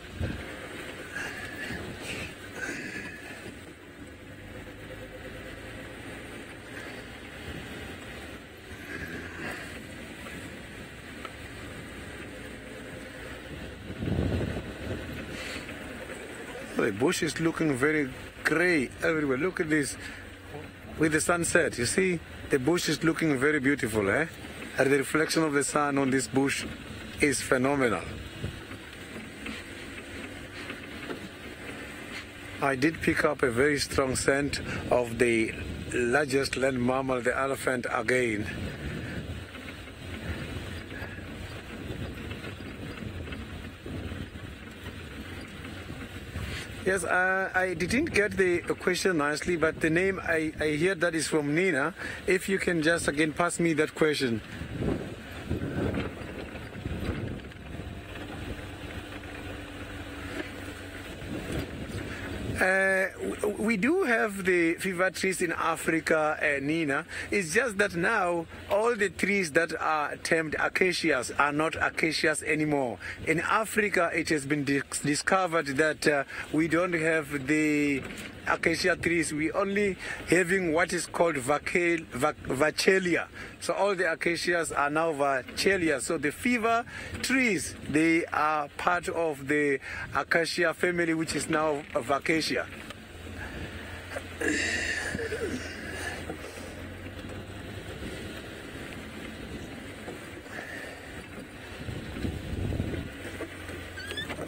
S6: The bush is looking very grey everywhere. Look at this. With the sunset, you see, the bush is looking very beautiful, eh? And the reflection of the sun on this bush is phenomenal. I did pick up a very strong scent of the largest land mammal, the elephant, again. Yes, I didn't get the question nicely, but the name I hear that is from Nina. If you can just again pass me that question. We do have the fever trees in Africa, Nina. It's just that now all the trees that are termed acacias are not acacias anymore. In Africa, it has been discovered that we don't have the acacia trees. We only having what is called vachelia. So all the acacias are now vachelia. So the fever trees, they are part of the acacia family, which is now vacacia.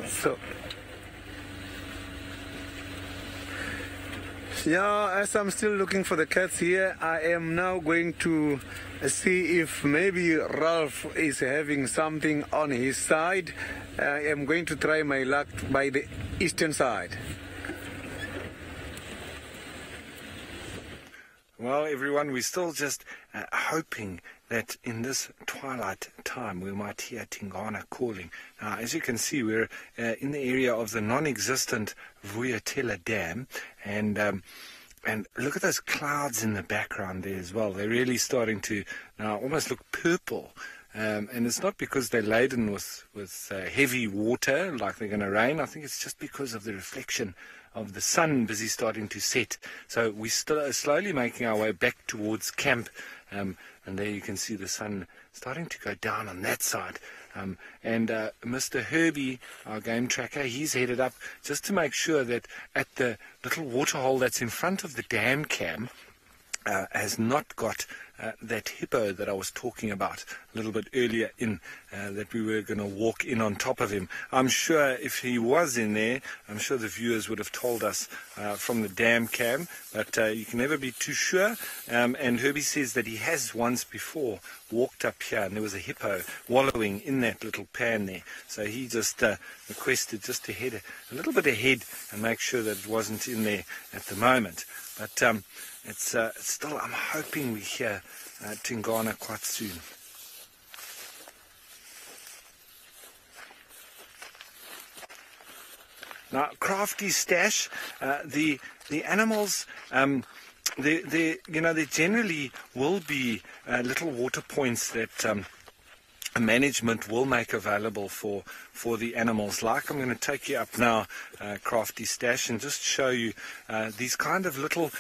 S6: So, yeah, as I'm still looking for the cats here, I am now going to see if maybe Ralph is having something on his side. I am going to try my luck by the eastern side.
S2: Well, everyone, we're still just hoping that in this twilight time we might hear Tingana calling. Now, as you can see, we're in the area of the non-existent Vuyatela Dam, and look at those clouds in the background there as well. They're really starting to now almost look purple. And it's not because they're laden with heavy water like they're going to rain. I think it's just because of the reflection of the sun busy starting to set. So we're still slowly making our way back towards camp. And there you can see the sun starting to go down on that side. And Mr. Herbie, our game tracker, he's headed up just to make sure that at the little waterhole that's in front of the dam cam has not got that hippo that I was talking about a little bit earlier in, that we were going to walk in on top of him. I'm sure if he was in there, I'm sure the viewers would have told us from the dam cam, but you can never be too sure. And Herbie says that he has once before walked up here and there was a hippo wallowing in that little pan there. So he just requested just to head a little bit ahead and make sure that it wasn't in there at the moment. But it's still, I'm hoping we hear Tingana quite soon. Now, Crafty Stash, the animals, there generally will be little water points that management will make available for the animals. Like, I'm going to take you up now, Crafty Stash, and just show you these kind of little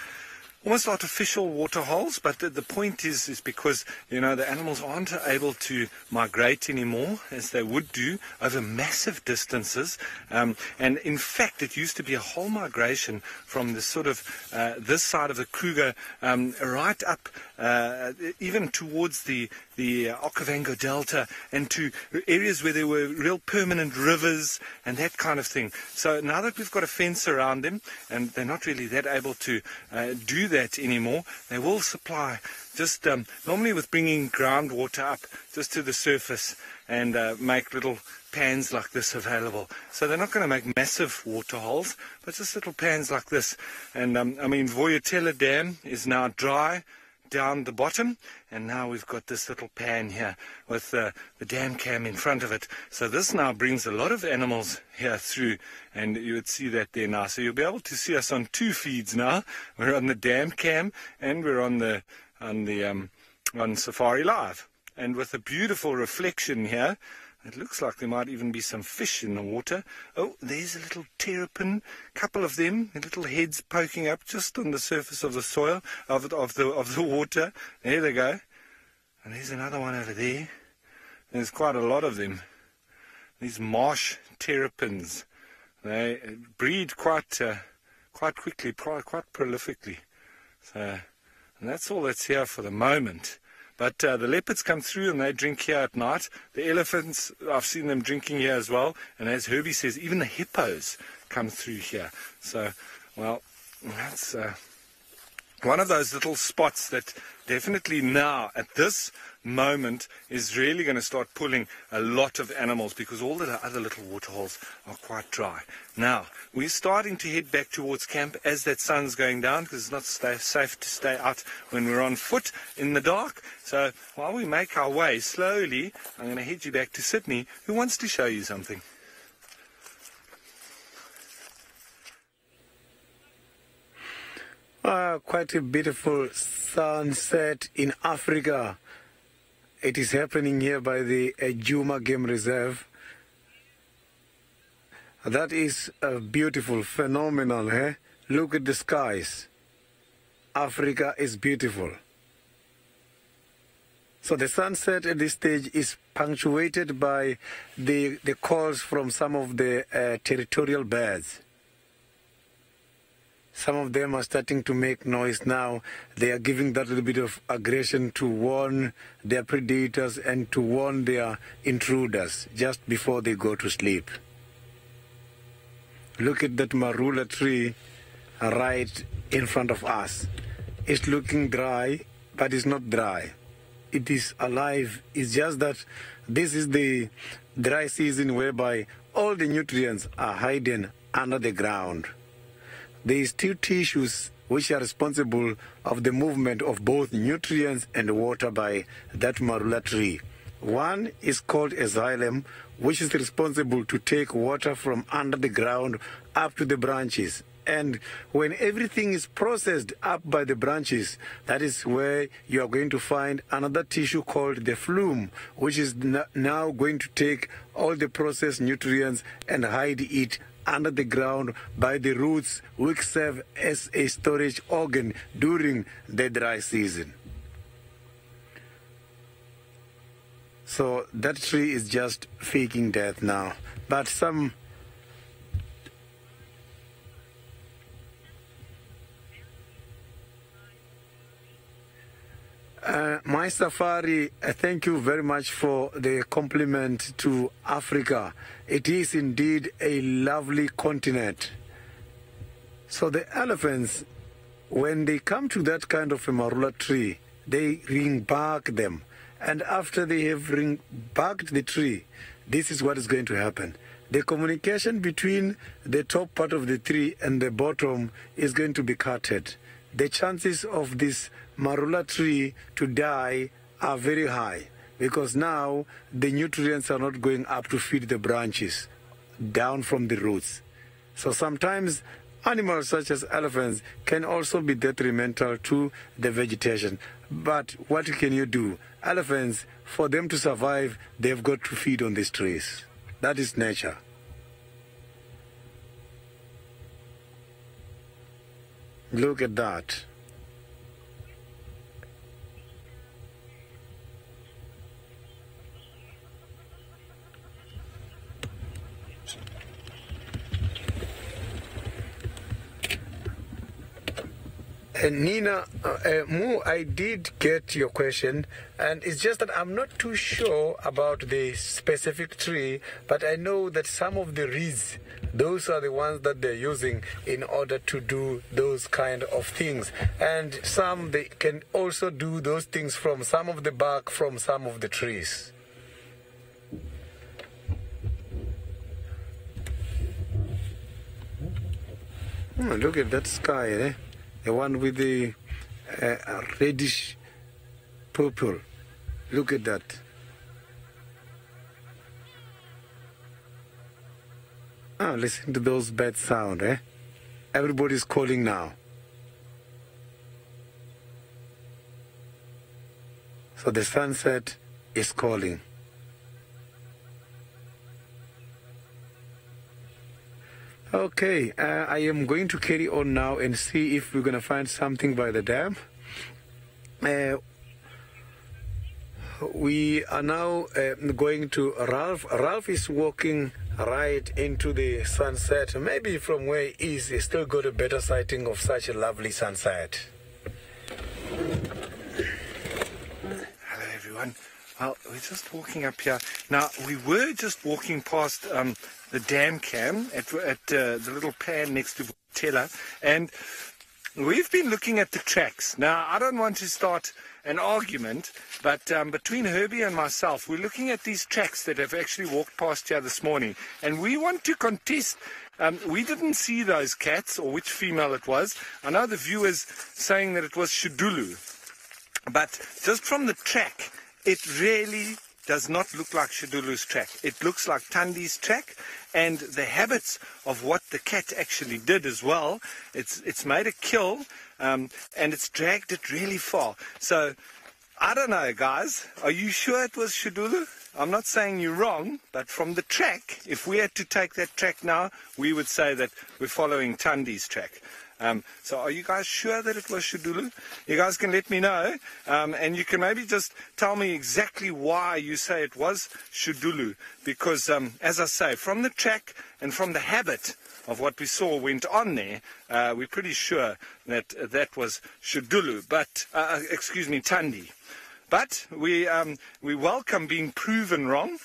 S2: almost artificial water holes, but the point is because, the animals aren't able to migrate anymore as they would do over massive distances. And in fact, it used to be a whole migration from the sort of this side of the Kruger right up even towards the Okavango Delta and to areas where there were real permanent rivers and that kind of thing. So now that we've got a fence around them and they're not really that able to do that anymore, they will supply just normally with bringing groundwater up just to the surface and make little pans like this available. So they're not going to make massive water holes, but just little pans like this. And Vuyatela Dam is now dry down the bottom, and now we've got this little pan here with the dam cam in front of it. So this now brings a lot of animals here through, and you would see that there now. So you'll be able to see us on two feeds now. We're on the dam cam and we're on SafariLive, and with a beautiful reflection here. It looks like there might even be some fish in the water. Oh, there's a little terrapin, couple of them, their little heads poking up just on the surface of the soil, of the water. There they go. And there's another one over there. There's quite a lot of them. These marsh terrapins. They breed quite quickly, quite prolifically. So, and that's all that's here for the moment. But the leopards come through and they drink here at night. The elephants, I've seen them drinking here as well. And as Herbie says, even the hippos come through here. So, well, that's one of those little spots that definitely now, at this moment, is really going to start pulling a lot of animals because all the other little waterholes are quite dry. Now, we're starting to head back towards camp as that sun's going down because it's not safe to stay out when we're on foot in the dark. So while we make our way slowly, I'm going to head you back to Sydney, who wants to show you something.
S6: Quite a beautiful sunset in Africa. It is happening here by the Juma Game Reserve. That is beautiful, phenomenal. Eh? Look at the skies. Africa is beautiful. So the sunset at this stage is punctuated by the calls from some of the territorial birds. Some of them are starting to make noise now. They are giving that little bit of aggression to warn their predators and to warn their intruders just before they go to sleep. Look at that marula tree right in front of us. It's looking dry, but it's not dry. It is alive. It's just that this is the dry season whereby all the nutrients are hidden under the ground. There is two tissues which are responsible of the movement of both nutrients and water by that marula tree. One is called a xylem, which is responsible to take water from under the ground up to the branches. And when everything is processed up by the branches, that is where you are going to find another tissue called the phloem, which is now going to take all the processed nutrients and hide it under the ground by the roots, which serve as a storage organ during the dry season. So that tree is just faking death now. But some my safari, thank you very much for the compliment to Africa. It is indeed a lovely continent. So the elephants, when they come to that kind of a marula tree, they ring-bark them. And after they have ring-barked the tree, this is what is going to happen. The communication between the top part of the tree and the bottom is going to be cutted. The chances of this marula tree to die are very high because now the nutrients are not going up to feed the branches down from the roots. So sometimes animals such as elephants can also be detrimental to the vegetation. But what can you do? Elephants, for them to survive, they've got to feed on these trees. That is nature. Look at that. Nina, Mu, I did get your question, and it's just that I'm not too sure about the specific tree, but I know that some of the reeds, those are the ones that they're using in order to do those kind of things. And some, they can also do those things from some of the bark from some of the trees. Look at that sky, eh? The one with the reddish purple. Look at that. Listen to those birds sound, eh? Everybody's calling now. So the sunset is calling. Okay, I am going to carry on now and see if we're going to find something by the dam. We are now going to Ralph. Ralph is walking right into the sunset. Maybe from where he is, he's still got a better sighting of such a lovely sunset.
S2: Hello, everyone. Well, we're just walking up here. Now, we were just walking past the dam cam at the little pan next to Tella, and we've been looking at the tracks. Now, I don't want to start an argument, but between Herbie and myself, we're looking at these tracks that have actually walked past here this morning, and we want to contest. We didn't see those cats or which female it was. I know the viewers saying that it was Shudulu, but just from the track, it really does not look like Shadulu's track. It looks like Tandi's track, and the habits of what the cat actually did as well. It's made a kill, and it's dragged it really far. So, I don't know, guys. Are you sure it was Shadulu? I'm not saying you're wrong, but from the track, if we had to take that track now, we would say that we're following Tandi's track. So are you guys sure that it was Shadulu? You guys can let me know, and you can maybe just tell me exactly why you say it was Shadulu. Because, as I say, from the track and from the habit of what we saw went on there, we're pretty sure that that was Shadulu, but, excuse me, Tandi. But we welcome being proven wrong.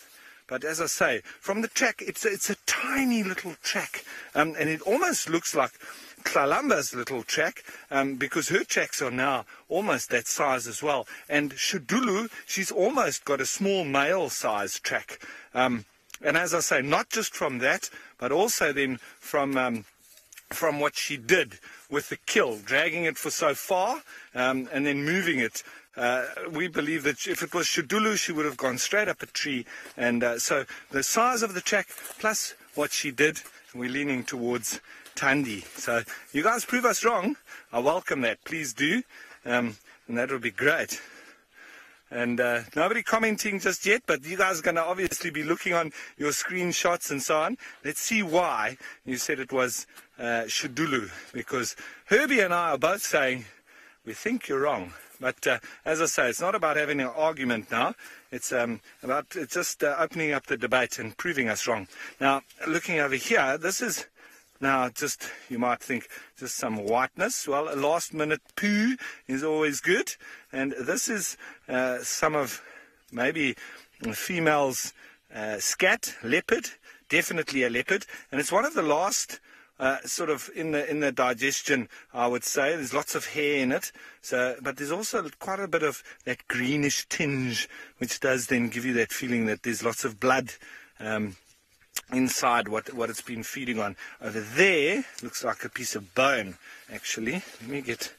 S2: But as I say, from the track, it's a tiny little track, and it almost looks like Tlalamba's little track, because her tracks are now almost that size as well. And Shadulu, she's almost got a small male size track. And as I say, not just from that, but also then from what she did with the kill, dragging it for so far, and then moving it. We believe that if it was Shadulu, she would have gone straight up a tree. And so the size of the track plus what she did, we're leaning towards Tandi. So you guys prove us wrong. I welcome that. Please do. And that would be great. And nobody commenting just yet, but you guys are going to obviously be looking on your screenshots and so on. Let's see why you said it was Shadulu. Because Herbie and I are both saying, we think you're wrong. But as I say, it's not about having an argument now. It's about just opening up the debate and proving us wrong. Now, looking over here, this is now just, you might think, just some whiteness. Well, a last-minute poo is always good. And this is some of maybe a female's scat, leopard, definitely a leopard. And it's one of the last sort of in the digestion, I would say. There's lots of hair in it, but there's also quite a bit of that greenish tinge, which does then give you that feeling that there's lots of blood inside what it's been feeding on. Over there looks like a piece of bone, actually. Let me get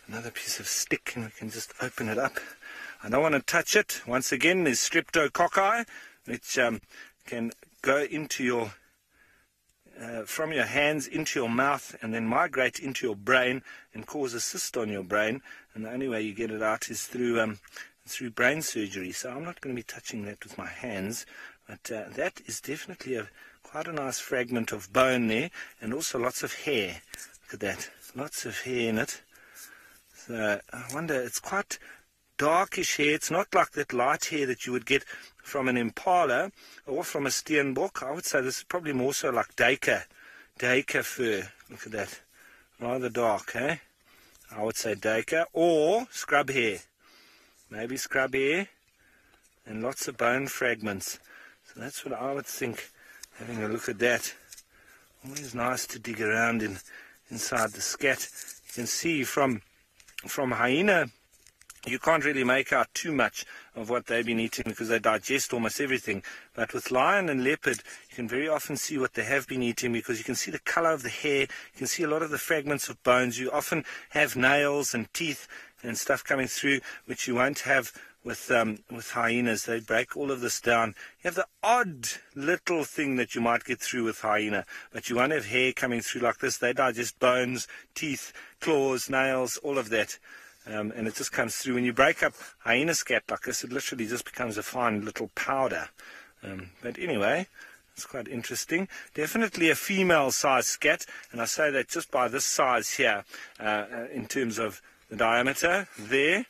S2: another piece of stick and we can just open it up. I don't want to touch it. Once again, there's streptococci, which can go into your from your hands into your mouth and then migrate into your brain and cause a cyst on your brain. And the only way you get it out is through brain surgery. So I'm not going to be touching that with my hands, but that is definitely quite a nice fragment of bone there, and also lots of hair. Look at that, lots of hair in it. So I wonder, it's quite darkish hair. It's not like that light hair that you would get from an impala or from a steenbok. I would say this is probably more so like duiker fur. Look at that, rather dark, eh? I would say duiker or scrub hair. Maybe scrub hair and lots of bone fragments. So that's what I would think, having a look at that. Always nice to dig around inside the scat. You can see from hyena, you can't really make out too much of what they've been eating because they digest almost everything. But with lion and leopard, you can very often see what they have been eating because you can see the color of the hair, you can see a lot of the fragments of bones. You often have nails and teeth and stuff coming through, which you won't have with hyenas. They break all of this down. You have the odd little thing that you might get through with hyena, but you won't have hair coming through like this. They digest bones, teeth, claws, nails, all of that. And it just comes through. When you break up hyena scat like this, it literally just becomes a fine little powder. But anyway, it's quite interesting. Definitely a female-sized scat, and I say that just by this size here, in terms of the diameter there.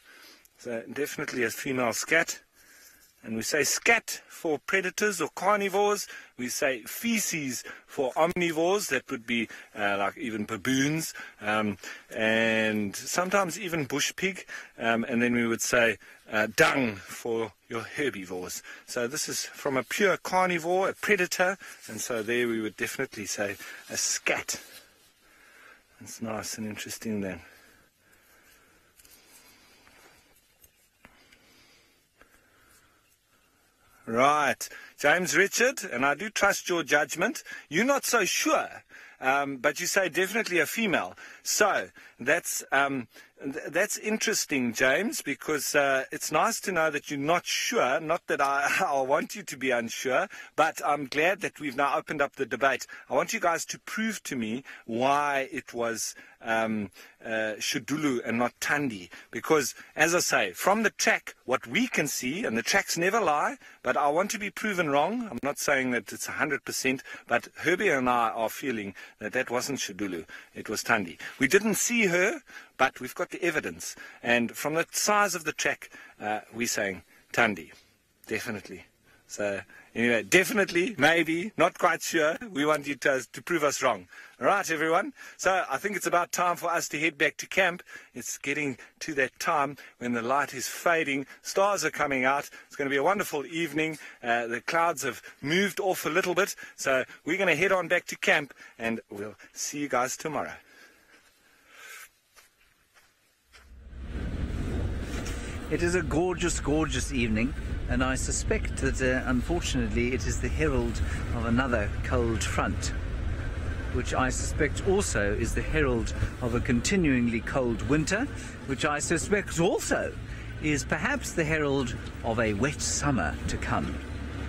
S2: So definitely a female scat. And we say scat for predators or carnivores. We say feces for omnivores. That would be like even baboons, and sometimes even bush pig. And then we would say dung for your herbivores. So this is from a pure carnivore, a predator. And so there we would definitely say a scat. It's nice and interesting then. Right, James Richard, and I do trust your judgment. You're not so sure, but you say definitely a female. So that's That's interesting, James, because it's nice to know that you're not sure. Not that I want you to be unsure, but I'm glad that we've now opened up the debate. I want you guys to prove to me why it was Shudulu and not Tandi. Because, as I say, from the track, what we can see, and the tracks never lie, but I want to be proven wrong. I'm not saying that it's 100%, but Herbie and I are feeling that that wasn't Shudulu. It was Tandi. We didn't see her, but we've got the evidence. And from the size of the track, we're saying Tandi. Definitely. So, anyway, definitely, maybe, not quite sure. We want you to prove us wrong. All right, everyone. So I think it's about time for us to head back to camp. It's getting to that time when the light is fading. Stars are coming out. It's going to be a wonderful evening. The clouds have moved off a little bit. So we're going to head on back to camp, and we'll see you guys tomorrow.
S3: It is a gorgeous, gorgeous evening, and I suspect that, unfortunately, it is the herald of another cold front, which I suspect also is the herald of a continuingly cold winter, which I suspect also is perhaps the herald of a wet summer to come.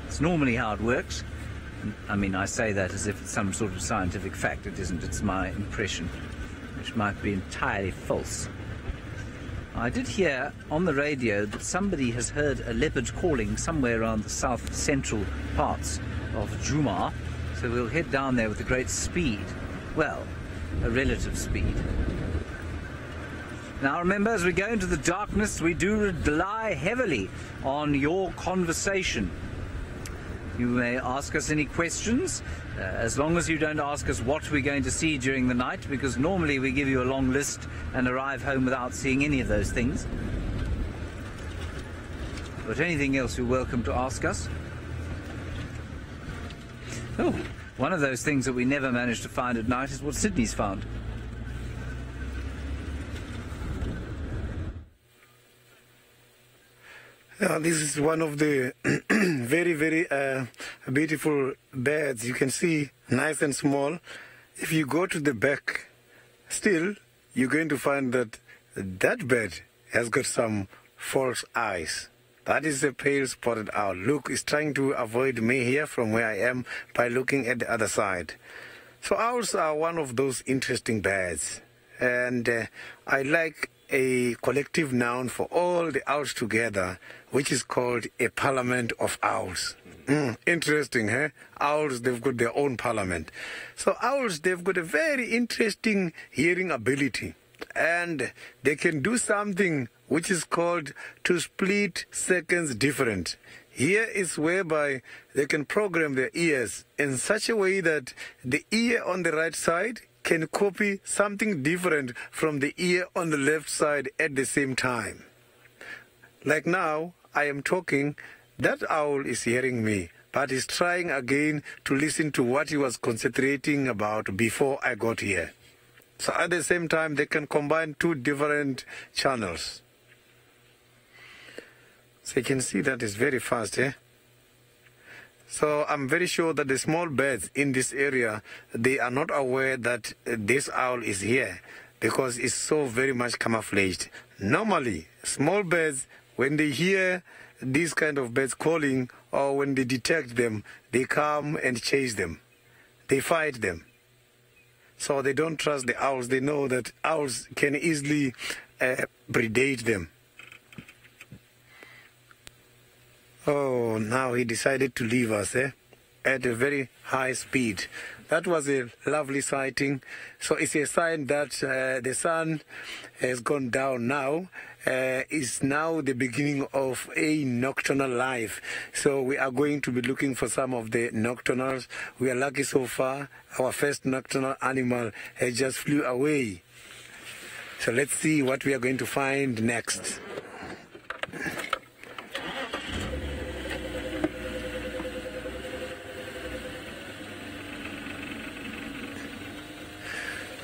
S3: It's normally how it works. I mean, I say that as if it's some sort of scientific fact. It isn't. It's my impression, which might be entirely false. I did hear on the radio that somebody has heard a leopard calling somewhere around the south central parts of Juma, so we'll head down there with a great speed. Well, a relative speed. Now remember, as we go into the darkness, we do rely heavily on your conversation. You may ask us any questions, as long as you don't ask us what we're going to see during the night, because normally we give you a long list and arrive home without seeing any of those things. But anything else you're welcome to ask us. Oh, one of those things that we never manage to find at night is what Sydney's found.
S6: This is one of the very, very beautiful birds. You can see, nice and small. If you go to the back, still, you're going to find that that bird has got some false eyes. That is a pale spotted owl. Look, it's trying to avoid me here from where I am by looking at the other side. So owls are one of those interesting birds. And I like a collective noun for all the owls together, which is called a parliament of owls. Interesting, huh? Owls, they've got their own parliament. So owls, they've got a very interesting hearing ability. And they can do something which is called to split seconds different. Here is whereby they can program their ears in such a way that the ear on the right side can copy something different from the ear on the left side at the same time. Like now, I am talking, that owl is hearing me, but is trying again to listen to what he was concentrating about before I got here. So at the same time, they can combine two different channels. So you can see that it's very fast, eh? So I'm very sure that the small birds in this area, they are not aware that this owl is here because it's so very much camouflaged. Normally, small birds, when they hear these kind of birds calling or when they detect them, they come and chase them. They fight them. So they don't trust the owls. They know that owls can easily predate them. Oh, now he decided to leave us at a very high speed. That was a lovely sighting. So it's a sign that the sun has gone down now. It's now the beginning of a nocturnal life. So we are going to be looking for some of the nocturnals. We are lucky so far. Our first nocturnal animal has just flew away. So let's see what we are going to find next.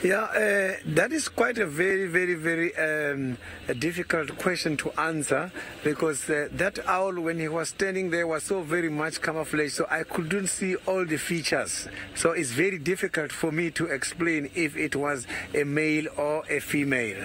S6: Yeah, that is quite a very, very, very a difficult question to answer because that owl, when he was standing there, was so very much camouflaged, so I couldn't see all the features. So it's very difficult for me to explain if it was a male or a female.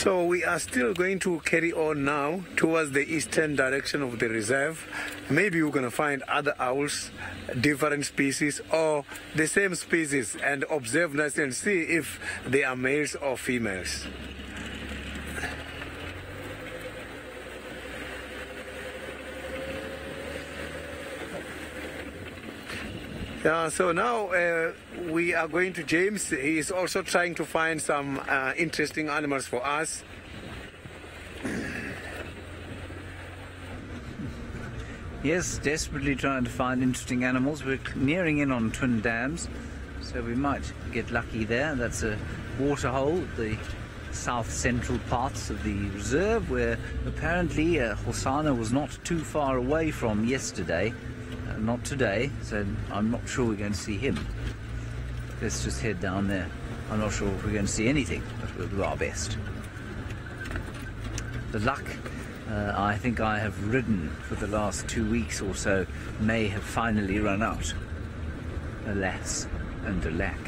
S6: So we are still going to carry on now towards the eastern direction of the reserve. Maybe we're going to find other owls, different species, or the same species, and observe nicely and see if they are males or females. Yeah, so now we are going to James. He is also trying to find some interesting animals for us.
S3: Yes, desperately trying to find interesting animals. We're nearing in on Twin Dams, so we might get lucky there. That's a waterhole, the south central parts of the reserve, where apparently Hosana was not too far away from yesterday. Not today, so I'm not sure we're going to see him. Let's just head down there. I'm not sure if we're going to see anything, but we'll do our best. The luck I think I have ridden for the last 2 weeks or so may have finally run out. Alas and alack.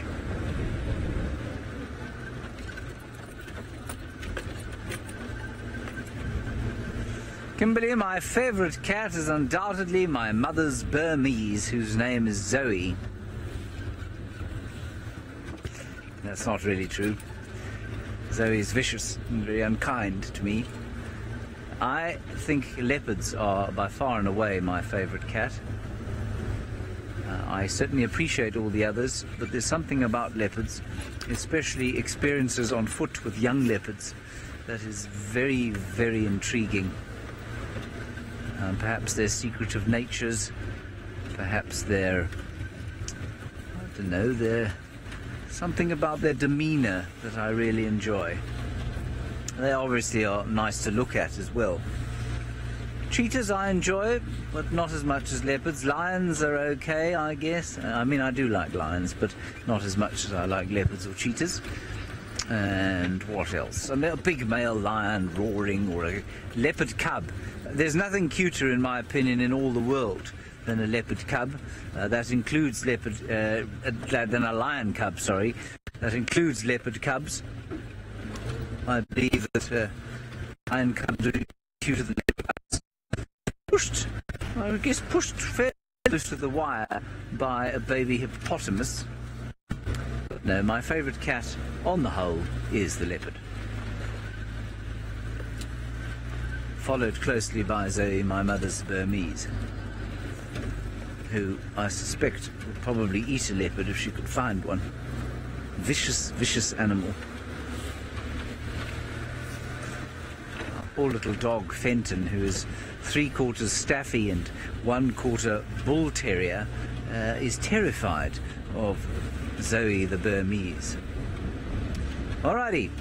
S3: Kimberly, my favourite cat is undoubtedly my mother's Burmese, whose name is Zoe. That's not really true. Zoe is vicious and very unkind to me. I think leopards are by far and away my favourite cat. I certainly appreciate all the others, but there's something about leopards, especially experiences on foot with young leopards, that is very, very intriguing. Perhaps their secretive natures, perhaps their, I don't know, their something about their demeanour that I really enjoy. They obviously are nice to look at as well. Cheetahs I enjoy, but not as much as leopards. Lions are okay, I guess. I mean, I do like lions, but not as much as I like leopards or cheetahs. And what else? A big male lion roaring, or a leopard cub. There's nothing cuter, in my opinion, in all the world than a leopard cub. That includes than a lion cub, sorry. That includes leopard cubs. I believe that lion cubs are cuter than leopard cubs. Pushed fairly close to the wire by a baby hippopotamus. But no, my favourite cat, on the whole, is the leopard. Followed closely by Zoe, my mother's Burmese, who I suspect would probably eat a leopard if she could find one. Vicious, vicious animal. Our poor little dog Fenton, who is 3/4 Staffy and 1/4 Bull Terrier, is terrified of Zoe the Burmese. Alrighty.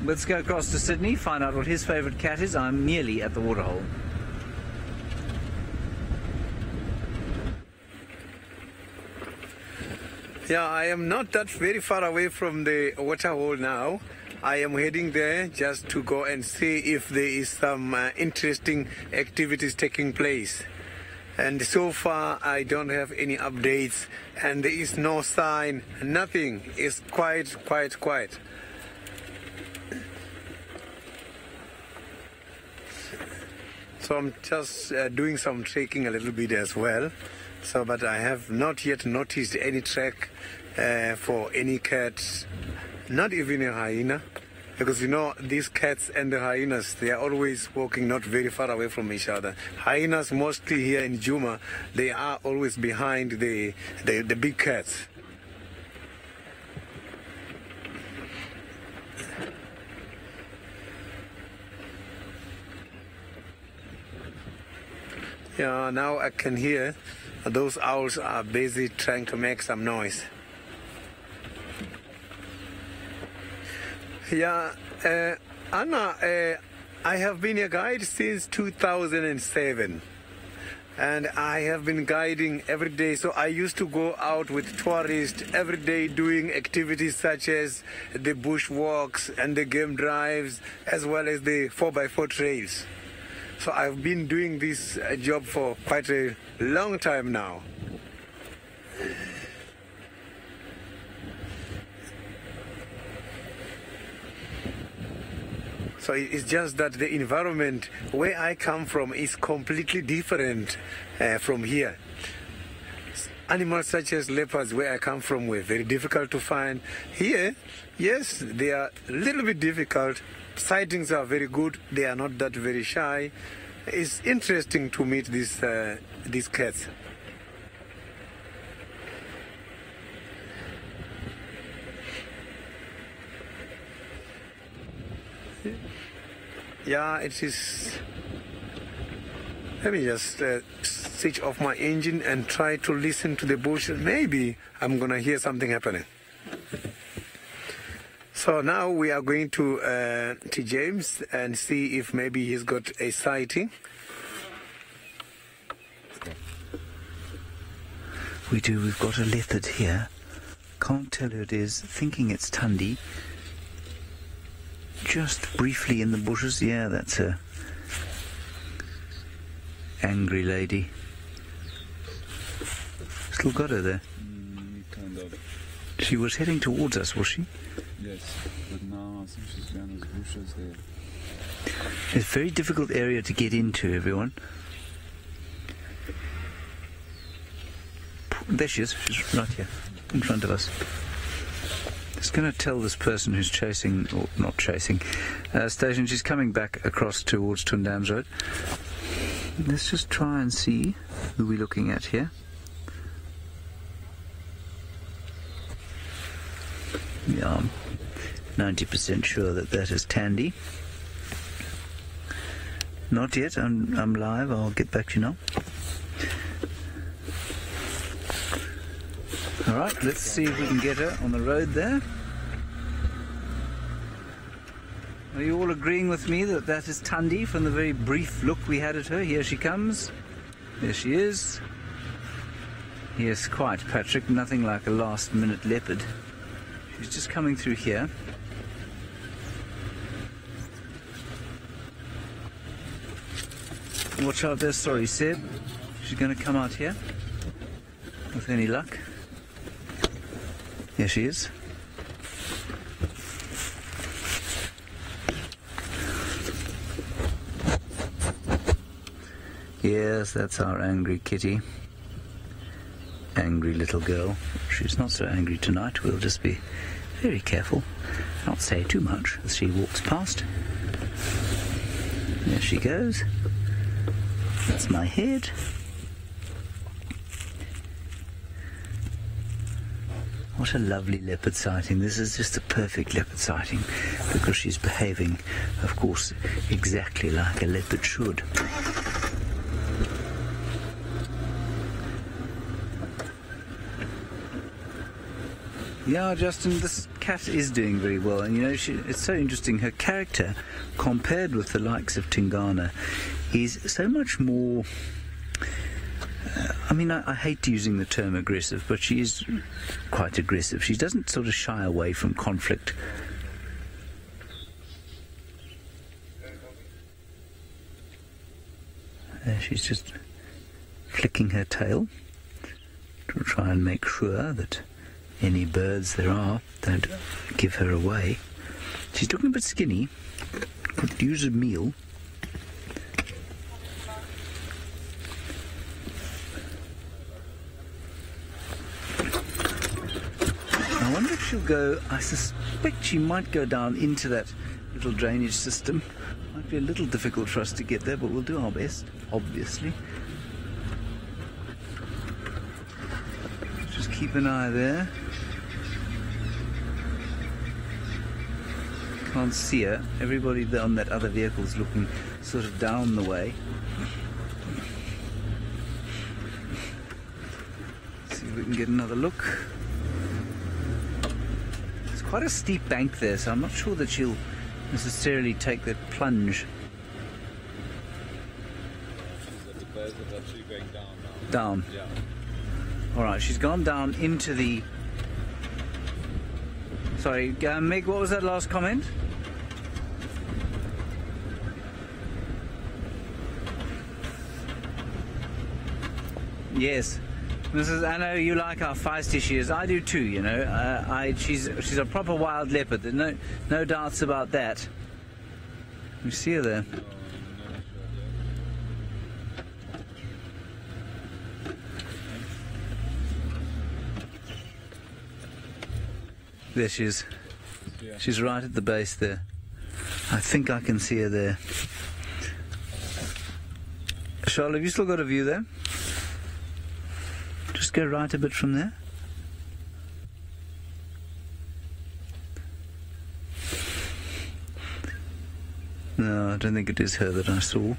S3: Let's go across to Sydney, find out what his favourite cat is. I'm nearly at the waterhole.
S6: Yeah, I am not that very far away from the waterhole now. I am heading there just to go and see if there is some interesting activities taking place. And so far, I don't have any updates, and there is no sign, nothing. It's quiet. So I'm just doing some trekking a little bit as well. So, but I have not yet noticed any track for any cats, not even a hyena. Because you know, these cats and the hyenas, they are always walking not very far away from each other. Hyenas, mostly here in Juma, they are always behind the big cats. Yeah, now I can hear those owls are busy trying to make some noise. Yeah, Anna, I have been a guide since 2007. And I have been guiding every day. So I used to go out with tourists every day doing activities such as the bush walks and the game drives, as well as the 4x4 trails. So I've been doing this job for quite a long time now. So it's just that the environment where I come from is completely different from here. Animals such as leopards, where I come from, were very difficult to find. Here, yes, they are a little bit difficult. Sightings are very good. They are not that very shy. It's interesting to meet these cats. Yeah, it is. Let me just switch off my engine and try to listen to the bush. Maybe I'm gonna hear something happening. So now we are going to James and see if maybe he's got a sighting.
S3: We do. We've got a leopard here. Can't tell who it is. Thinking it's Tundi. Just briefly in the bushes. Yeah, that's a angry lady. Still got her there.
S4: Kind of.
S3: She was heading towards us, was she?
S4: Yes, but now I think she's behind those bushes there.
S3: It's a very difficult area to get into, everyone. There she is. She's right here, in front of us. Just going to tell this person who's chasing, or not chasing, station, she's coming back across towards Tundams Road. Let's just try and see who we're looking at here. Yeah, I'm 90% sure that is Tandy. Not yet. I'm live. I'll get back to you now. All right, let's see if we can get her on the road there. Are you all agreeing with me that is Tundi from the very brief look we had at her? Here she comes. There she is. Yes, quite, Patrick. Nothing like a last-minute leopard. She's just coming through here. Watch out there. Sorry, Seb. She's going to come out here. With any luck. Here she is. Yes, that's our angry kitty. Angry little girl. She's not so angry tonight. We'll just be very careful. Not say too much as she walks past. There she goes. That's my head. What a lovely leopard sighting. This is just a perfect leopard sighting because she's behaving, of course, exactly like a leopard should. Yeah, Justin, this cat is doing very well, and you know, it's so interesting. Her character, compared with the likes of Tingana, is so much more. I mean, I hate using the term aggressive, but she is quite aggressive. She doesn't sort of shy away from conflict. She's just flicking her tail to try and make sure that any birds there are don't give her away. She's looking a bit skinny. Could use a meal. I wonder if she'll go. I suspect she might go down into that little drainage system. Might be a little difficult for us to get there, but we'll do our best, obviously. Just keep an eye there. Can't see her. Everybody on that other vehicle's looking sort of down the way. See if we can get another look. There's quite a steep bank there, so I'm not sure that she'll necessarily take that plunge.
S4: She's at the base of that tree going down now.
S3: Down?
S4: Yeah.
S3: Alright, she's gone down into the... Sorry, Meg, what was that last comment? Yes. Mrs. I know you like how feisty she is. I do too, you know. She's a proper wild leopard. There's no doubts about that. We see her there. There she is. She's right at the base there. I think I can see her there. Charlotte, have you still got a view there? Just go right a bit from there. No, I don't think it is her that I saw.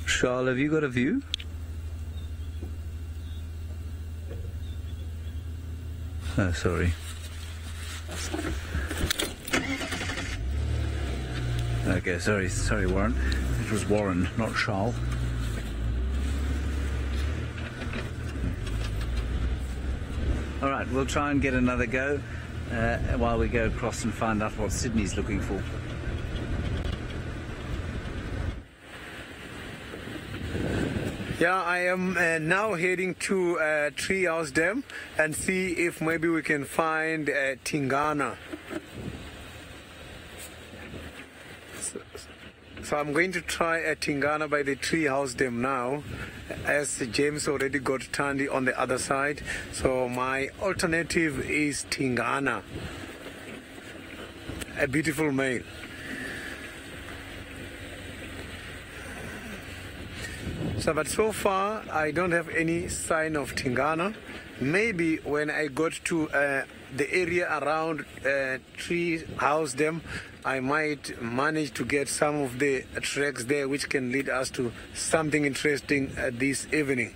S3: Charlotte, have you got a view? Oh, sorry. Okay, sorry, Warren. It was Warren, not Charles. All right, we'll try and get another go while we go across and find out what Sydney's looking for.
S6: Yeah, I am now heading to Treehouse Dam and see if maybe we can find Tingana. So I'm going to try Tingana by the Treehouse Dam now, as James already got Tandy on the other side. So my alternative is Tingana, a beautiful male. But so far I don't have any sign of Tingana. Maybe when I got to the area around Treehouse Dam, I might manage to get some of the tracks there which can lead us to something interesting this evening.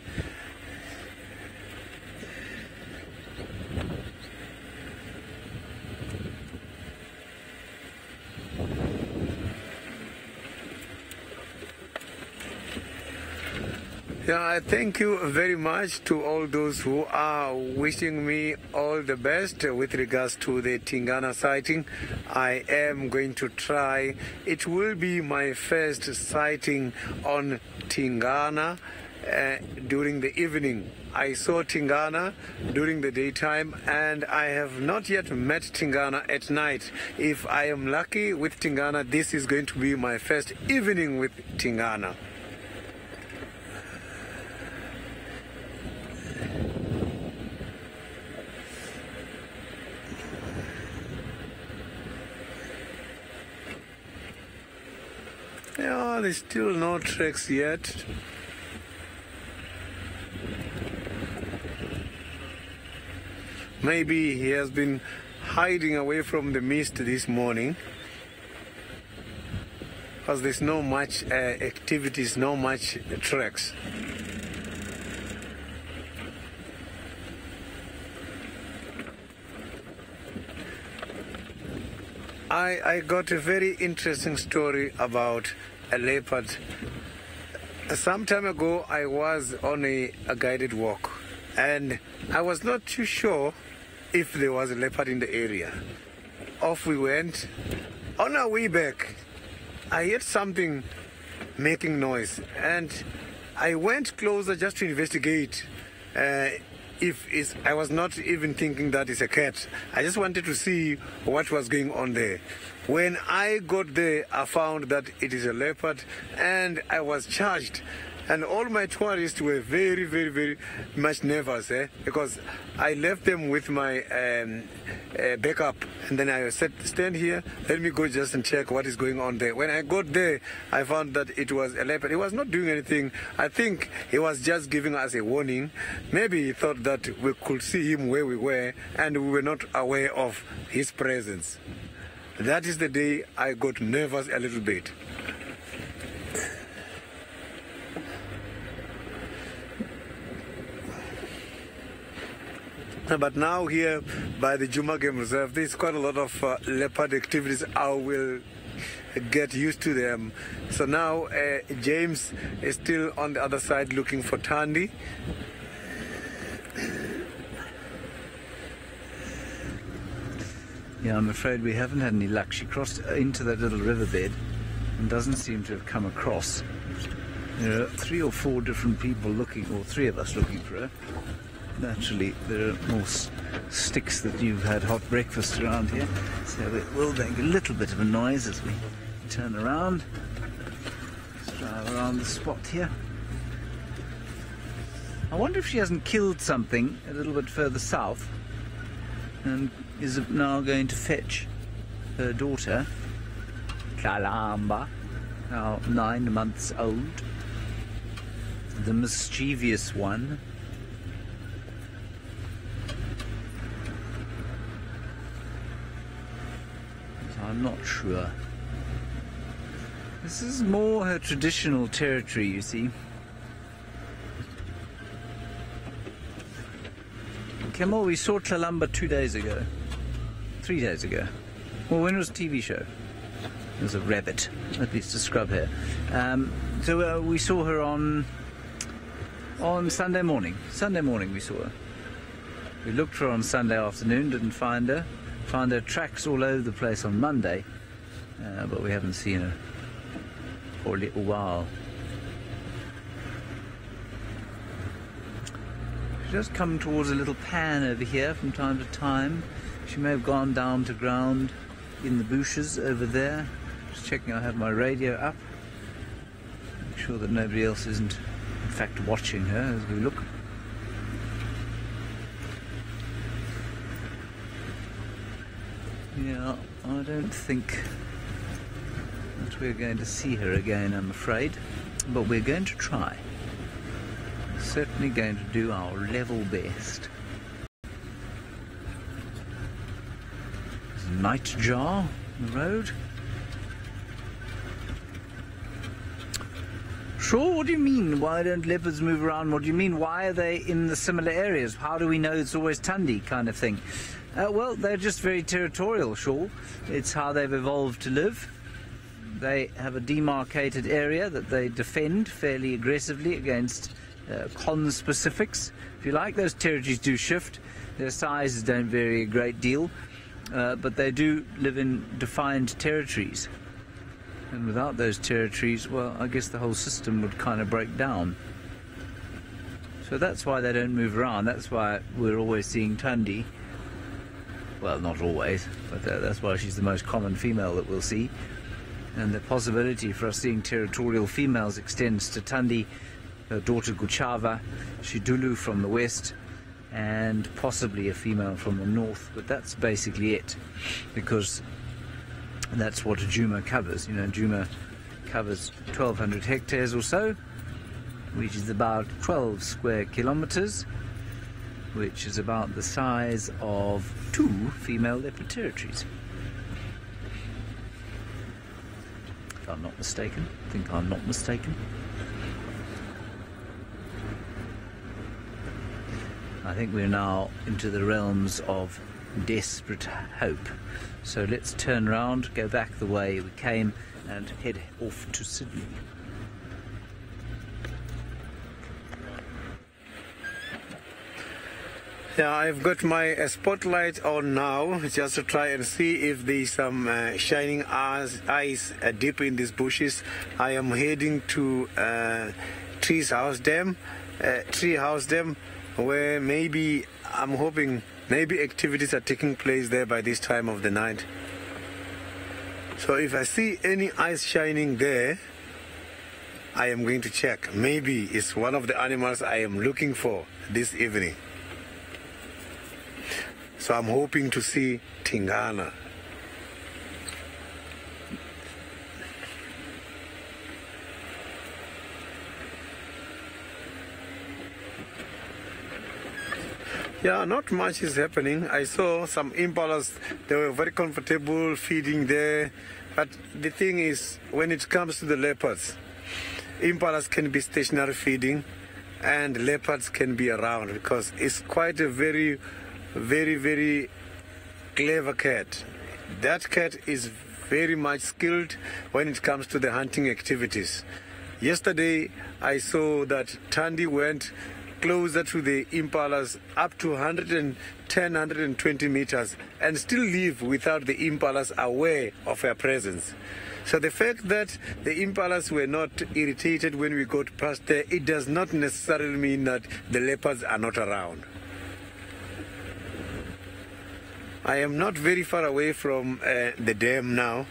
S6: Yeah, I thank you very much to all those who are wishing me all the best with regards to the Tingana sighting. I am going to try. It will be my first sighting on Tingana during the evening. I saw Tingana during the daytime and I have not yet met Tingana at night. If I am lucky with Tingana, this is going to be my first evening with Tingana. Yeah, there's still no tracks yet. Maybe he has been hiding away from the mist this morning, because there's no much activities, no much tracks. I got a very interesting story about a leopard. Some time ago I was on a guided walk and I was not too sure if there was a leopard in the area. Off we went. On our way back, I heard something making noise and I went closer just to investigate. I was not even thinking that it's a cat. I just wanted to see what was going on there. When I got there, I found that it is a leopard and I was charged. And all my tourists were very, very, very much nervous, because I left them with my backup. And then I said, stand here, let me go just and check what is going on there. When I got there, I found that it was a leopard. He was not doing anything. I think he was just giving us a warning. Maybe he thought that we could see him where we were and we were not aware of his presence. That is the day I got nervous a little bit. But now here by the Juma Game Reserve, there's quite a lot of leopard activities. I will get used to them. So now James is still on the other side looking for Tandy.
S3: Yeah, I'm afraid we haven't had any luck. She crossed into that little riverbed and doesn't seem to have come across. There are 3 or 4 different people looking, or 3 of us looking for her. naturally there are more sticks that you've had hot breakfast around here, so it will make a little bit of a noise as we turn around. Let's drive around the spot here. I wonder if she hasn't killed something a little bit further south and is now going to fetch her daughter, Kalamba, now 9 months old, the mischievous one. So I'm not sure. This is more her traditional territory, you see. Kemal, we saw Kalamba 2 days ago. 3 days ago. Well, when was the TV show? There's a rabbit, at least a scrub hair. So we saw her on Sunday morning. Sunday morning we saw her. We looked for her on Sunday afternoon, didn't find her. Found her tracks all over the place on Monday, but we haven't seen her for a little while. She does come towards a little pan over here from time to time. She may have gone down to ground in the bushes over there. Just checking I have my radio up. Make sure that nobody else isn't in fact watching her as we look. Yeah, I don't think that we're going to see her again, I'm afraid. But we're going to try. Certainly going to do our level best. There's a nightjar on the road. Sure, what do you mean? Why don't leopards move around? What do you mean? Why are they in the similar areas? How do we know it's always Tundi kind of thing? Well, they're just very territorial, sure. It's how they've evolved to live. They have a demarcated area that they defend fairly aggressively against con-specifics, if you like. Those territories do shift. Their sizes don't vary a great deal, but they do live in defined territories. And without those territories, well, I guess the whole system would kind of break down. So that's why they don't move around. That's why we're always seeing Tundi. Well, not always, but that's why she's the most common female that we'll see. And the possibility for us seeing territorial females extends to Tundi, her daughter Guchava, Shidulu from the west, and possibly a female from the north. But that's basically it, because that's what Djuma covers. You know, Djuma covers 1,200 hectares or so, which is about 12 square kilometers, which is about the size of 2 female leopard territories. If I'm not mistaken. I think I'm not mistaken. I think we're now into the realms of desperate hope. So let's turn around, go back the way we came, and head off to Sydney.
S6: Yeah, I've got my spotlight on now, just to try and see if there's some shining eyes deep in these bushes. I am heading to Tree House Dam, where maybe I'm hoping maybe activities are taking place there by this time of the night. So if I see any eyes shining there, I am going to check. Maybe it's one of the animals I am looking for this evening. So I'm hoping to see Tingana. Yeah, not much is happening. I saw some impalas. They were very comfortable feeding there. But the thing is, when it comes to the leopards, impalas can be stationary feeding and leopards can be around, because it's quite a very, very clever cat. That cat is very much skilled when it comes to the hunting activities. Yesterday I saw that Tundi went closer to the impalas up to 110, 120 meters and still live without the impalas aware of her presence. So the fact that the impalas were not irritated when we got past there, it does not necessarily mean that the leopards are not around. I am not very far away from the dam now.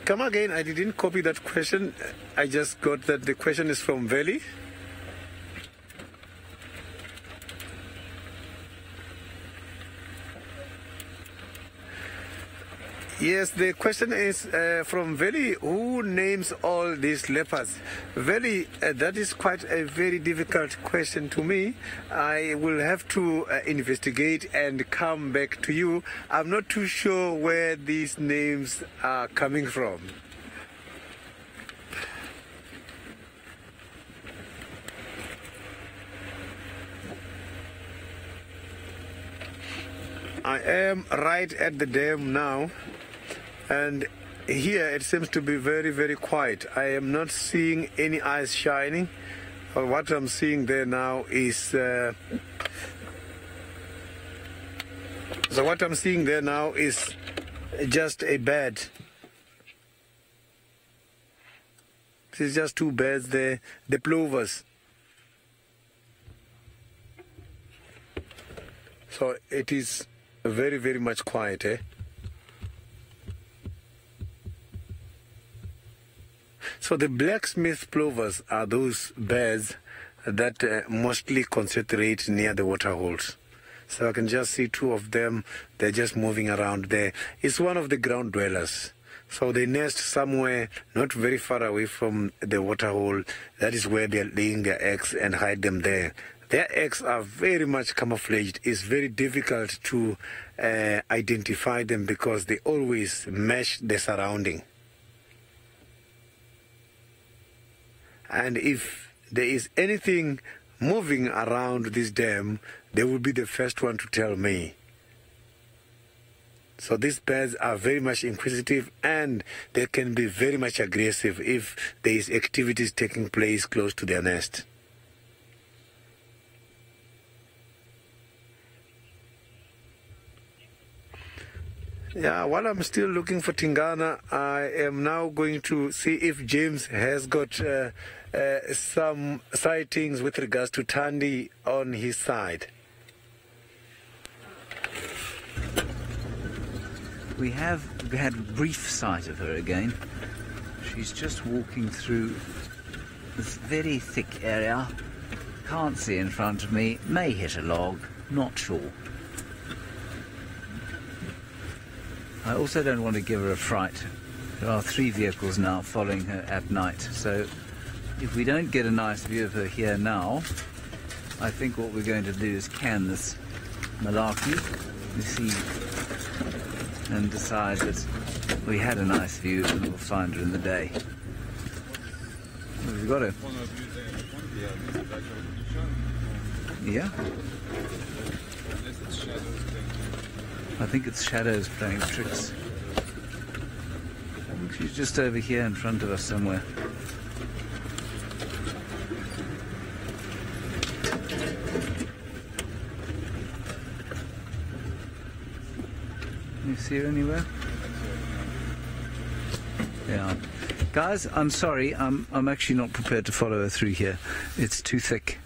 S6: Come again, I didn't copy that question. I just got that the question is from Valley. Yes, the question is from Valley, who names all these leopards? Valley, that is quite a very difficult question to me. I will have to investigate and come back to you. I'm not too sure where these names are coming from. I am right at the dam now. And here it seems to be very, very quiet. I am not seeing any eyes shining. What I'm seeing there now is... So what I'm seeing there now is just a bed. This is just two beds there, the plovers. So it is very, very much quiet, eh? So the blacksmith plovers are those birds that mostly concentrate near the water holes. So I can just see two of them. They're just moving around there. It's one of the ground dwellers. So they nest somewhere not very far away from the water hole. That is where they're laying their eggs and hide them there. Their eggs are very much camouflaged. It's very difficult to identify them because they always match the surrounding. And if there is anything moving around this dam, they will be the first one to tell me. So these birds are very much inquisitive and they can be very much aggressive if there is activities taking place close to their nest. Yeah, while I'm still looking for Tingana, I am now going to see if James has got some sightings with regards to Tandy on his side.
S3: We have had a brief sight of her again. She's just walking through this very thick area. Can't see in front of me. May hit a log. Not sure. I also don't want to give her a fright. There are 3 vehicles now following her at night, so if we don't get a nice view of her here now, I think what we're going to do is can this malarkey, you see, and decide that we had a nice view and we'll find her in the day. Well, we've got her. Yeah? I think it's shadows playing tricks. I think she's just over here in front of us somewhere. Can you see her anywhere? Yeah. Guys, I'm sorry, I'm actually not prepared to follow her through here. It's too thick.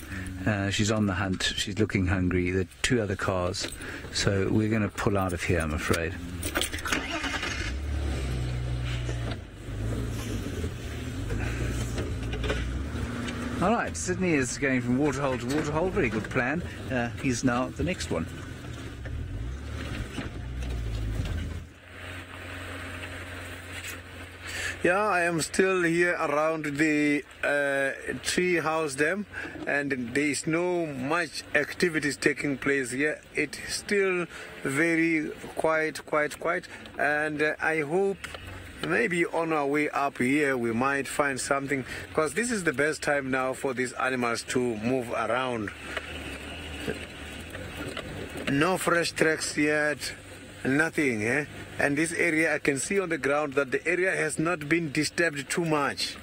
S3: She's on the hunt. She's looking hungry. There are 2 other cars. So we're going to pull out of here, I'm afraid. All right, Sydney is going from waterhole to waterhole. Very good plan. He's now at the next one.
S6: Yeah, I am still here around the tree house dam, and there is no much activities taking place here. It is still very quiet, and I hope maybe on our way up here we might find something, because this is the best time now for these animals to move around. No fresh tracks yet, nothing, eh? And this area, I can see on the ground that the area has not been disturbed too much.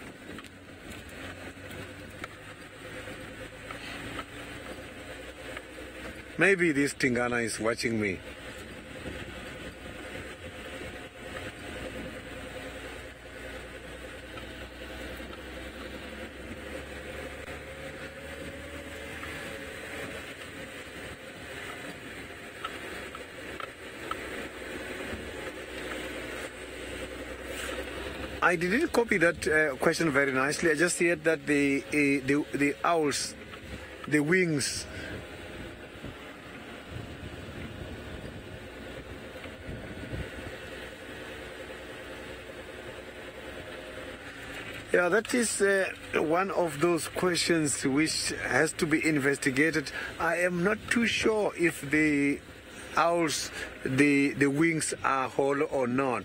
S6: Maybe this Tingana is watching me. I didn't copy that question very nicely. I just said that the owls, the wings. Yeah, that is one of those questions which has to be investigated. I am not too sure if the owls, the wings are whole or not.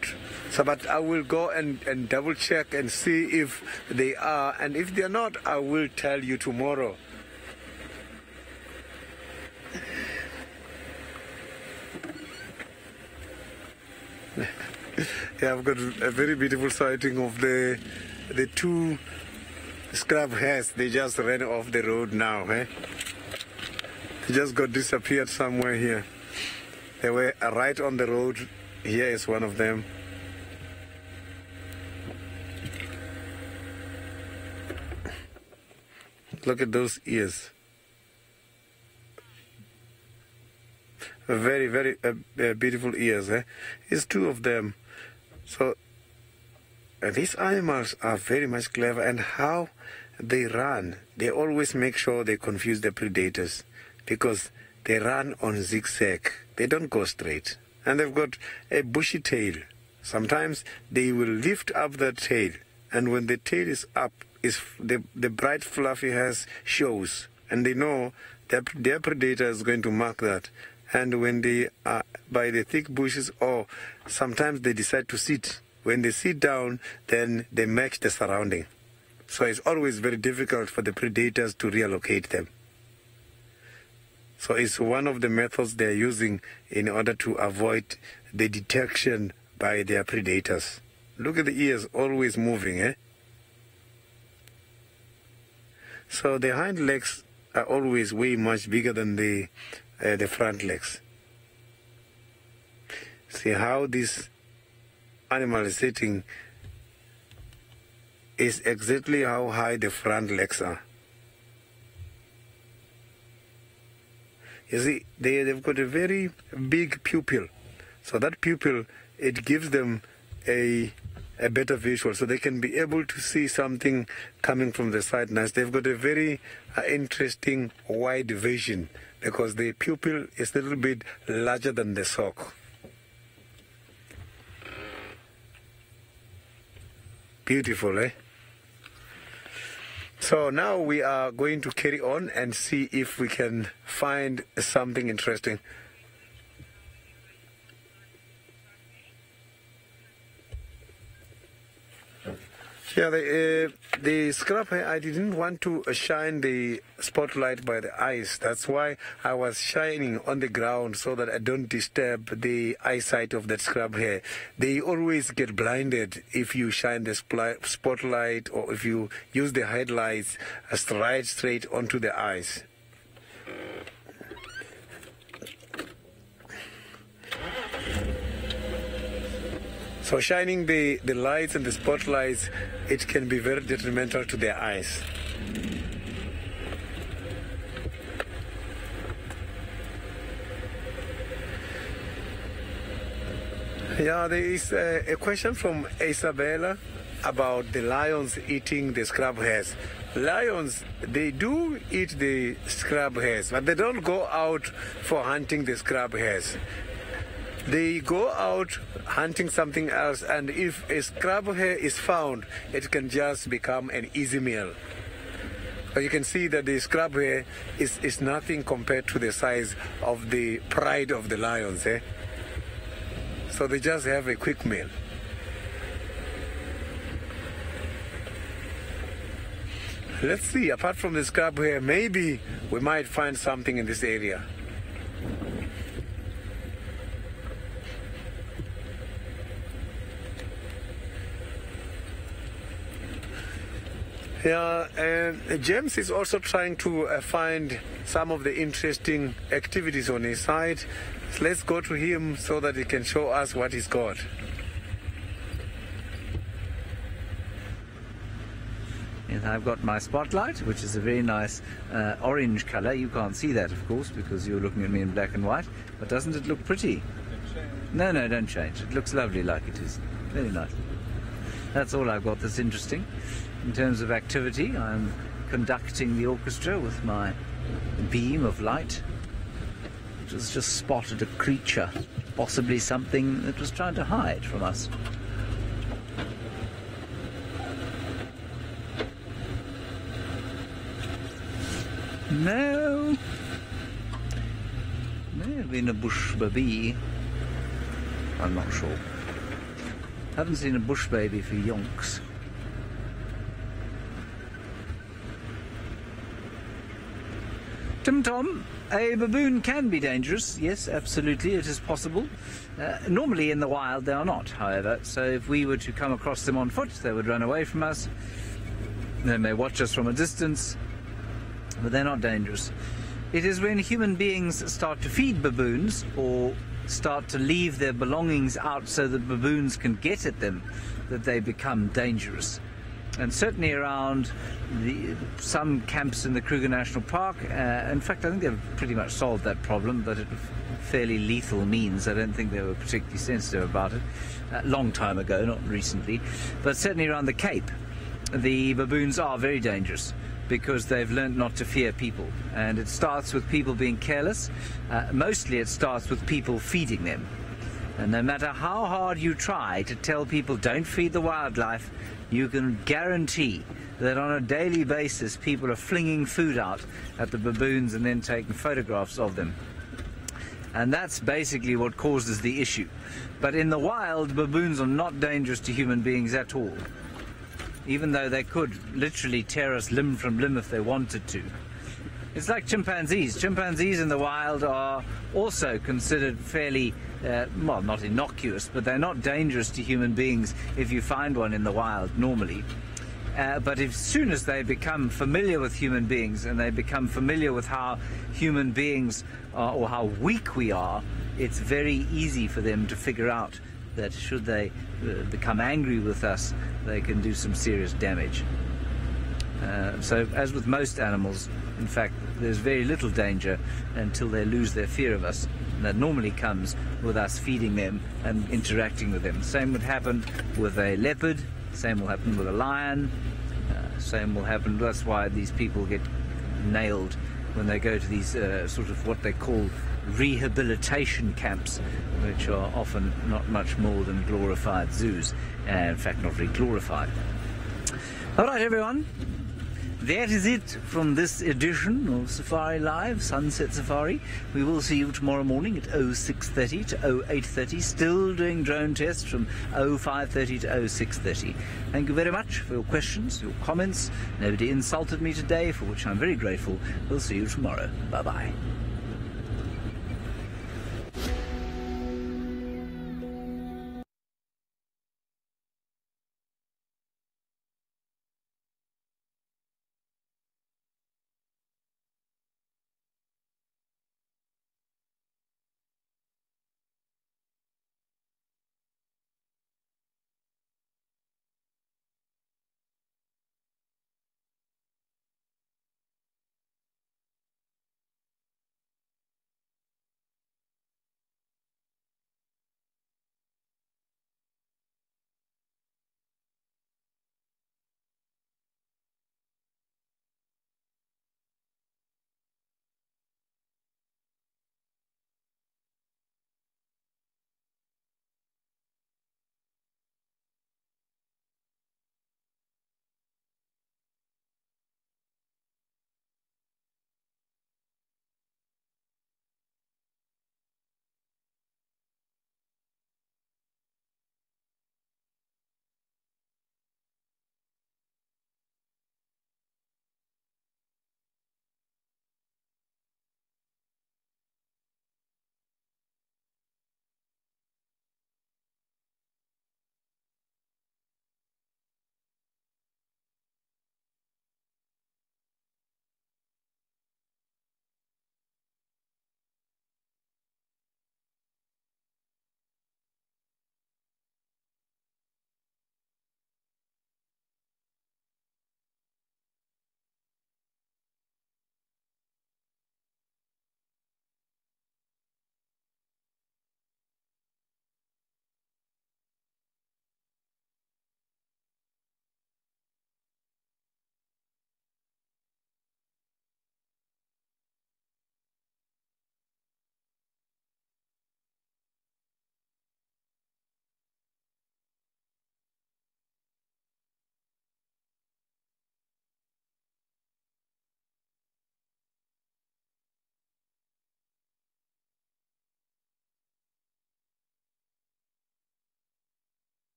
S6: So, but I will go and double check and see if they are. And if they are not, I will tell you tomorrow. Yeah, I've got a very beautiful sighting of the two scrub hares. They just ran off the road now. They just got disappeared somewhere here. They were right on the road. Here is one of them. Look at those ears. Very, very beautiful ears. It's two of them. So these animals are very much clever, and how they run, they always make sure they confuse the predators, because they run on zigzag. They don't go straight. And they've got a bushy tail. Sometimes they will lift up that tail, and when the tail is up, the bright fluffy hairs shows, and they know that their predator is going to mark that. And when they are by the thick bushes, or sometimes they decide to sit. When they sit down, then they match the surrounding. So it's always very difficult for the predators to relocate them. So it's one of the methods they're using in order to avoid the detection by their predators. Look at the ears, always moving, So the hind legs are always way much bigger than the front legs. See how this animal is sitting is exactly how high the front legs are. You see, they've got a very big pupil. So that pupil, it gives them a better visual, so they can be able to see something coming from the side. Now, they've got a very interesting wide vision, because the pupil is a little bit larger than the sock. Beautiful, So now we are going to carry on and see if we can find something interesting. Yeah, the scrub hair, I didn't want to shine the spotlight by the eyes. That's why I was shining on the ground, so that I don't disturb the eyesight of that scrub hair. They always get blinded if you shine the spotlight, or if you use the headlights right straight onto the eyes. So shining the lights and the spotlights, it can be very detrimental to their eyes. Yeah, there is a question from Isabella about the lions eating the scrub hairs. Lions, they do eat the scrub hairs, but they don't go out for hunting the scrub hairs. They go out hunting something else, and if a scrub hair is found, it can just become an easy meal. But you can see that the scrub hair is nothing compared to the size of the pride of the lions. So they just have a quick meal. Let's see, apart from the scrub hair, maybe we might find something in this area. Yeah, James is also trying to find some of the interesting activities on his side. So let's go to him so that he can show us what he's got.
S3: Yes, I've got my spotlight, which is a very nice orange color. You can't see that, of course, because you're looking at me in black and white. But doesn't it look pretty? No, don't change. It looks lovely like it is. Very nice. That's all I've got that's interesting. In terms of activity, I'm conducting the orchestra with my beam of light. It has just spotted a creature, possibly something that was trying to hide from us. No. May have been a bush baby. I'm not sure. Haven't seen a bush baby for yonks. Tim Tom, a baboon can be dangerous. Yes, absolutely, it is possible. Normally in the wild they are not, however. So if we were to come across them on foot, they would run away from us. They may watch us from a distance, but they're not dangerous. It is when human beings start to feed baboons or start to leave their belongings out so that baboons can get at them that they become dangerous. And certainly around some camps in the Kruger National Park, in fact I think they've pretty much solved that problem, but at fairly lethal means. I don't think they were particularly sensitive about it. A long time ago, not recently. But certainly around the Cape, the baboons are very dangerous because they've learned not to fear people. And it starts with people being careless. Mostly it starts with people feeding them. And no matter how hard you try to tell people don't feed the wildlife, you can guarantee that on a daily basis people are flinging food out at the baboons and then taking photographs of them. And that's basically what causes the issue. But in the wild, baboons are not dangerous to human beings at all, even though they could literally tear us limb from limb if they wanted to. It's like chimpanzees. Chimpanzees in the wild are also considered fairly, well, not innocuous, but they're not dangerous to human beings if you find one in the wild normally. But as soon as they become familiar with human beings and they become familiar with how human beings are, or how weak we are, it's very easy for them to figure out that should they become angry with us, they can do some serious damage. So as with most animals, in fact, there's very little danger until they lose their fear of us. And that normally comes with us feeding them and interacting with them. Same would happen with a leopard, same will happen with a lion, same will happen, that's why these people get nailed when they go to these sort of what they call rehabilitation camps, which are often not much more than glorified zoos, in fact not very glorified. All right everyone, that is it from this edition of Safari Live, Sunset Safari. We will see you tomorrow morning at 06:30 to 08:30, still doing drone tests from 05:30 to 06:30. Thank you very much for your questions, your comments. Nobody insulted me today, for which I'm very grateful. We'll see you tomorrow. Bye-bye.